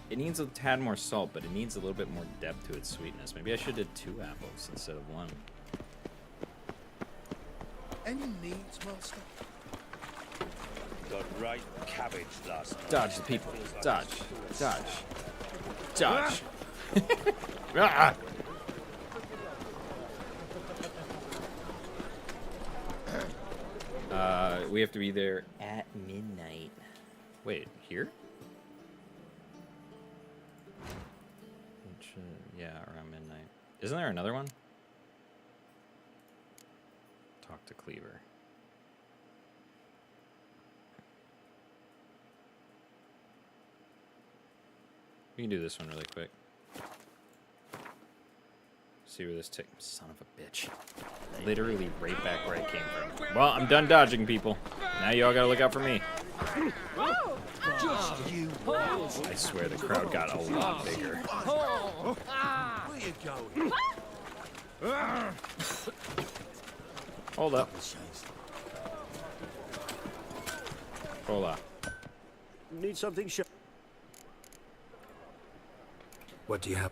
It needs a tad more salt, but it needs a little bit more depth to its sweetness. Maybe I should have 2 apples instead of 1. Any needs, master? Got right cabbage last night. Dodge the people. Dodge. Dodge. Dodge. Ah! We have to be there at midnight. Wait, here? Yeah, around midnight. Isn't there another one? Talk to Cleaver. We can do this one really quick. See where this takes. Son of a bitch. Literally right back where I came from. Well, I'm done dodging people. Now you all gotta look out for me. Just you. I swear the crowd got a lot bigger. Where you going? Hold up. Hold up. Need something What do you have?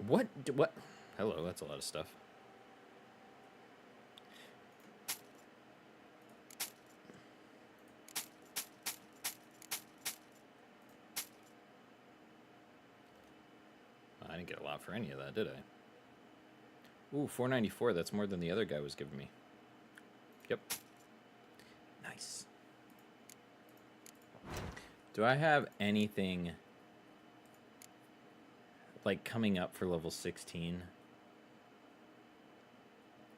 What? What? Hello, that's a lot of stuff. I didn't get a lot for any of that, did I? Ooh, 494. That's more than the other guy was giving me. Yep. Nice. Do I have anything like coming up for level 16?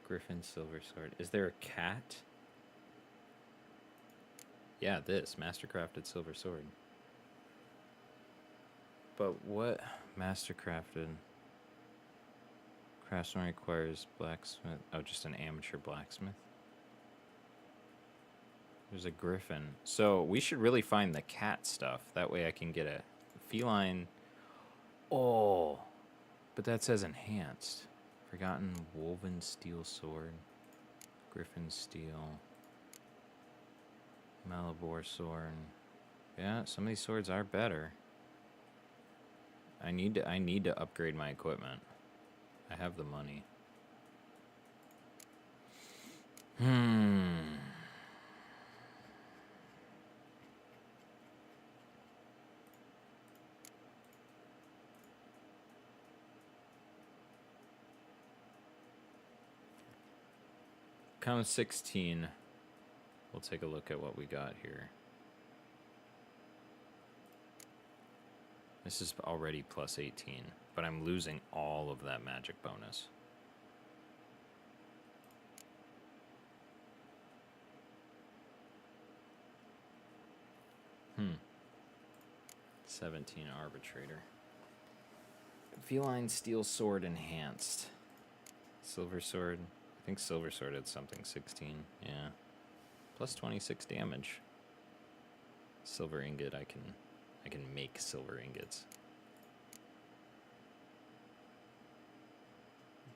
Griffin Silver Sword. Is there a cat? Yeah, this Mastercrafted Silver Sword. But what Mastercrafted? Craftsman requires blacksmith. Oh, just an amateur blacksmith. There's a griffin. So we should really find the cat stuff. That way I can get a feline. Oh, but that says enhanced. Forgotten woven steel sword. Griffin steel. Malabor sword. Yeah, some of these swords are better. I need to upgrade my equipment. I have the money. Come 16. We'll take a look at what we got here. This is already plus 18, but I'm losing all of that magic bonus. Hmm. 17 Arbitrator. Feline Steel Sword Enhanced. Silver Sword. I think Silver Sword had something 16. Yeah. Plus 26 damage. Silver Ingot, I can make silver ingots.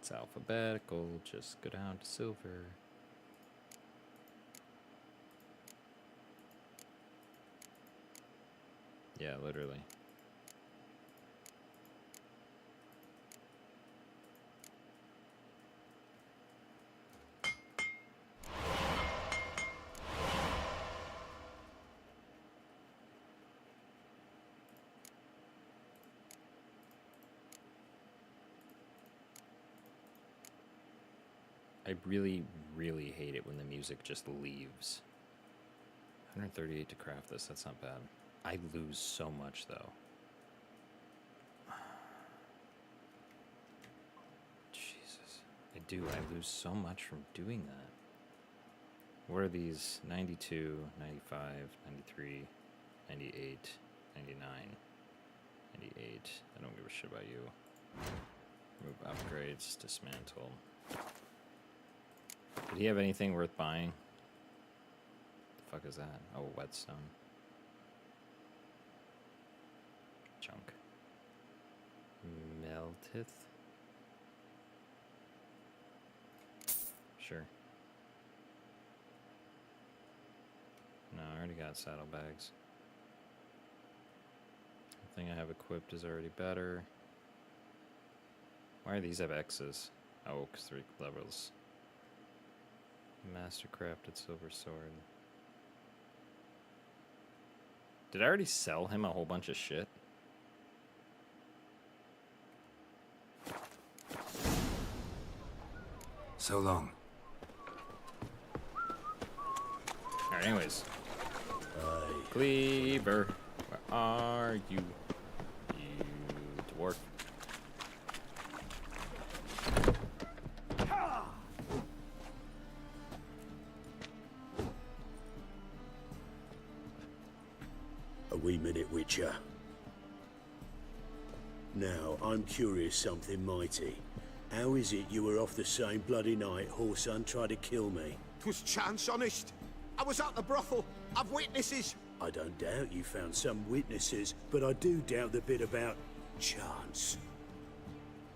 It's alphabetical, just go down to silver. Yeah, literally. I really, really hate it when the music just leaves. 138 to craft this, that's not bad. I lose so much, though. Jesus. I do, I lose so much from doing that. What are these? 92, 95, 93, 98, 99, 98. I don't give a shit about you. Remove upgrades, dismantle. Did he have anything worth buying? The fuck is that? Oh, whetstone. Junk. Meltith? Sure. No, already got saddlebags. The thing I have equipped is already better. Why do these have X's? Oh, because 3 levels. Mastercrafted silver sword. Did I already sell him a whole bunch of shit? So long. Alright, anyways. Cleaver, where are you? You dwarf. A wee minute, Witcher. Now, I'm curious something mighty. How is it you were off the same bloody night Whoreson tried to kill me? 'Twas chance, honest. I was at the brothel. I've witnesses. I don't doubt you found some witnesses, but I do doubt the bit about chance.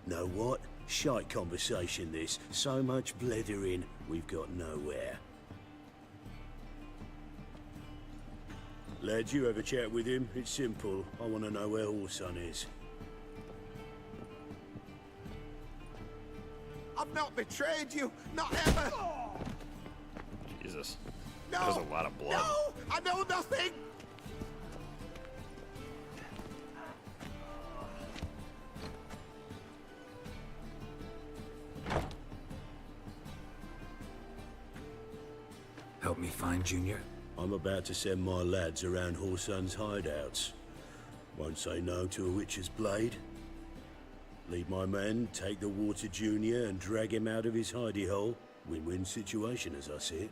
Know what? Shite conversation this. So much blethering, we've got nowhere. Lad, you have a chat with him? It's simple. I want to know where Whoreson is. I've not betrayed you. Not ever. Jesus. No. That was a lot of blood. No, I know nothing. Help me find Junior? I'm about to send my lads around Whoreson's hideouts. Won't say no to a witcher's blade. Lead my men, take the water Junior and drag him out of his hidey hole. Win-win situation as I see it.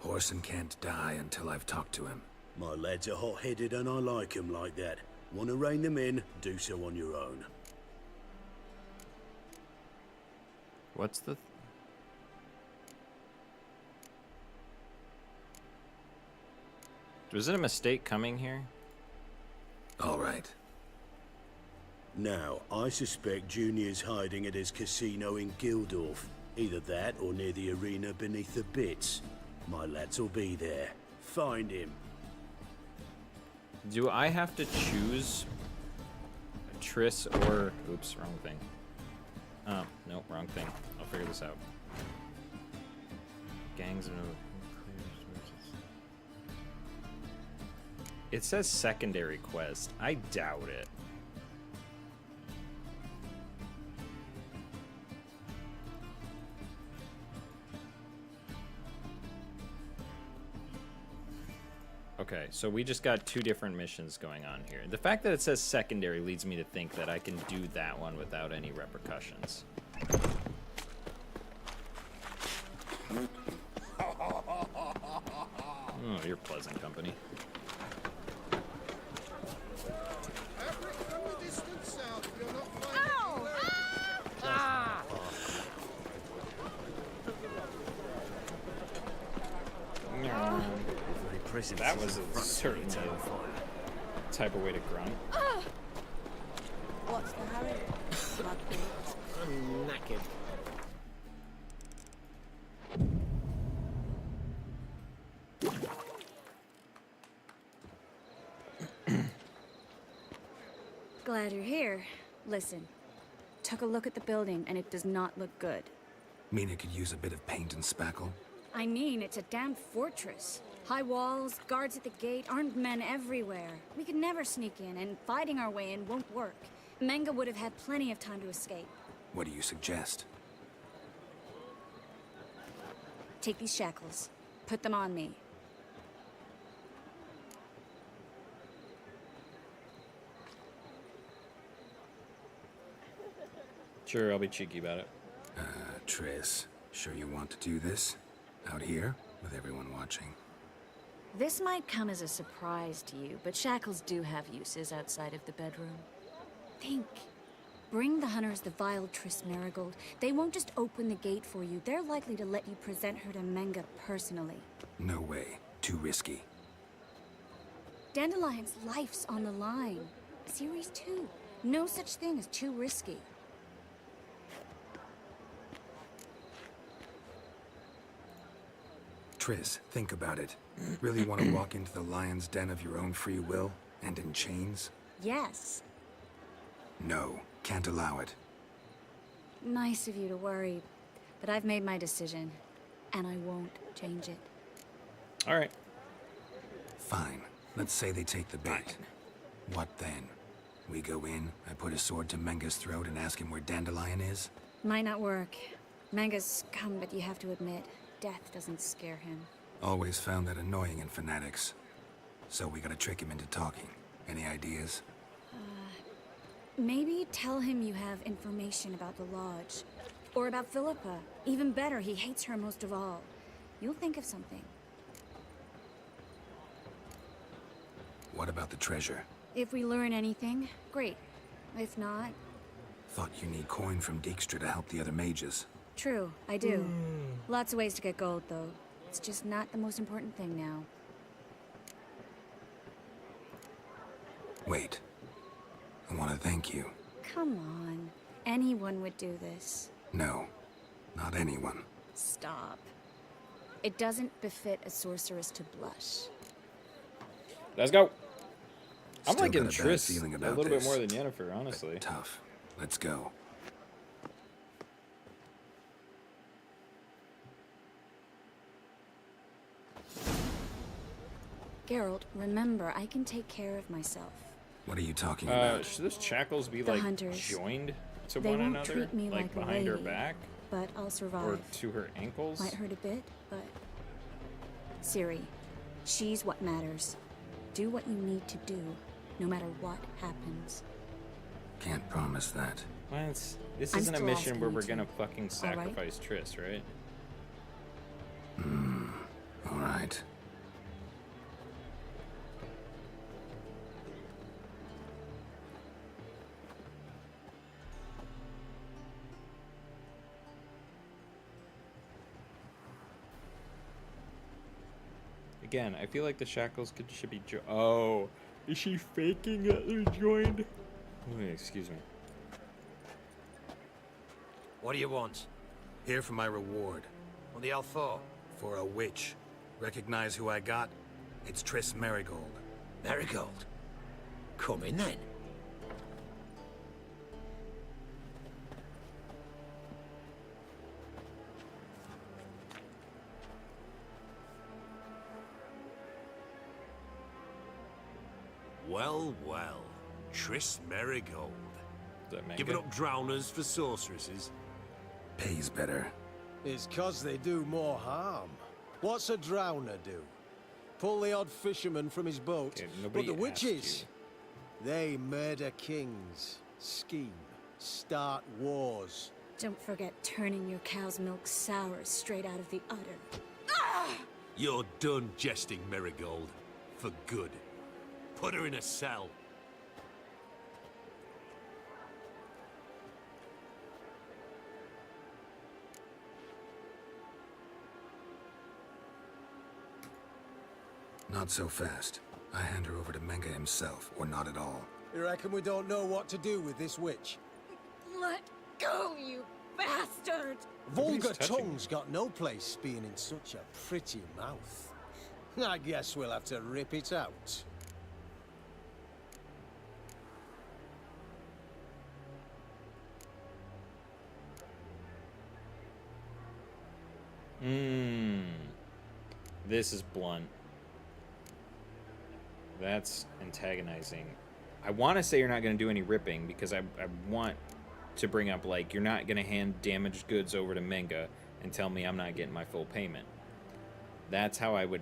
Whoreson can't die until I've talked to him. My lads are hot-headed and I like 'em like that. Want to rein them in, do so on your own. What's the... Was it a mistake coming here? All right. Now, I suspect Junior's hiding at his casino in Gildorf. Either that or near the arena beneath the bits. My lads will be there. Find him. Do I have to choose Triss or... Oops, wrong thing. Oh, nope, wrong thing. I'll figure this out. Gangs of... It says secondary quest. I doubt it. Okay, so we just got 2 different missions going on here. The fact that it says secondary leads me to think that I can do that one without any repercussions. Oh, you're pleasant company. That was a certain type of way to grunt. What's the hurry? I'm knackered. Glad you're here. Listen, took a look at the building and it does not look good. Mina could use a bit of paint and spackle. I mean, it's a damn fortress. High walls, guards at the gate, armed men everywhere. We could never sneak in, and fighting our way in won't work. Menge would have had plenty of time to escape. What do you suggest? Take these shackles. Put them on me. Sure, I'll be cheeky about it. Triss, sure you want to do this? Out here, with everyone watching? This might come as a surprise to you, but shackles do have uses outside of the bedroom. Think. Bring the hunters the vile Triss Merigold. They won't just open the gate for you. They're likely to let you present her to Menge personally. No way. Too risky. Dandelion's life's on the line. Series 2. No such thing as too risky. Triss, think about it. Really want to walk into the lion's den of your own free will, and in chains? Yes. No, can't allow it. Nice of you to worry, but I've made my decision, and I won't change it. All right. Fine. Let's say they take the bait. What then? We go in, I put a sword to Menga's throat and ask him where Dandelion is? Might not work. Manga's scum, but you have to admit, death doesn't scare him. Always found that annoying in fanatics. So we gotta trick him into talking. Any ideas? Maybe tell him you have information about the Lodge. Or about Philippa. Even better, he hates her most of all. You'll think of something. What about the treasure? If we learn anything, great. If not... Thought you need coin from Dijkstra to help the other mages. True, I do. Lots of ways to get gold, though. It's just not the most important thing now. Wait. I want to thank you. Come on. Anyone would do this. No, not anyone. Stop. It doesn't befit a sorceress to blush. Let's go. I'm Still liking got a bad Triss feeling a about little bit this, more than Yennefer, honestly. but tough. Let's go. Geralt, remember, I can take care of myself. What are you talking about? Should those shackles be The like hunters. joined to They one won't another? treat me like a behind her lady, back? But I'll survive. Or to her ankles? Might hurt a bit, but... Ciri, she's what matters. Do what you need to do, no matter what happens. Can't promise that. Well, this I'm isn't a still mission asking where you we're to. gonna fucking All right? sacrifice Triss, right? All right. Again, I feel like the shackles should be oh, is she faking that they're joined? Oh, excuse me. What do you want? Here for my reward. What the hell for? For a witch. Recognize who I got? It's Triss Merigold. Marigold. Come in then. Well, well. Triss Merigold. Manga? Giving up drowners for sorceresses? Pays better. It's 'cause they do more harm. What's a drowner do? Pull the odd fisherman from his boat. Okay, but nobody the asked witches, they murder kings, scheme, start wars. Don't forget turning your cow's milk sour straight out of the udder. You're done jesting, Merigold. For good. Put her in a cell. Not so fast. I hand her over to Menga himself, or not at all. You reckon we don't know what to do with this witch? Let go, you bastard! Vulgar tongue's got no place being in such a pretty mouth. I guess we'll have to rip it out. This is blunt. That's antagonizing. I want to say you're not going to do any ripping because I want to bring up, like, you're not going to hand damaged goods over to Menga and tell me I'm not getting my full payment. That's how I would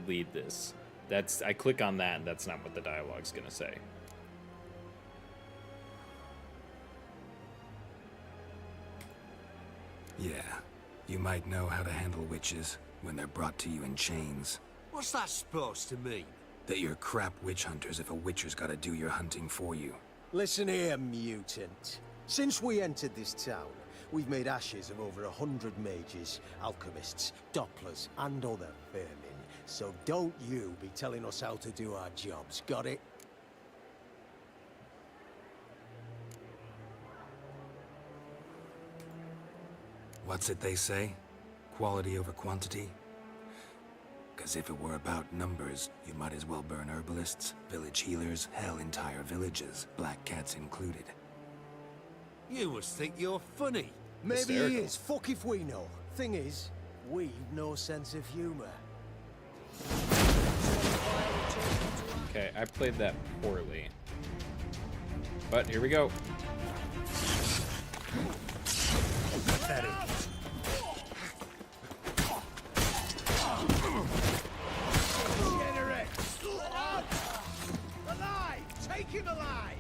lead this. I click on that and that's not what the dialogue's going to say. Yeah, you might know how to handle witches when they're brought to you in chains. What's that supposed to mean? That you're crap witch hunters if a witcher's gotta do your hunting for you. Listen here, mutant. Since we entered this town, we've made ashes of over 100 mages, alchemists, dopplers, and other vermin. So don't you be telling us how to do our jobs, got it? What's it they say? Quality over quantity? Because if it were about numbers, you might as well burn herbalists, village healers, hell, entire villages, black cats included. You must think you're funny. Maybe Hysterical. he is. Fuck if we know. Thing is, we've no sense of humor. Okay, I played that poorly. But here we go. Alive! Take him alive!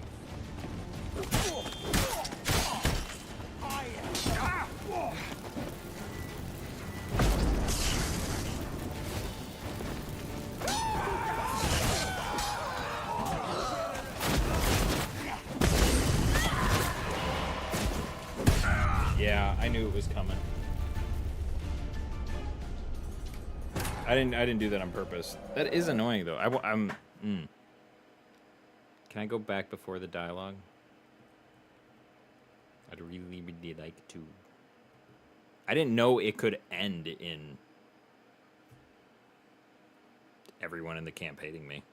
Yeah, I knew it was coming. I didn't do that on purpose. That is annoying though. Can I go back before the dialogue? I'd really, really like to. I didn't know it could end in everyone in the camp hating me.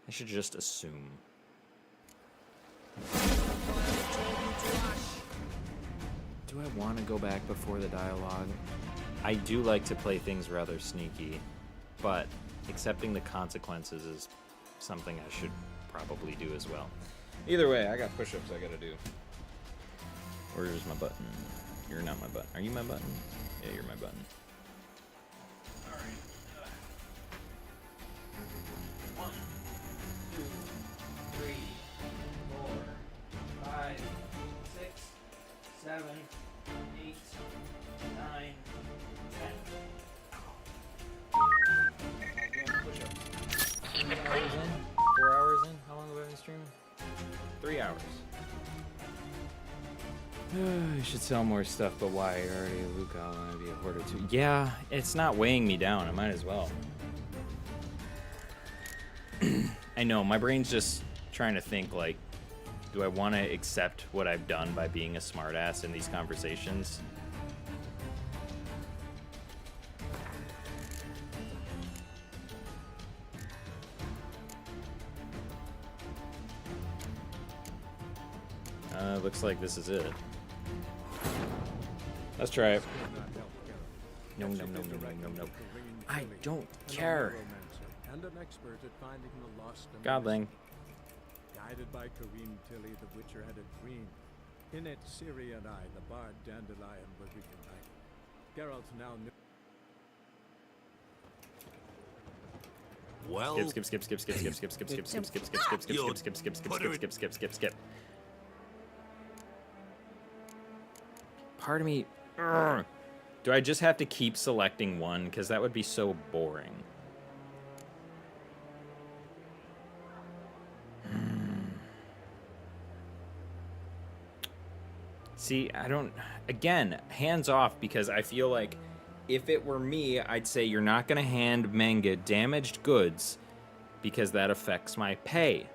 I should just assume. Do I want to go back before the dialogue? I do like to play things rather sneaky, but accepting the consequences is something I should probably do as well. Either way, I got push-ups I gotta do. Where's my button? You're not my button. Are you my button? Yeah, you're my button. Alright. 1, 2, 3, 4, 5, 6, 7, 8, 9, 10. Push-ups. 3 hours in? 4 hours in? How long have I been streaming? 3 hours. I should sell more stuff, but why? Already Luke, I want to be a hoarder too. Yeah, it's not weighing me down. I might as well. I know, my brain's just trying to think, like, do I want to accept what I've done by being a smartass in these conversations? Looks like this is it. Let's try it. No, no, no, no, no, no, no. I don't care. And an expert at finding the lost and the Godling. missing. Guided by Kareem Tilly, the Witcher had a dream. In it, Ciri and I, the bard Dandelion, were reunited. Geralt now knew. Well, skip. Part of me, do I just have to keep selecting one? Because that would be so boring. See, I don't, again, hands off, because I feel like if it were me, I'd say you're not going to hand Menge damaged goods because that affects my pay.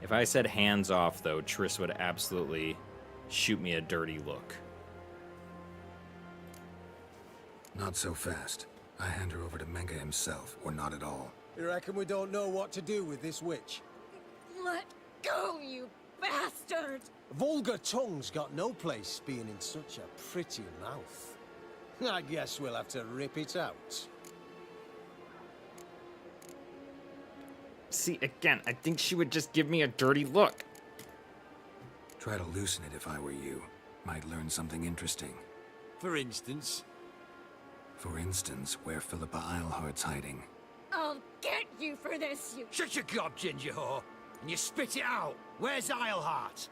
If I said hands off, though, Triss would absolutely shoot me a dirty look. Not so fast. I hand her over to Menge himself, or not at all. You reckon we don't know what to do with this witch? Let go, you bastard! Vulgar tongue's got no place being in such a pretty mouth. I guess we'll have to rip it out. See, again, I think she would just give me a dirty look. Try to loosen it if I were you. Might learn something interesting. For instance? For instance, where Philippa Eilhart's hiding. I'll get you for this, you... Shut your gob, ginger whore, and you spit it out. Where's Eilhart?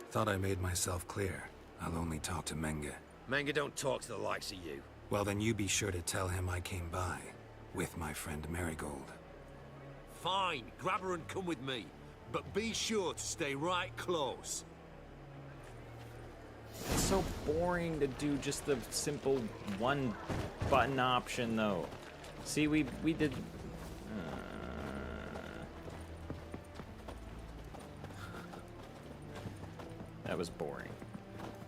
Thought I made myself clear. I'll only talk to Menge. Menge don't talk to the likes of you. Well, then you be sure to tell him I came by, with my friend Marigold. Fine, grab her and come with me. But be sure to stay right close. It's so boring to do just the simple one button option, though. See, we did... That was boring.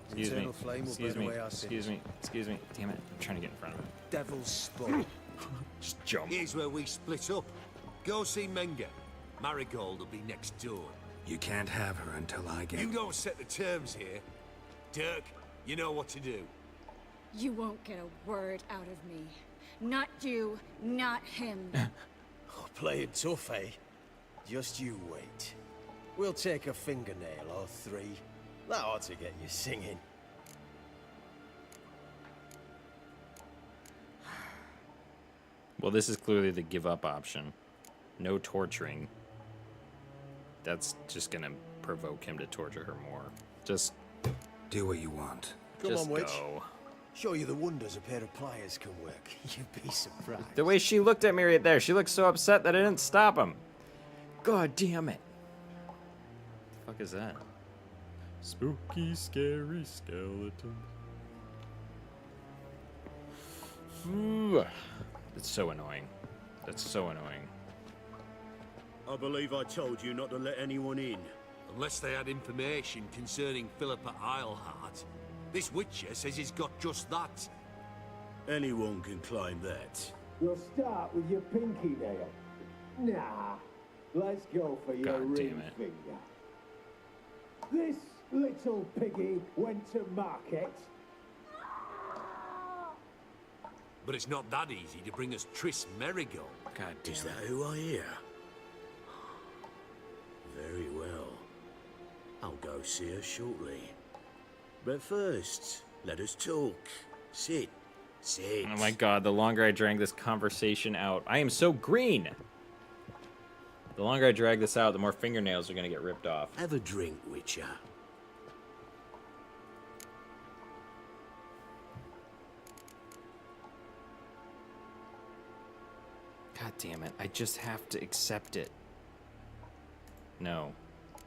The Excuse me. eternal flame will Excuse burn me. away our Excuse me. Excuse me. Damn it. I'm trying to get in front of him. Devil's spawn. Just jump. Here's where we split up. Go see Menga. Marigold will be next door. You can't have her until I get... You don't set the terms here. Dirk, you know what to do. You won't get a word out of me. Not you, not him. Oh, play it tough, eh? Just you wait. We'll take a fingernail or three. That ought to get you singing. Well, this is clearly the give up option. No torturing. That's just gonna provoke him to torture her more. Just do what you want. Come just on, witch. go. Show you the wonders a pair of pliers can work. You'd be surprised. The way she looked at me right there, she looked so upset that I didn't stop him. God damn it. The fuck is that? Spooky, scary skeleton. Ooh. It's so annoying. That's so annoying. I believe I told you not to let anyone in. Unless they had information concerning Philippa Eilhart. This Witcher says he's got just that. Anyone can claim that. You'll start with your pinky nail. Nah, let's go for your God ring damn it. finger. This little piggy went to market. But it's not that easy to bring us Triss Merigold. God damn Is it. that who I hear? Very well. I'll go see her shortly. But first, let us talk. Sit. Sit. Oh my god, the longer I drag this conversation out, I am so green! The longer I drag this out, the more fingernails are gonna get ripped off. Have a drink, Witcher. God damn it, I just have to accept it. No.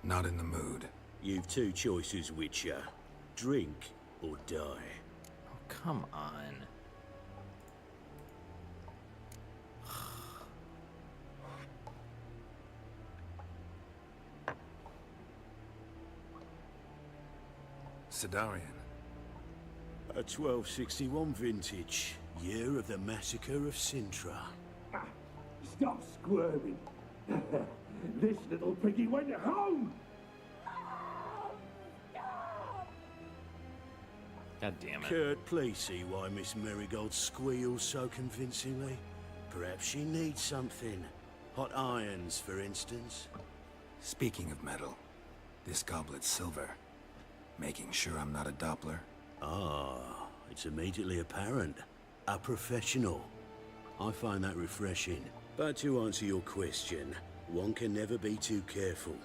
Not in the mood. You've two choices, Witcher. Drink or die. Oh, come on. Sidarian. A 1261 vintage, year of the massacre of Sintra. Stop squirming. This little piggy went home. God damn it. Kurt, please see why Miss Merigold squeals so convincingly. Perhaps she needs something. Hot irons, for instance. Speaking of metal, this goblet's silver. Making sure I'm not a Doppler. Ah, it's immediately apparent. A professional. I find that refreshing. But to answer your question, one can never be too careful.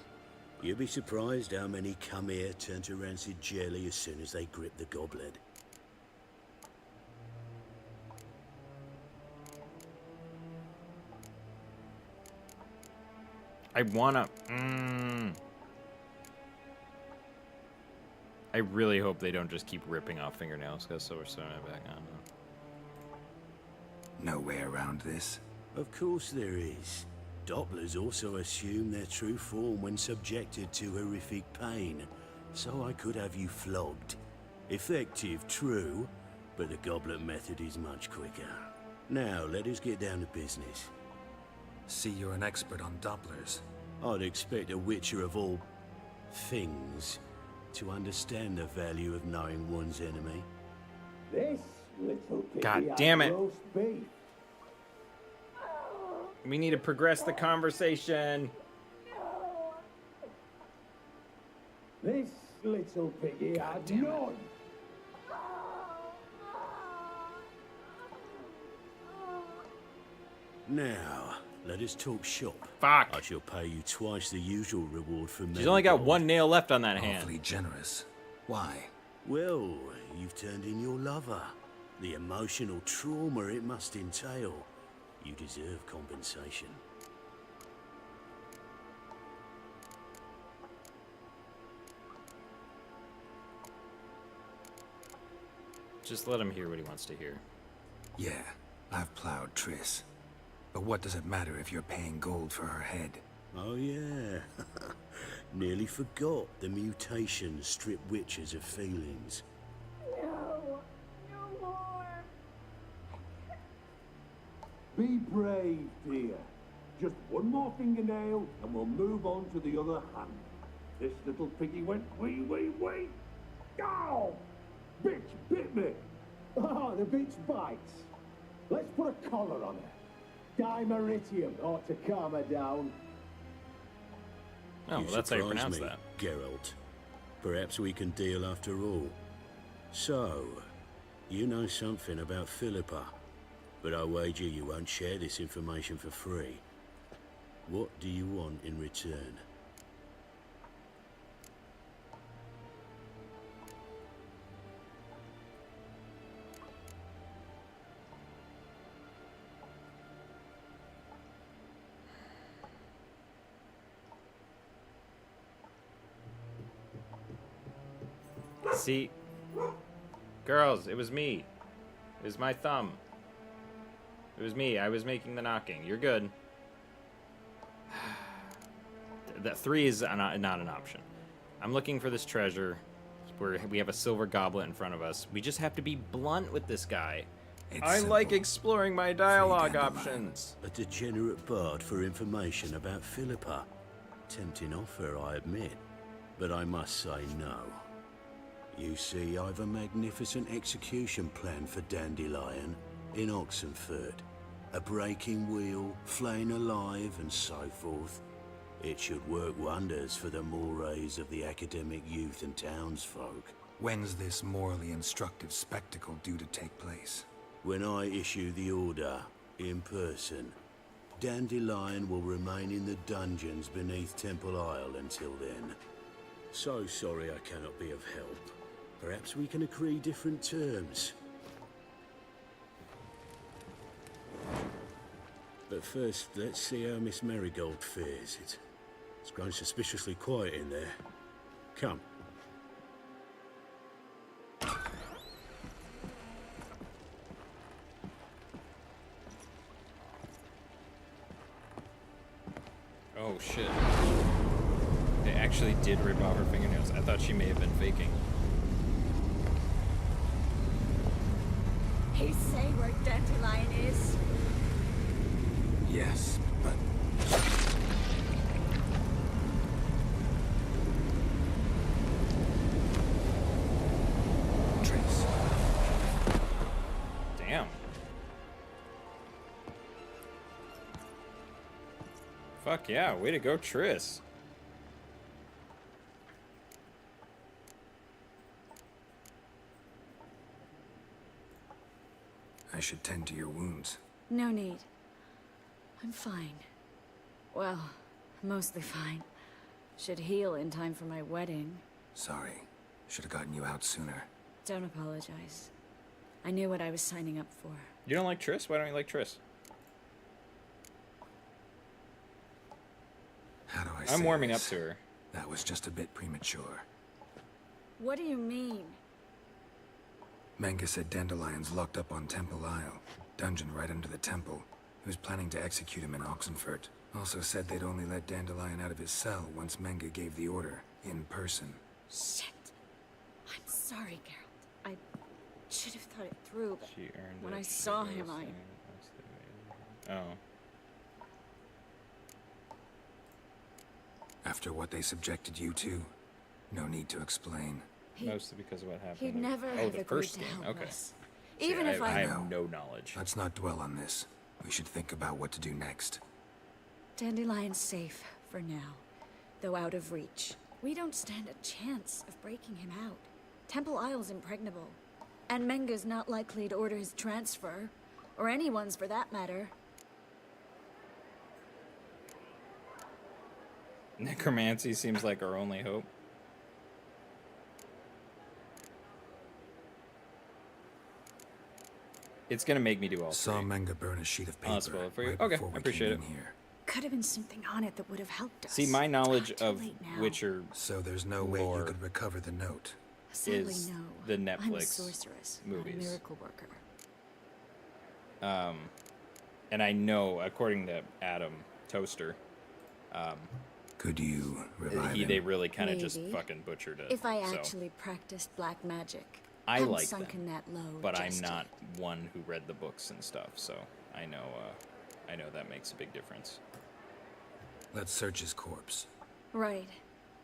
You'll be surprised how many come here turn to rancid jelly as soon as they grip the goblet. I wanna... I really hope they don't just keep ripping off fingernails, because so we're sewing it back on. No way around this. Of course there is. Dopplers also assume their true form when subjected to horrific pain, so I could have you flogged. Effective, true, but the goblet method is much quicker. Now, let us get down to business. See, you're an expert on Dopplers. I'd expect a witcher of all things to understand the value of knowing one's enemy. This little piggy God had damn it. roast beef. We need to progress the conversation. This little piggy had none. Now, let us talk shop. Fuck. I shall pay you twice the usual reward for She's only got Merigold. one nail left on that hand. Awfully generous. Why? Well, you've turned in your lover. The emotional trauma it must entail. You deserve compensation. Just let him hear what he wants to hear. Yeah, I've plowed Triss. But what does it matter if you're paying gold for her head? Oh, yeah. Nearly forgot the mutations strip witches of feelings. No, no more. Be brave, dear. Just one more fingernail and we'll move on to the other hand. This little piggy went wee. Ow! Bitch bit me. Oh, the bitch bites. Let's put a collar on her. Dimeritium ought to calm her down. Oh, well, that's how you pronounce that. Geralt. Perhaps we can deal after all. So, you know something about Philippa, but I wager you won't share this information for free. What do you want in return? See? Girls, it was me. It was my thumb. It was me. I was making the knocking. You're good. That 3 is not an option. I'm looking for this treasure. We have a silver goblet in front of us. We just have to be blunt with this guy. I like exploring my dialogue options. A degenerate bard for information about Philippa. Tempting offer, I admit. But I must say no. You see, I've a magnificent execution plan for Dandelion in Oxenford. A breaking wheel, flaying alive, and so forth. It should work wonders for the mores of the academic youth and townsfolk. When's this morally instructive spectacle due to take place? When I issue the order, in person. Dandelion will remain in the dungeons beneath Temple Isle until then. So sorry I cannot be of help. Perhaps we can agree different terms. But first, let's see how Miss Marigold fares. It's grown suspiciously quiet in there. Come. Oh, shit. They actually did rip off her fingernails. I thought she may have been faking. He say where Dandelion is? Yes, but... Trace. Damn. Fuck yeah, way to go, Triss. I should tend to your wounds. No need. I'm fine. Well, mostly fine. Should heal in time for my wedding. Sorry. Should have gotten you out sooner. Don't apologize. I knew what I was signing up for. You don't like Triss? Why don't you like Triss? How do I say I'm warming this? up to her. That was just a bit premature. What do you mean? Menge said Dandelion's locked up on Temple Isle. Dungeon right under the temple. He was planning to execute him in Oxenfurt. Also said they'd only let Dandelion out of his cell once Menge gave the order, in person. Shit. I'm sorry, Geralt. I should have thought it through, but when I saw him, Oh. After what they subjected you to, no need to explain. Mostly because of what happened. He'd never oh, have the agreed first to game. help Okay. us. See, Even if I have no knowledge. Let's not dwell on this. We should think about what to do next. Dandelion's safe for now, though out of reach. We don't stand a chance of breaking him out. Temple Isle's impregnable, and Menge's not likely to order his transfer, or anyone's for that matter. Necromancy seems like our only hope. It's gonna make me do all Saw three. Menge burn a sheet of paper. I'll spoil it for you. right Okay, before I we appreciate came it. in here. Could have been something on it that would have helped us. See, my knowledge Too of late now. Witcher So there's no way you could recover the note. Sadly, is no. the I'm a Netflix sorceress, movies. not a miracle worker. And I know, according to Adam Toaster, could you revive him? they really kind of just Maybe. fucking butchered it. If I so actually practiced black magic, I hadn't like sunk them, in that low but I'm just not one who read the books and stuff, so I know that makes a big difference. Let's search his corpse. Right.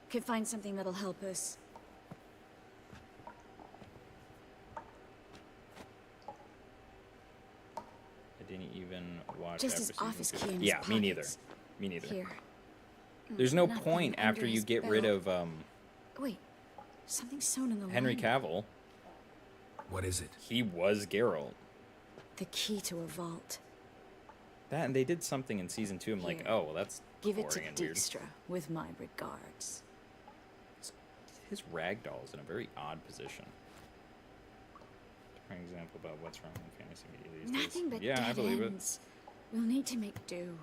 Could find something that'll help us. I didn't even watch Just after his season office 2. key in his Yeah, me neither. pockets. Me neither. Here. There's no Nothing point under after you his get rid belt. of Wait. Something sewn in the Henry lining. Cavill. What is it? He was Geralt. The key to a vault. That and they did something in season 2. I'm like, Here. oh, well, that's Give it to boring and weird. Dijkstra with my regards. His ragdoll is in a very odd position. For example about what's wrong with fantasy media these Nothing days. but Yeah, I dead believe ends. We'll need to make do.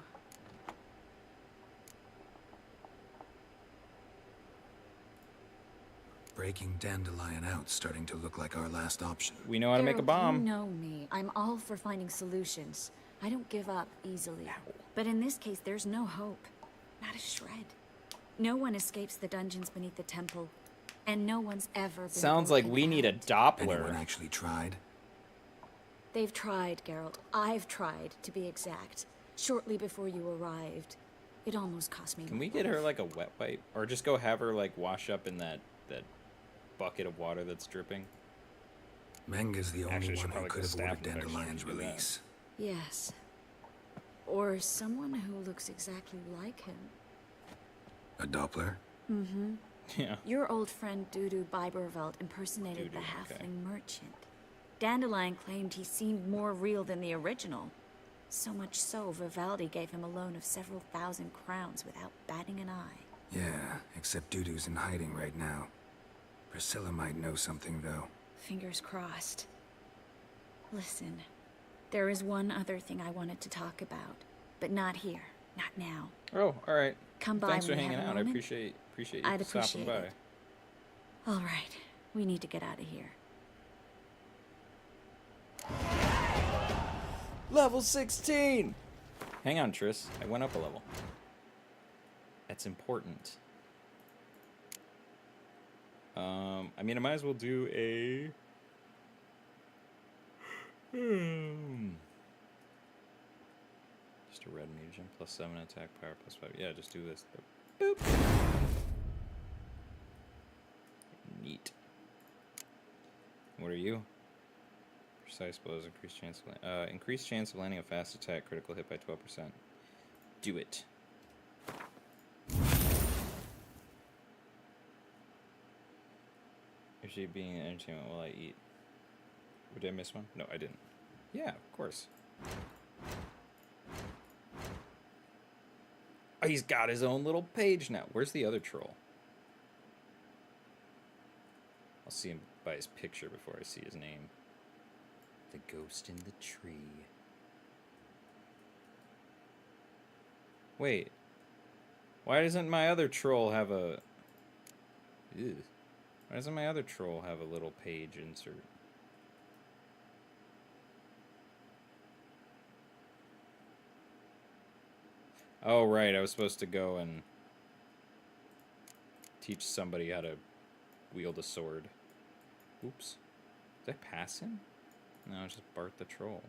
Breaking Dandelion out's starting to look like our last option. it. We know how to make a Geralt, bomb. You know me. I'm all for finding solutions. I don't give up easily. But in this case, there's no hope. Not a shred. No one escapes the dungeons beneath the temple. And no one's ever been Sounds like broken we need a out. Doppler. Anyone actually tried? They've tried, Geralt. I've tried, to be exact. Shortly before you arrived. It almost cost me Can my we get her life. like a wet wipe? Or just go have her like wash up in that bucket of water that's dripping? Menga's the only Actually, she'll one who probably could get have staph ordered infection Dandelion's if you do that. release. Yes. Or someone who looks exactly like him. A Doppler? Mm-hmm. Yeah. Your old friend Dudu Biberveld impersonated the Dudu, halfling merchant. Dandelion claimed he seemed more real than the original. So much so, Vivaldi gave him a loan of several thousand crowns without batting an eye. Yeah, except Dudu's in hiding right now. Priscilla might know something, though. Fingers crossed. Listen, there is one other thing I wanted to talk about, but not here, not now. Oh, all right. Come by Thanks for when you hanging have a out. I moment. appreciate you I'd stopping appreciate by. it. All right, we need to get out of here. Level 16! Hang on, Triss. I went up a level. That's important. I mean, I might as well do a... Just a red mutagen, plus 7 attack, power, plus 5. Yeah, just do this. Boop. Neat. What are you? Precise blows, increased chance of landing a fast attack, critical hit by 12%. Do it. Usually being an entertainment while I eat. Did I miss one? No, I didn't. Yeah, of course. Oh, he's got his own little page now. Where's the other troll? I'll see him by his picture before I see his name. The ghost in the tree. Wait. Why doesn't my other troll have a... Ew. Why doesn't my other troll have a little page insert? Oh, right. I was supposed to go and teach somebody how to wield a sword. Oops. Did I pass him? No, it's just Bart the troll.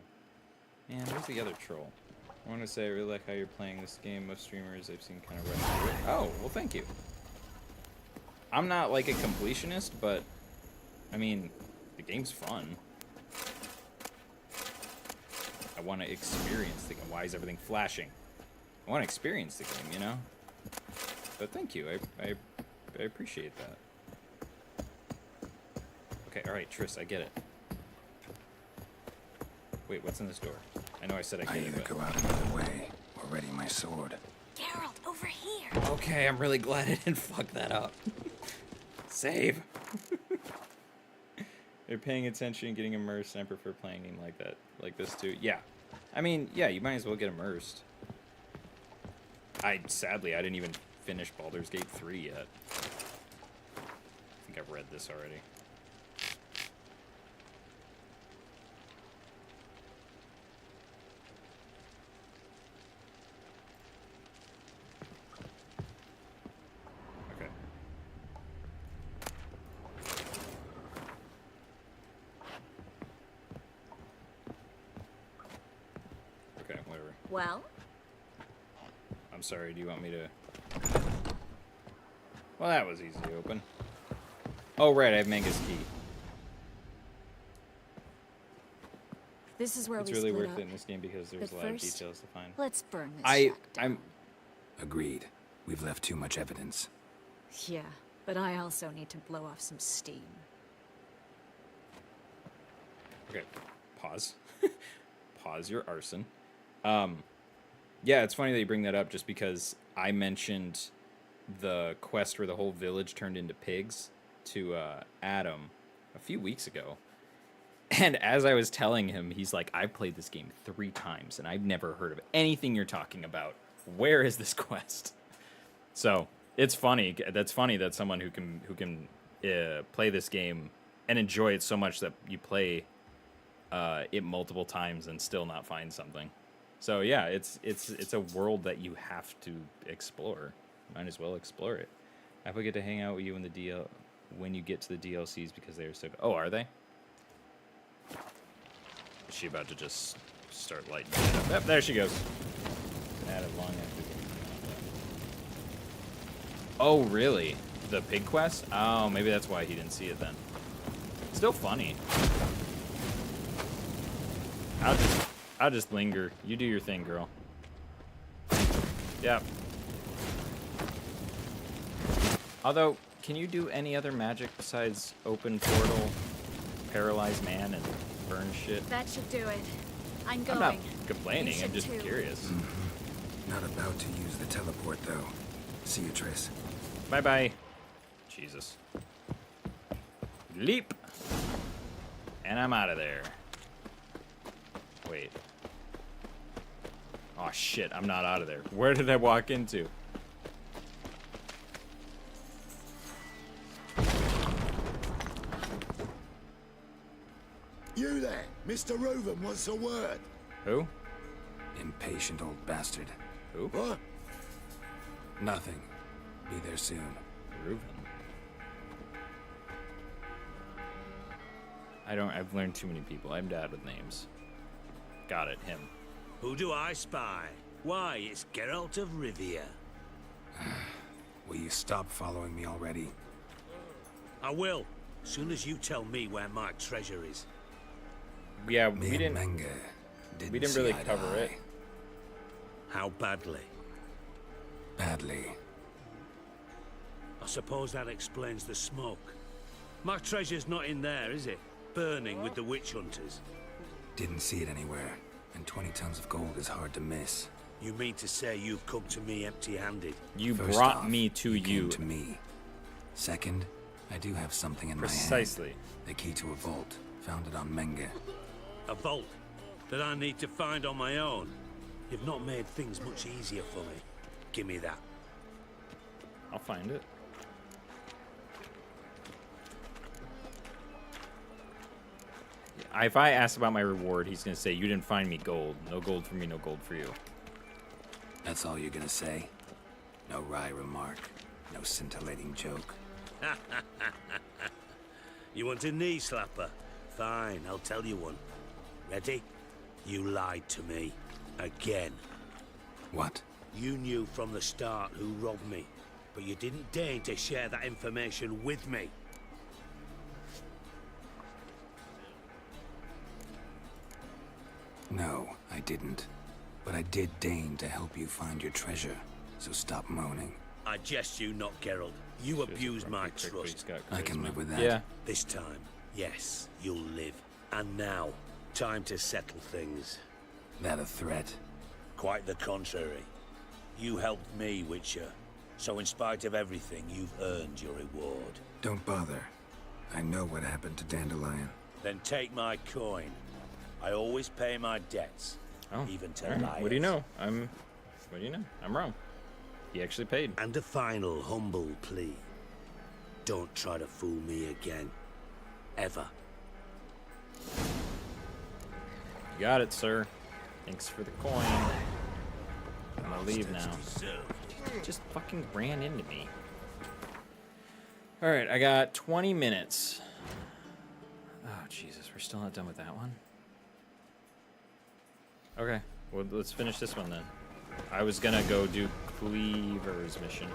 Man, where's the other troll? I want to say I really like how you're playing this game. Most streamers I've seen kind of run through it. Oh, well, thank you. I'm not like a completionist, but I mean, the game's fun. I want to experience the game. Why is everything flashing? I want to experience the game, you know? But thank you. I appreciate that. Okay, alright, Triss, I get it. Wait, what's in this door? I know I said I get it, either but... go out another way or ready my sword. Geralt, over here! Okay, I'm really glad I didn't fuck that up. Save! They're paying attention and getting immersed, and I prefer playing game like that, like this too. Yeah. I mean, yeah, you might as well get immersed. Sadly, I didn't even finish Baldur's Gate 3 yet. I think I've read this already. Okay, whatever. Well? I'm sorry, do you want me to... Well, that was easy to open. Oh, right, I have Manga's key. This is where It's we really split worth up. it in this game because there's But a lot of first, details to find. let's burn this shack down. I'm... Agreed. We've left too much evidence. Yeah, but I also need to blow off some steam. Okay, pause. Pause your arson. Yeah, it's funny that you bring that up just because I mentioned the quest where the whole village turned into pigs to Adam a few weeks ago. And as I was telling him, he's like, I've played this game 3 times and I've never heard of anything you're talking about. Where is this quest? So it's funny. That's funny that someone who can play this game and enjoy it so much that you play it multiple times and still not find something. So yeah, it's a world that you have to explore. Might as well explore it. I will get to hang out with you in the when you get to the DLCs because they are so good. Oh, are they? Is she about to just start lighting it up? Yep, there she goes. Added long after. Oh, really? The pig quest? Oh, maybe that's why he didn't see it then. Still funny. I'll just linger. You do your thing, girl. Yep. Although, can you do any other magic besides open portal, paralyze man, and burn shit? That should do it. I'm going. I'm not complaining. You I'm should just too. curious. Not about to use the teleport, though. See you, Triss. Bye-bye. Jesus. Leap. And I'm out of there. Wait. Oh, shit. I'm not out of there. Where did I walk into? You there, Mr. Reuven wants a word. Who? Impatient old bastard. Who? What? Nothing. Be there soon. Reuven. I've learned too many people. I'm bad with names. Got it, him. Who do I spy? Why, it's Geralt of Rivia. Will you stop following me already? I will, soon as you tell me where my treasure is. Yeah, me we didn't. Menge We didn't really cover it. How badly? Badly. I suppose that explains the smoke. My treasure's not in there, is it? Burning with the witch hunters. Didn't see it anywhere, and 20 tons of gold is hard to miss. You mean to say you've come to me empty-handed? You First brought off, me to you. Came to me. Second, I do have something in Precisely. my hand. The key to a vault, found it on Menge. A vault that I need to find on my own. You've not made things much easier for me. Give me that. I'll find it. If I ask about my reward, he's going to say, you didn't find me gold. No gold for me, no gold for you. That's all you're gonna say? No wry remark, no scintillating joke. You want a knee slapper? Fine, I'll tell you one. Ready? You lied to me. Again. What? You knew from the start who robbed me, but you didn't deign to share that information with me. No, I didn't. But I did deign to help you find your treasure, so stop moaning. I jest you not, Geralt. You abused my trust. I can live with that. Yeah. This time, yes, you'll live. And now, time to settle things. That a threat? Quite the contrary. You helped me, Witcher. So in spite of everything, you've earned your reward. Don't bother. I know what happened to Dandelion. Then take my coin. I always pay my debts. Oh, even to all right. liars. What do you know? What do you know? I'm wrong. He actually paid. And a final humble plea. Don't try to fool me again. Ever. You got it, sir. Thanks for the coin. I'm gonna leave now. Just fucking ran into me. Alright, I got 20 minutes. Oh, Jesus. We're still not done with that one? Okay. Well, let's finish this one then. I was gonna go do Cleaver's mission.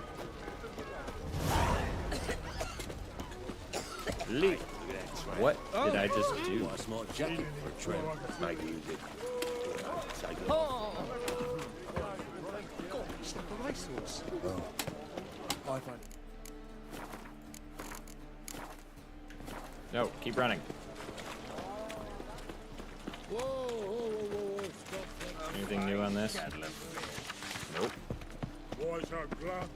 What did I just do? Smart jacket for a tramp. Maybe you did. Take it. God, it's like a racehorse. I find No, keep running. Anything new on this? Nope. Oh,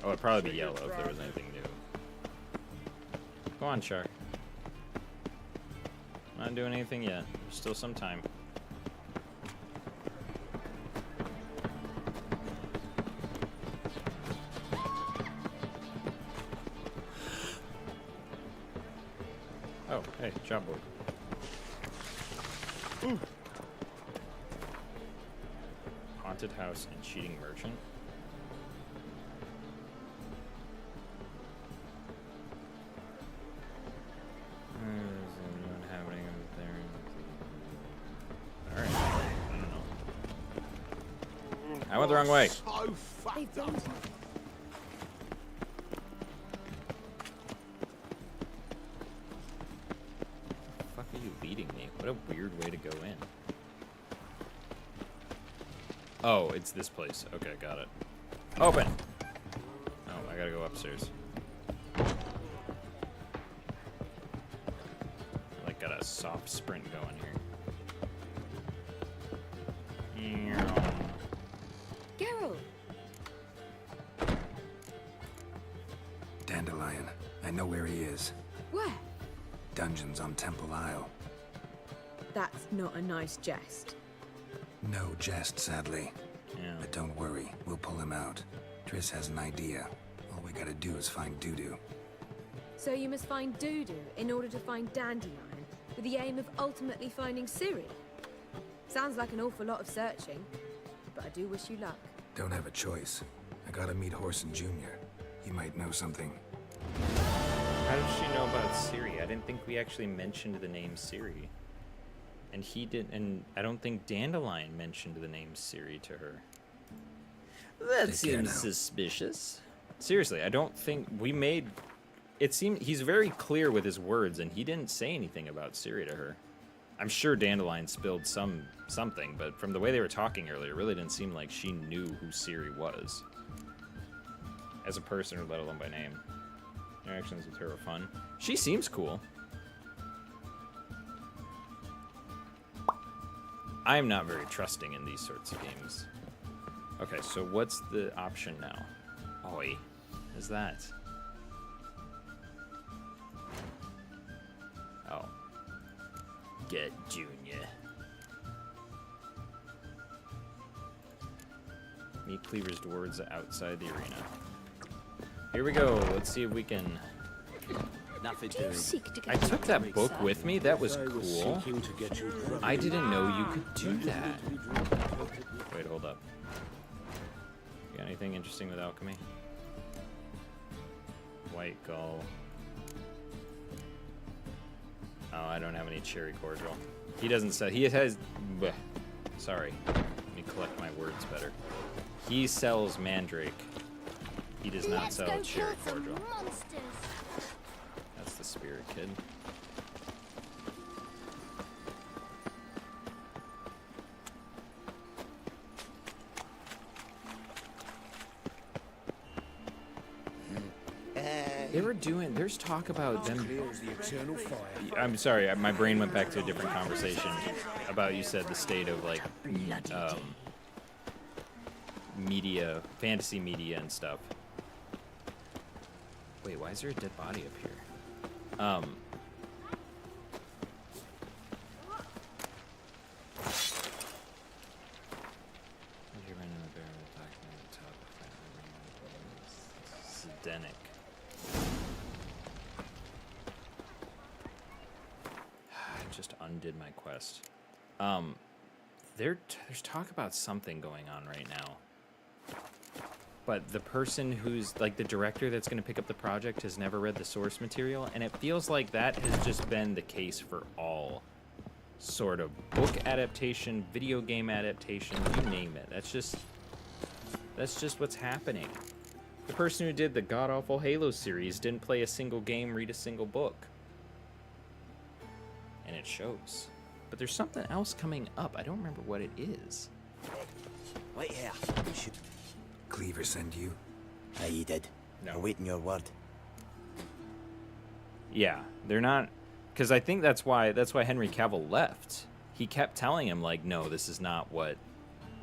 it'd probably be yellow if there was anything new. Go on, Shark. Not doing anything yet. There's still some time. Oh, hey, job board. Ooh. Haunted house and cheating merchant. Alright. I don't know. I went the wrong way. So fucked up. Fuck are you leading me? What a weird way to go in. Oh, it's this place. Okay, got it. Open! Oh, I gotta go upstairs. Like, got a soft sprint going here. Geralt! Dandelion. I know where he is. Where? Dungeons on Temple Isle. That's not a nice jest. No jest, sadly. Yeah. But don't worry, we'll pull him out. Triss has an idea. All we gotta do is find Dudu. So you must find Dudu in order to find Dandelion, with the aim of ultimately finding Ciri. Sounds like an awful lot of searching, but I do wish you luck. Don't have a choice. I gotta meet Horson Jr. He might know something. How did she know about Ciri? I didn't think we actually mentioned the name Ciri. And he didn't, and I don't think Dandelion mentioned the name Ciri to her. That seems suspicious. Seriously, I don't think we made... It seemed he's very clear with his words, and he didn't say anything about Ciri to her. I'm sure Dandelion spilled something, but from the way they were talking earlier, it really didn't seem like she knew who Ciri was. As a person, or let alone by name. Interactions with her are fun. She seems cool. I'm not very trusting in these sorts of games. Okay, so what's the option now? Oi, is that? Oh. Get Junior. Meet Cleaver's dwarves outside the arena. Here we go. Let's see if we can... Nothing Do you seek to get I took that book with me. That was cool. I didn't know you could do that. Wait, hold up. You got anything interesting with alchemy? White gull. Oh, I don't have any cherry cordial. He doesn't say. He has... Bleh. Sorry. Let me collect my words better. He sells mandrake. He does not sell cherry cordial. That's the spirit kid. They were doing. There's talk about them. I'm sorry, my brain went back to a different conversation about you said the state of like media, fantasy media and stuff. Wait, why is there a dead body up here? Zdenek. I just undid my quest. There's talk about something going on right now. But the person who's, like, the director that's going to pick up the project has never read the source material, and it feels like that has just been the case for all sort of book adaptation, video game adaptation, you name it. That's just what's happening. The person who did the god-awful Halo series didn't play a single game, read a single book. And it shows. But there's something else coming up. I don't remember what it is. Wait here. Should Cleaver send you? Aye, he did. No. Awaiting your word. Yeah, they're not, because I think that's why Henry Cavill left. He kept telling him, like, no, this is not what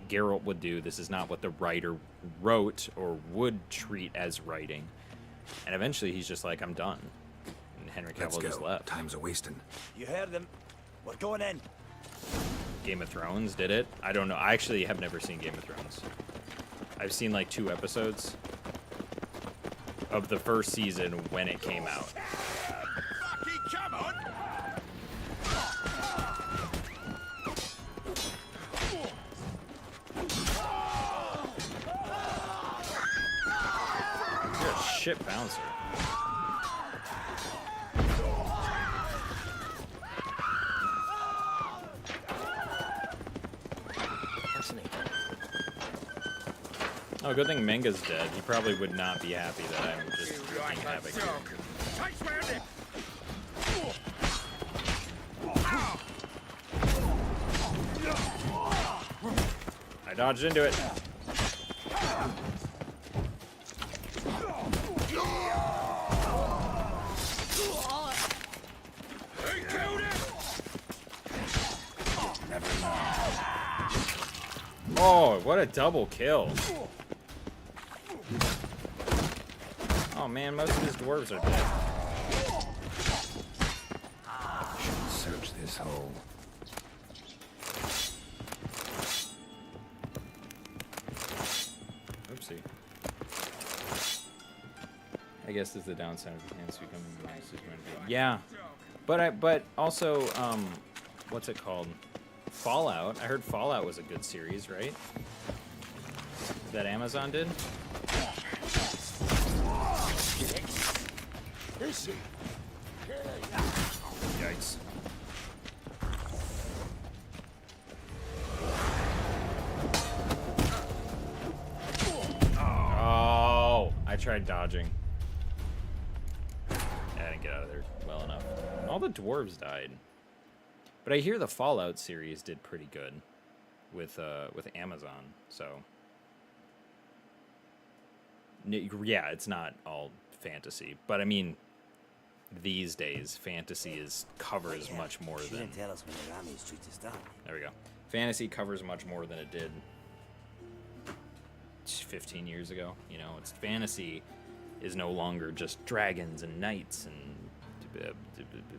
Geralt would do. This is not what the writer wrote or would treat as writing. And eventually he's just like, I'm done. And Henry Cavill just left. Time's a wasting. You heard them. We're going in. Game of Thrones did it. I don't know. I actually have never seen Game of Thrones. I've seen like 2 episodes of the first season when it came out. Come on! You're a shit bouncer. Oh, good thing Menga's dead. He probably would not be happy that I'm just wreaking havoc here. I dodged into it. Oh, what a double kill. Oh man, most of his dwarves are dead. Search this hole. Oopsie. I guess that's the downside of the hands becoming more. Yeah, but also what's it called? Fallout. I heard Fallout was a good series, right? That Amazon did. Yikes. Oh, I tried dodging. I didn't get out of there well enough. All the dwarves died. But I hear the Fallout series did pretty good with Amazon, so yeah, it's not all fantasy, but I mean, these days fantasy covers much more than. Tell us when the Rami Street is done. There we go. Fantasy covers much more than it did 15 years ago. You know, it's fantasy is no longer just dragons and knights and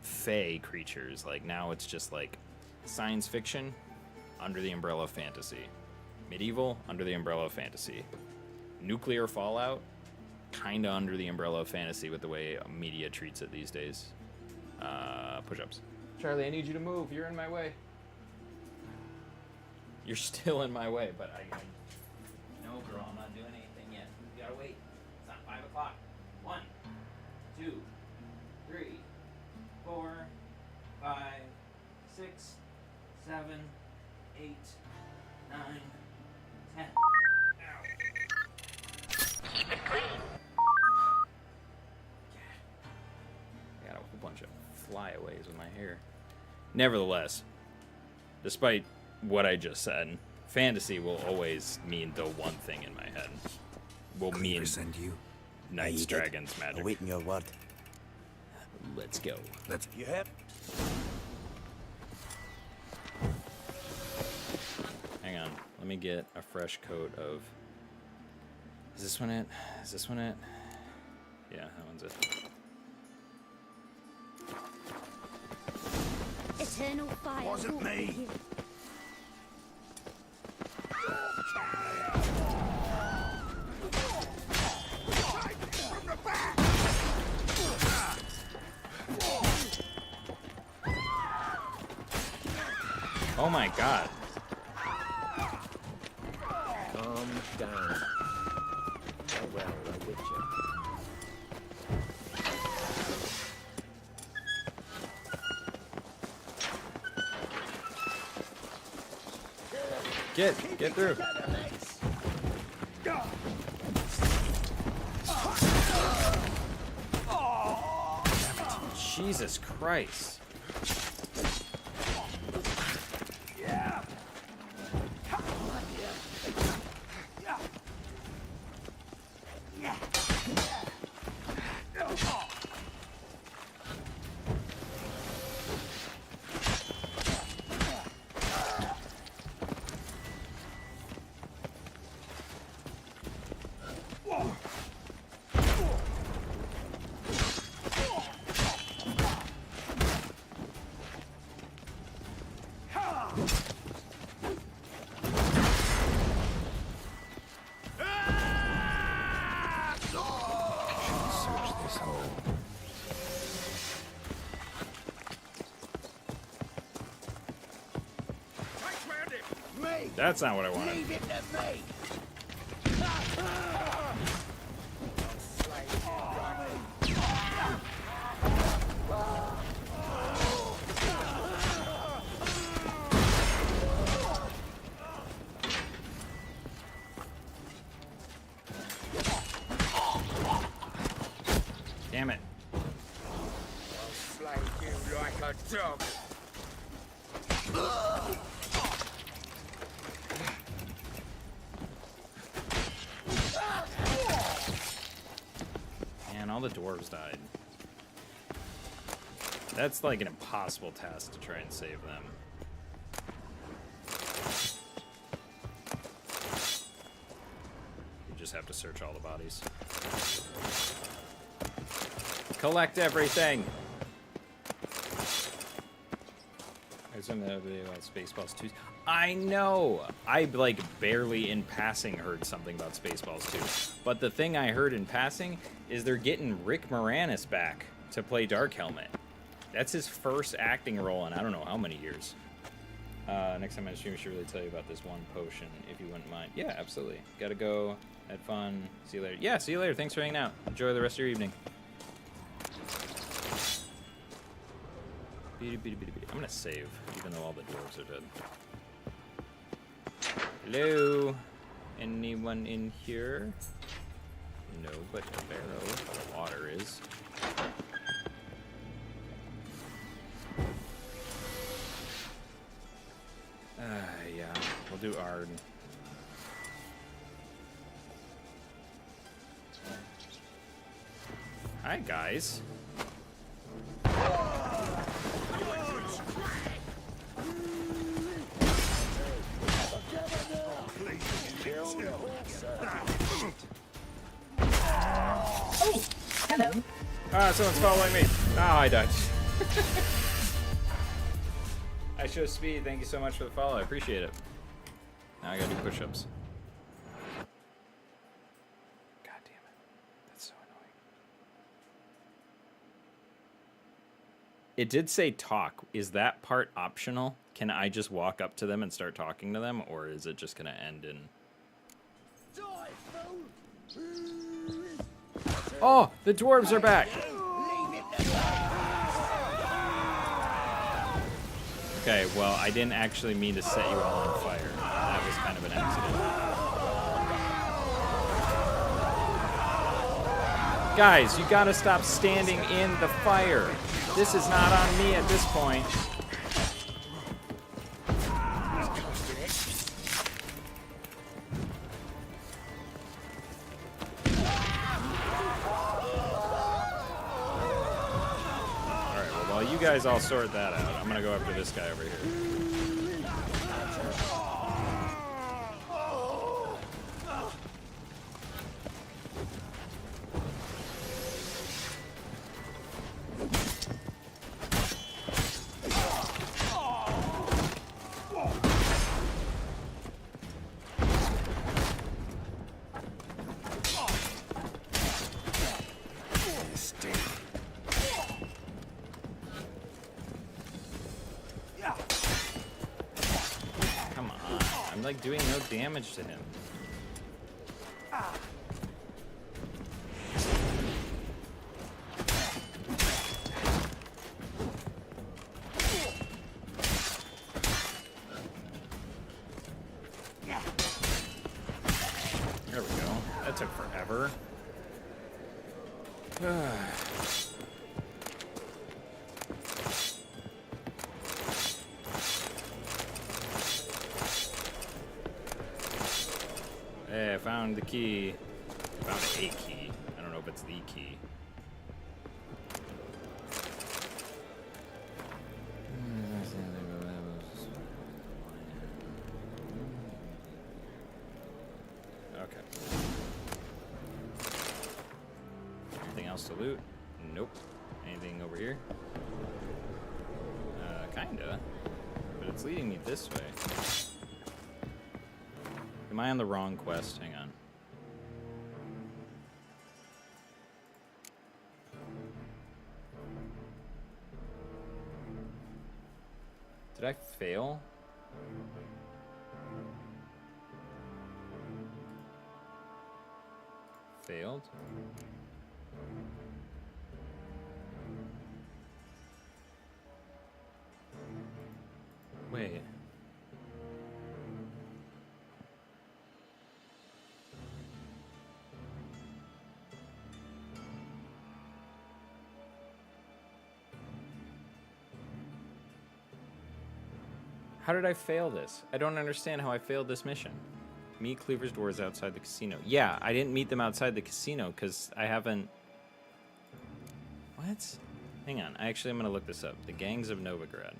fae creatures. Like now it's just like science fiction under the umbrella of fantasy, medieval under the umbrella of fantasy, nuclear fallout kind of under the umbrella of fantasy with the way media treats it these days. Push-ups. Charlie, I need you to move. You're in my way. You're still in my way, but I no, girl, I'm not doing anything yet. You gotta wait. It's not 5 o'clock. 1, 2, 3, 4, 5, 6, 7, 8, 9, 10. Keep it clean. I got a whole bunch of flyaways with my hair. Nevertheless, despite what I just said, fantasy will always mean the one thing in my head. Will mean send you? Knights, dragons, magic. Awaiting your word. Let's go. Let's. You have. Hang on. Let me get a fresh coat of. Is this one it? Is this one it? Yeah, that one's it. Eternal fire. Wasn't me. Oh my god. Calm down. Farewell, the Witcher. Get through. Jesus Christ. That's not what I wanted. Leave it to me. Damn it. I'll slay you like a dog. Man, all the dwarves died. That's like an impossible task to try and save them. You just have to search all the bodies. Collect everything! There's another video about Spaceballs 2. I know! I, like, barely in passing heard something about Spaceballs 2. But the thing I heard in passing is they're getting Rick Moranis back to play Dark Helmet. That's his first acting role in I don't know how many years. Next time I stream, I should really tell you about this one potion, if you wouldn't mind. Yeah, absolutely. Gotta go. Had fun. See you later. Yeah, see you later. Thanks for hanging out. Enjoy the rest of your evening. I'm gonna save, even though all the dwarves are dead. Hello? Anyone in here? No, but a barrel of water is. Yeah, we'll do Ard. Hi, guys. Oh, hello. Ah, someone's following me. Ah, I died. I show speed. Thank you so much for the follow. I appreciate it. Now I gotta do push-ups. God damn it. That's so annoying. It did say talk. Is that part optional? Can I just walk up to them and start talking to them, or is it just gonna end in... Oh, the dwarves are back. Okay, well, I didn't actually mean to set you all on fire. That was kind of an accident. Guys, you gotta stop standing in the fire. This is not on me at this point. You guys all sort that out. I'm gonna go after this guy over here. Like doing no damage to him. There we go. That took forever. Hey, I found the key. I found a key. I don't know if it's the key. Okay. Anything else to loot? Nope. Anything over here? Kinda. But it's leading me this way. Am I on the wrong quest? Hang on. Did I fail? Failed? Wait. How did I fail this? I don't understand how I failed this mission. Meet Cleaver's doors outside the casino. Yeah, I didn't meet them outside the casino because I haven't... What? Hang on. I actually am going to look this up. The Gangs of Novigrad.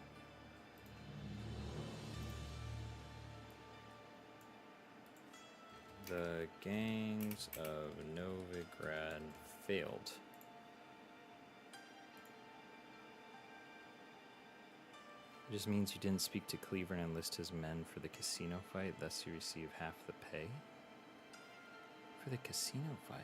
The Gangs of Novigrad failed. It just means you didn't speak to Cleaver and enlist his men for the casino fight, thus you receive half the pay? For the casino fight?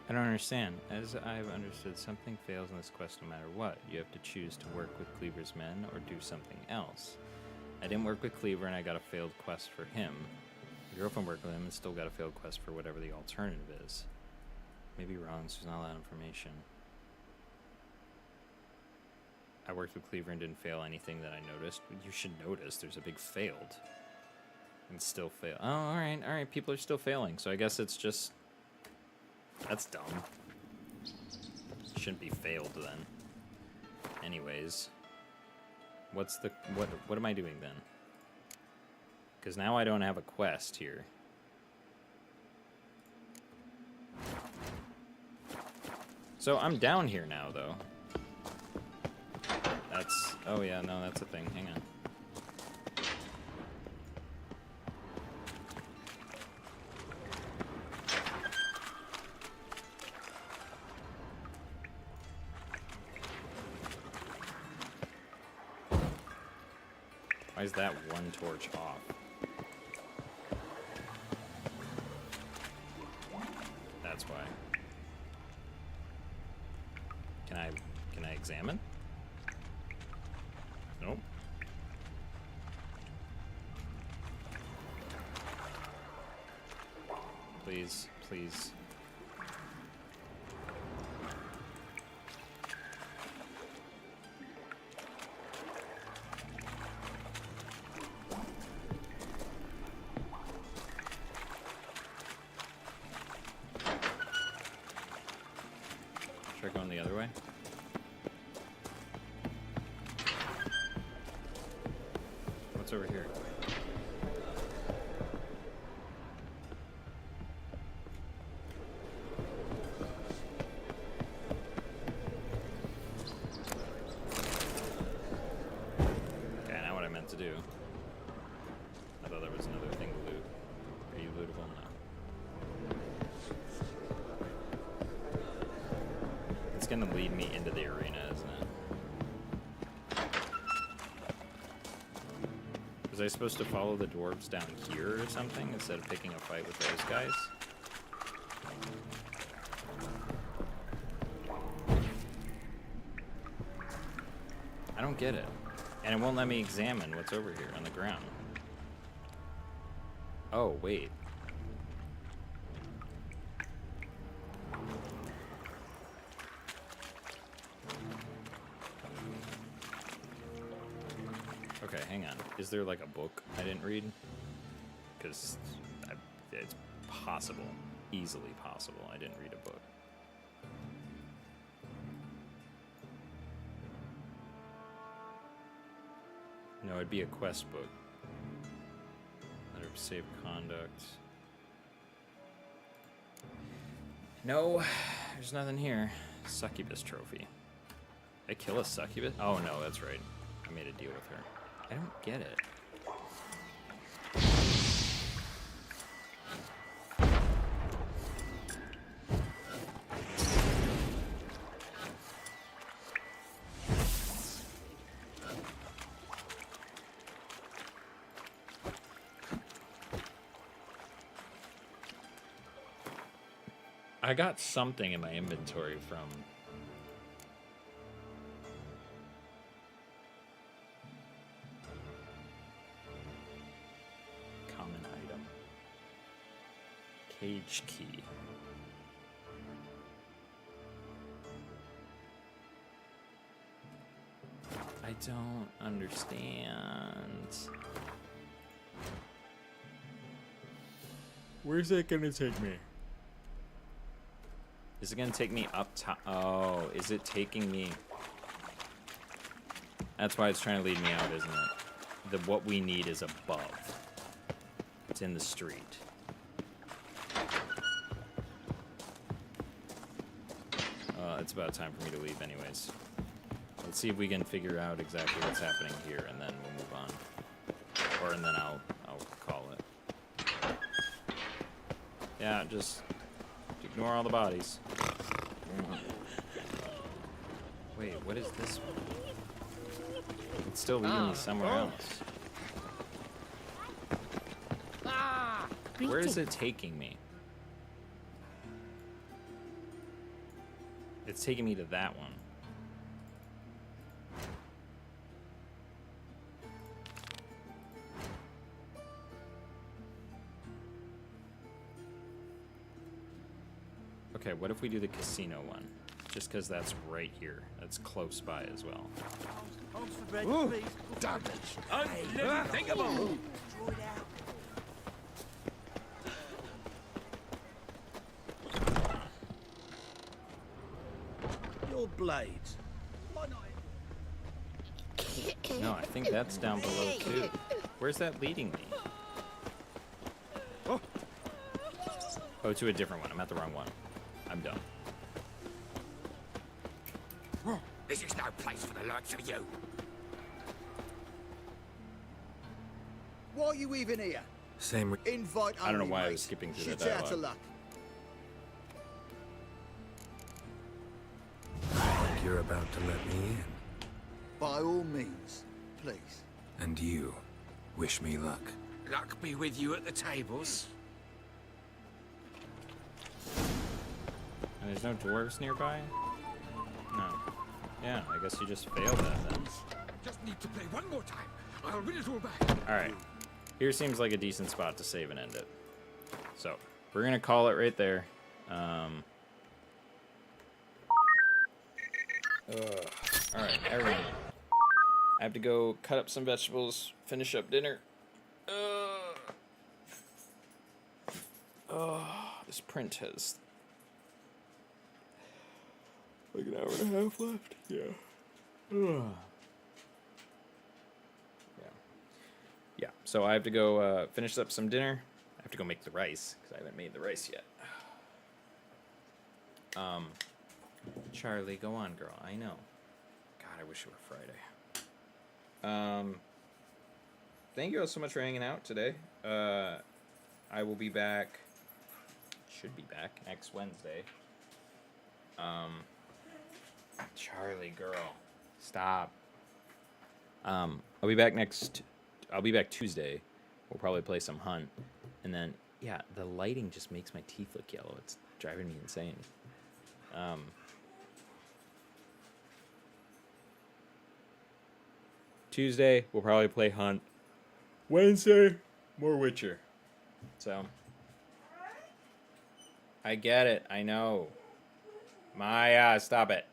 I don't understand. As I've understood, something fails in this quest no matter what. You have to choose to work with Cleaver's men or do something else. I didn't work with Cleaver and I got a failed quest for him. My girlfriend worked with him and still got a failed quest for whatever the alternative is. Maybe wrong, so there's not a lot of information. I worked with Cleaver and didn't fail anything that I noticed. You should notice there's a big failed. And still fail. Oh, alright, people are still failing, so I guess it's just... That's dumb. Shouldn't be failed then. Anyways. What's the... What am I doing then? Because now I don't have a quest here. So I'm down here now, though. That's... Oh yeah, no, that's a thing. Hang on. Why is that one torch off? That's why. Can I examine? Nope. Please, please. Try going the other way. What's over here? Okay, now what I meant to do. I thought there was another thing to loot. Are you lootable? No. It's gonna lead me into the arena, isn't it? Was I supposed to follow the dwarves down here or something instead of picking a fight with those guys? I don't get it. And it won't let me examine what's over here on the ground. Oh, wait. Okay, hang on. Is there like a book I didn't read? Because it's possible, easily possible, I didn't read a book. No, it'd be a quest book. Letter of safe conduct. No, there's nothing here. Succubus trophy. I kill a succubus? Oh no, that's right. I made a deal with her. I don't get it. I got something in my inventory from common item. Cage key. I don't understand. Where's that gonna take me? Is it gonna take me up top? Oh, is it taking me? That's why it's trying to lead me out, isn't it? What we need is above. It's in the street. It's about time for me to leave anyways. Let's see if we can figure out exactly what's happening here, and then we'll move on. And then I'll call it. Yeah, just ignore all the bodies. Wait, what is this one? It's still leading me somewhere else. Where is it taking me? It's taking me to that one. Okay, what if we do the casino one? Just because that's right here. That's close by as well. Damage! Unthinkable! Your blades. No, I think that's down below too. Where's that leading me? Oh, to a different one. I'm at the wrong one. I'm dumb. This is no place for the likes of you. Why are you even here? Same. Invite I don't know only, why I mate. was skipping through Shit that out of dialogue. luck. You're about to let me in. By all means, please. And you, wish me luck. Luck be with you at the tables. And there's no dwarves nearby? No. Yeah, I guess you just failed that then. Just need to play one more time. I'll win it all back. Alright. Here seems like a decent spot to save and end it. So, we're gonna call it right there. Alright, everyone. I have to go cut up some vegetables, finish up dinner. This print has like an hour and a half left. Yeah. Yeah, so I have to go finish up some dinner. I have to go make the rice, because I haven't made the rice yet. Charlie, go on, girl. I know. God, I wish it were Friday. Thank you all so much for hanging out today. I will be back, should be back, next Wednesday. Charlie, girl. Stop. I'll be back Tuesday. We'll probably play some Hunt. And then, yeah, the lighting just makes my teeth look yellow. It's driving me insane. Tuesday, we'll probably play Hunt. Wednesday, more Witcher. So, I get it. I know. Maya, stop it.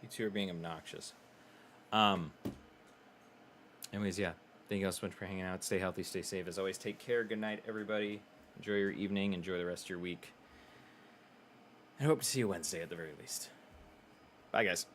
You two are being obnoxious. Anyways, yeah. Thank you all so much for hanging out. Stay healthy, stay safe. As always, take care. Good night, everybody. Enjoy your evening. Enjoy the rest of your week. I hope to see you Wednesday at the very least. Bye, guys.